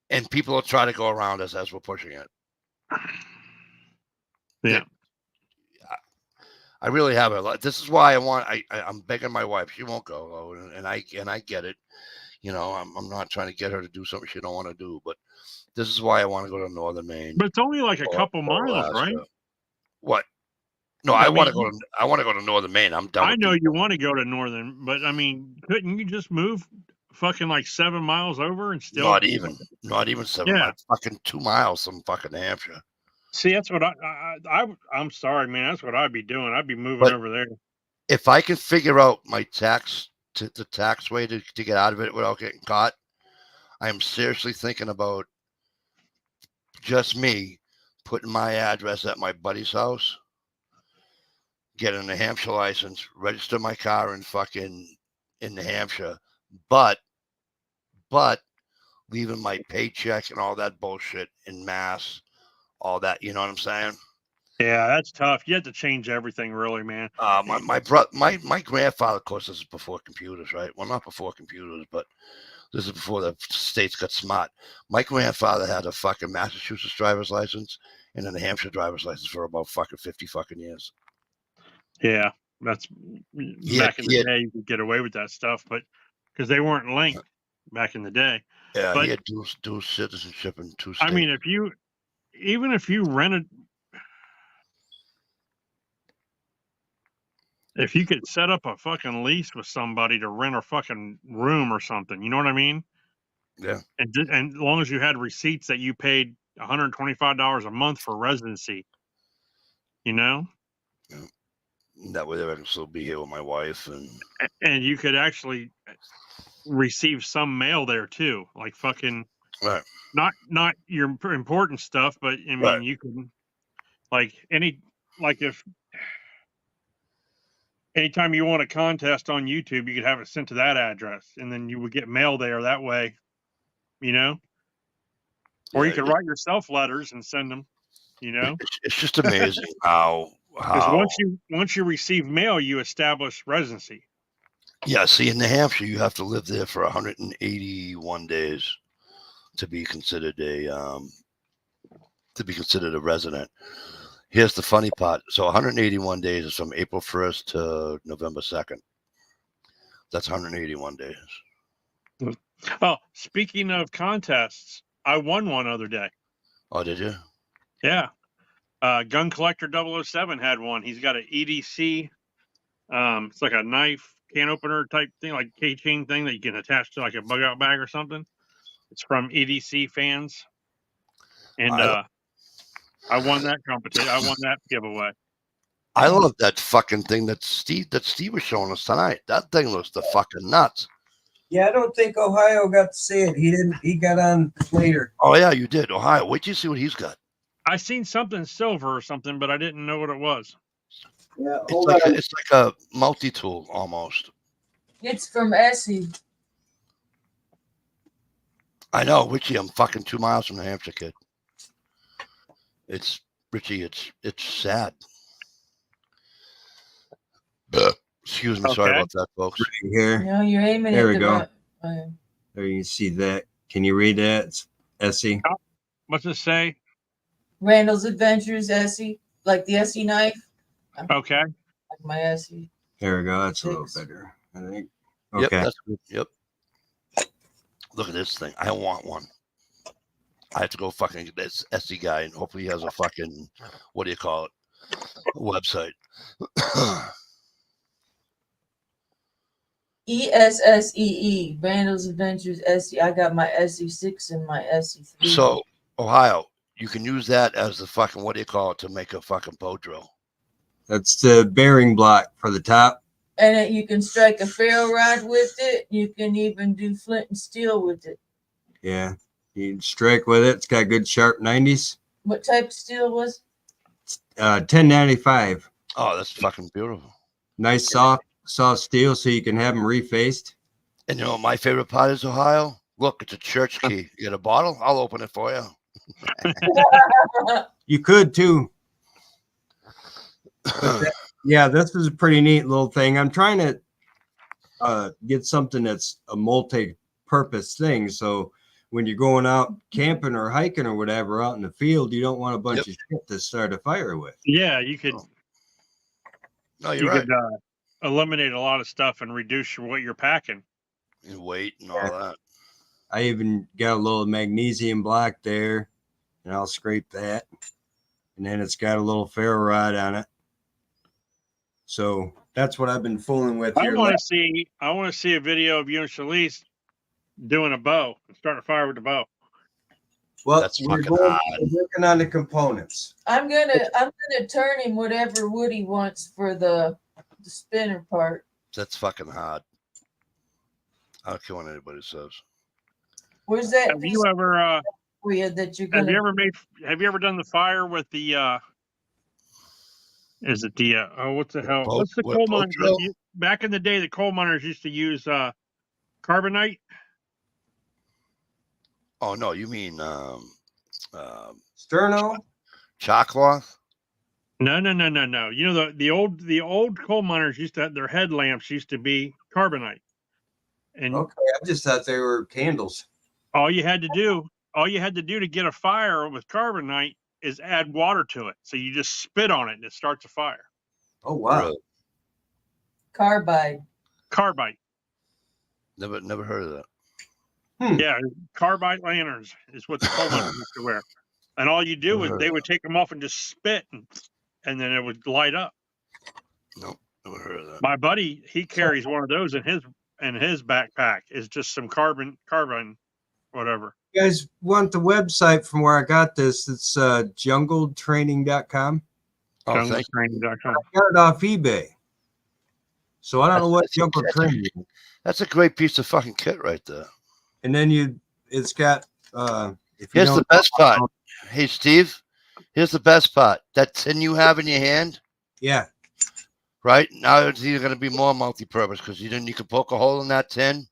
and people will try to go around us as we're pushing it." Yeah. I really have it. This is why I'm begging my wife. She won't go, and I get it. I'm not trying to get her to do something she don't want to do, but this is why I want to go to Northern Maine. But it's only like a couple miles, Alaska. right? What? No, I want to go. I want to go to Northern Maine. I'm done. I know you want to go to Northern, but I mean, couldn't you just move fucking like 7 miles over and still? Not even 7 miles. Fucking 2 miles from fucking New Hampshire. See, that's what I'm sorry, man. That's what I'd be doing. I'd be moving over there. If I can figure out the tax way to get out of it without getting caught, I am seriously thinking about just me putting my address at my buddy's house, getting a New Hampshire license, register my car in New Hampshire, but leaving my paycheck and all that bullshit in Mass, all that, you know what I'm saying? Yeah, that's tough. You have to change everything, really, man. My grandfather, of course, this is before computers, right? Well, not before computers, but this is before the states got smart. My grandfather had a fucking Massachusetts driver's license and a New Hampshire driver's license for about fucking 50 fucking years. Yeah, that's back in the day. You could get away with that stuff, but because they weren't linked back in the day. Yeah, But he had dual citizenship in 2 states. I mean, even if you rented, if you could set up a fucking lease with somebody to rent a fucking room or something, you know what I mean? Yeah. And as long as you had receipts that you paid $125 a month for residency, you know? Yeah. That way I can still be here with my wife and you could actually receive some mail there too, like fucking right. not your important stuff, but I mean Right. you can if anytime you want a contest on YouTube, you could have it sent to that address, and then you would get mail there that way, you know. Or you could write yourself letters and send them, you know. It's just amazing how Because once you receive mail, you establish residency. Yeah, see, in New Hampshire, you have to live there for 181 days to be considered a resident. Here's the funny part. So 181 days is from April 1st to November 2nd. That's 181 days. Oh, speaking of contests, I won one other day. Oh, did you? Yeah. Gun Collector 007 had one. He's got an EDC. It's like a knife can opener type thing, like keychain thing that you can attach to like a bug out bag or something. It's from EDC fans. And I won that competition. I won that giveaway. I love that fucking thing that Steve was showing us tonight. That thing looks the fucking nuts. Yeah, I don't think Ohio got to see it. He didn't. He got on later. Oh yeah, you did. Ohio. Wait till you see what he's got. I seen something silver or something, but I didn't know what it was. Yeah, it's like a multi-tool almost. It's from Essie. I know, Richie. I'm fucking 2 miles from New Hampshire, kid. It's Richie. It's sad. Excuse me. Okay. Sorry about that, folks. Right here. No, you're aiming there at we go. There you see that. Can you read that? It's Essie. What's it say? Randall's Adventures Essie, like the Essie knife. Okay. Like my Essie. There we go. That's a little better, I think. Okay. Yep, that's good. Yep. Look at this thing. I want one. I have to go fucking get this Essie guy, and hopefully he has a fucking, what do you call it, website. ESSEE, Randall's Adventures Essie. I got my SE6 and my SE3. So, Ohio, you can use that as the fucking, what do you call it, to make a fucking bow drill. That's the bearing block for the top. And you can strike a ferro rod with it. You can even do flint and steel with it. Yeah, you can strike with it. It's got good sharp 90s. What type of steel was it? 1095. Oh, that's fucking beautiful. Nice soft steel, so you can have them refaced. And you know what my favorite part is, Ohio? Look, it's a church key. You get a bottle? I'll open it for you. You could too. Yeah, this is a pretty neat little thing. I'm trying to get something that's a multi-purpose thing. So when you're going out camping or hiking or whatever out in the field, you don't want a bunch of shit to start a fire with. Yeah, you could. No, you're right. Could eliminate a lot of stuff and reduce what you're packing. And weight and all that. I even got a little magnesium block there, and I'll scrape that. And then it's got a little ferro rod on it. So that's what I've been fooling with here. I want to see a video of you and Shalise doing a bow and starting a fire with the bow. Well, that's we're working on the components. I'm gonna turn him whatever wood he wants for the spinner part. That's fucking hard. I don't care what anybody says. Where's that? Have you ever Have you ever done the fire with the is it the what the hell? What's the coal mine? Back in the day, the coal miners used to use carbonite. Oh no, you mean sterno? Chalk cloth? No. You know the old coal miners used to have their headlamps used to be carbonite, and Okay, I just thought they were candles. all you had to do to get a fire with carbonite is add water to it. So you just spit on it and it starts a fire. Oh wow. Really? Carbide. Carbide. Never heard of that. Yeah, carbide lanterns is what the coal miners used to wear. And all you do is they would take them off and just spit, and then it would light up. No, never heard of that. My buddy, he carries one of those in his backpack. Is just some carbon, whatever. You guys want the website from where I got this? It's jungletraining.com. Oh, thank you. Jungletraining.com. I got it off eBay. So I don't know what jungle training is. That's a great piece of fucking kit right there. And then it's got Here's the best part. Hey, Steve, here's the best part. That tin you have in your hand, Yeah. right? Now it's either going to be more multi-purpose because you can poke a hole in that tin,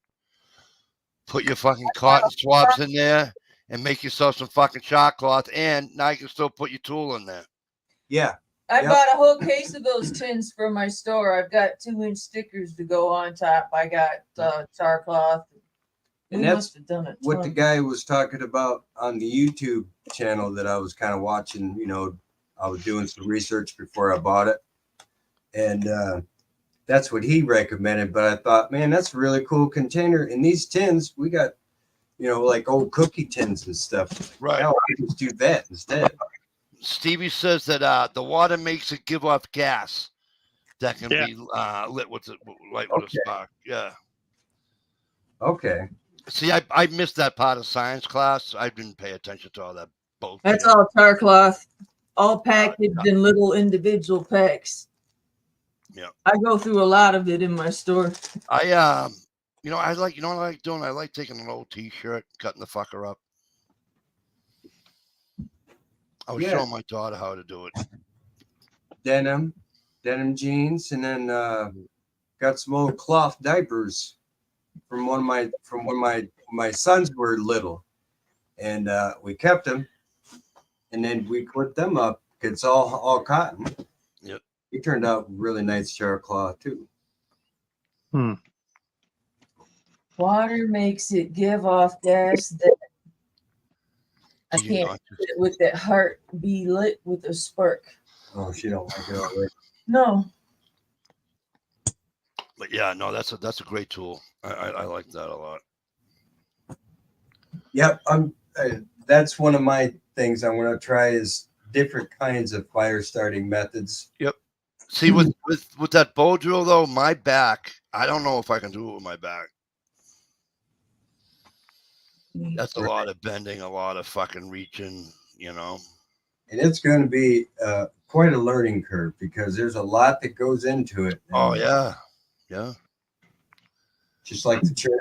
put your fucking cotton swabs in there, and make yourself some fucking shot cloth, and now you can still put your tool in there. Yeah. I Yep. bought a whole case of those tins from my store. I've got 2-inch stickers to go on top. I got tar cloth. And We that's must have done it. what the guy was talking about on the YouTube channel that I was kind of watching. You know, I was doing some research before I bought it, and that's what he recommended. But I thought, man, that's a really cool container. In these tins, we got, you know, like old cookie tins and stuff. Right. Now I just do that instead. Stevie says that the water makes it give off gas that can be lit with a spark. Yeah. Okay. See, I missed that part of science class. I didn't pay attention to all that bullshit. That's all tar cloth, all packaged in little individual packs. Yeah. I go through a lot of it in my store. I like doing. I like taking an old T-shirt, cutting the fucker up. I was showing my daughter how to do it. Denim jeans, and then got some old cloth diapers from when my sons were little, and we kept them, and then we put them up. It's all cotton. Yep. It turned out really nice char cloth too. Water makes it give off gas that I can't sit with that heart be lit with a spark. Oh, she don't like it already. No. But yeah, no, that's a great tool. I like that a lot. Yep, that's one of my things I want to try is different kinds of fire starting methods. Yep. See, with that bow drill though, my back, I don't know if I can do it with my back. That's a lot of bending, a lot of fucking reaching, you know. And it's going to be quite a learning curve because there's a lot that goes into it. Oh yeah, yeah. Just like the chip,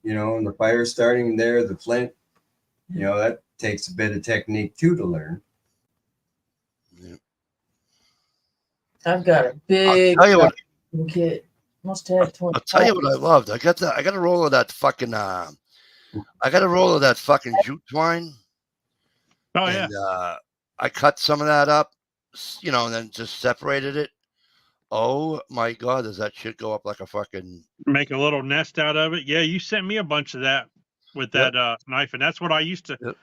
you know, and the fire starting there, the flint, you know, that takes a bit of technique too to learn. Yeah. I've got a big kit. Must have 20. I'll tell you what I loved. I got a roll of that fucking jute twine. Oh and, yeah. I cut some of that up, you know, and then just separated it. Oh my God, does that shit go up like a fucking... Make a little nest out of it. Yeah, you sent me a bunch of that with that knife, and that's what I used to. Yep.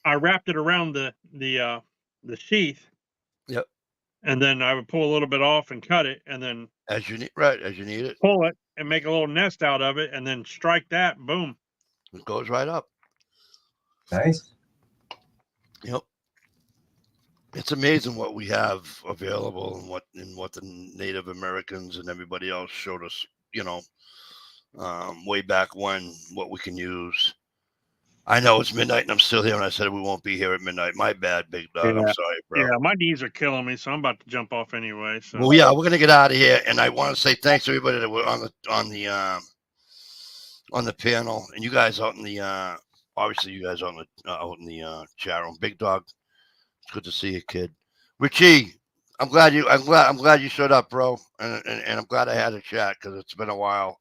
I wrapped it around the sheath. Yep. And then I would pull a little bit off and cut it, and then as you need it. Pull it and make a little nest out of it, and then strike that. Boom. It goes right up. Nice. Yep. It's amazing what we have available and what the Native Americans and everybody else showed us, you know, way back when, what we can use. I know it's midnight and I'm still here, and I said we won't be here at midnight. My bad, big dog. I'm sorry, bro. Yeah, my knees are killing me, so I'm about to jump off anyway. So. Well, yeah, we're gonna get out of here, and I want to say thanks to everybody that were on the panel, and you guys out in the obviously you guys out in the chat room. Big dog, it's good to see you, kid. Richie, I'm glad you showed up, bro, and I'm glad I had a chat because it's been a while.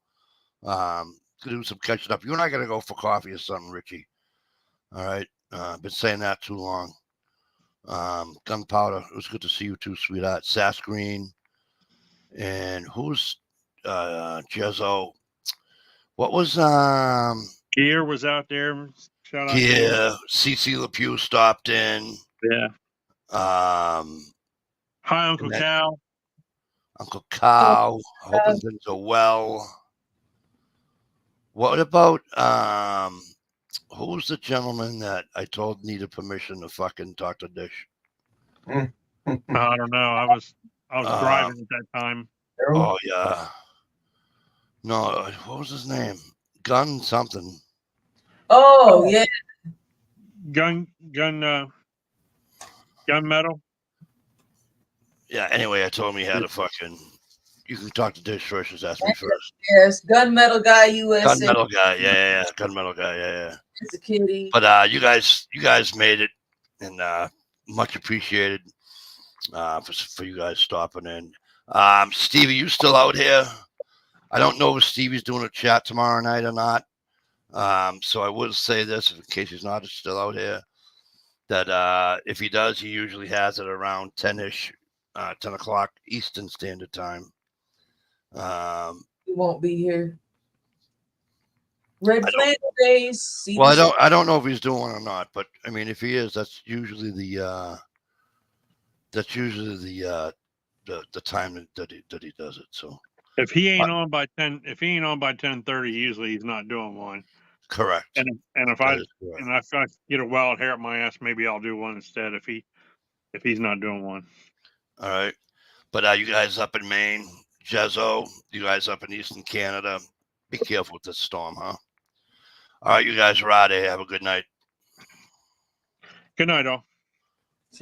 To do some catching up. You and I gotta go for coffee or something, Richie. All right, been saying that too long. Gunpowder, it was good to see you too, sweetheart. Sass Green, and who's Jezzo? What was Gear was out there. Shout out to yeah, CC LePew stopped in. Yeah. Hi, Uncle and then Cal. Uncle Cow, hoping things are well. What about who's the gentleman that I told needed permission to fucking talk to Dish? I don't know. I was driving at that time. Oh yeah. No, what was his name? Gun something. Oh yeah. Gun metal. Yeah, anyway, I told him he had a fucking you can talk to Dish first, just ask me first. Yes, Gunmetal Guy USA. Gunmetal guy, yeah. Gunmetal guy, yeah. It's a kitty. But you guys made it, and much appreciated for you guys stopping in. Stevie, you still out here? I don't know if Stevie's doing a chat tomorrow night or not. So I will say this, in case he's not still out here, that if he does, he usually has it around 10-ish, 10 o'clock Eastern Standard Time. He won't be here. Red Flannel Days. Well, I don't know if he's doing one or not, but I mean, if he is, that's usually the time that he does it. So if he ain't on by 10:30, usually he's not doing one. Correct. And if I get a wild hair up my ass, maybe I'll do one instead. If he's not doing one. All right, but you guys up in Maine, Jezzo, you guys up in Eastern Canada, be careful with this storm, huh? All right, you guys are out of here. Have a good night. Good night, all.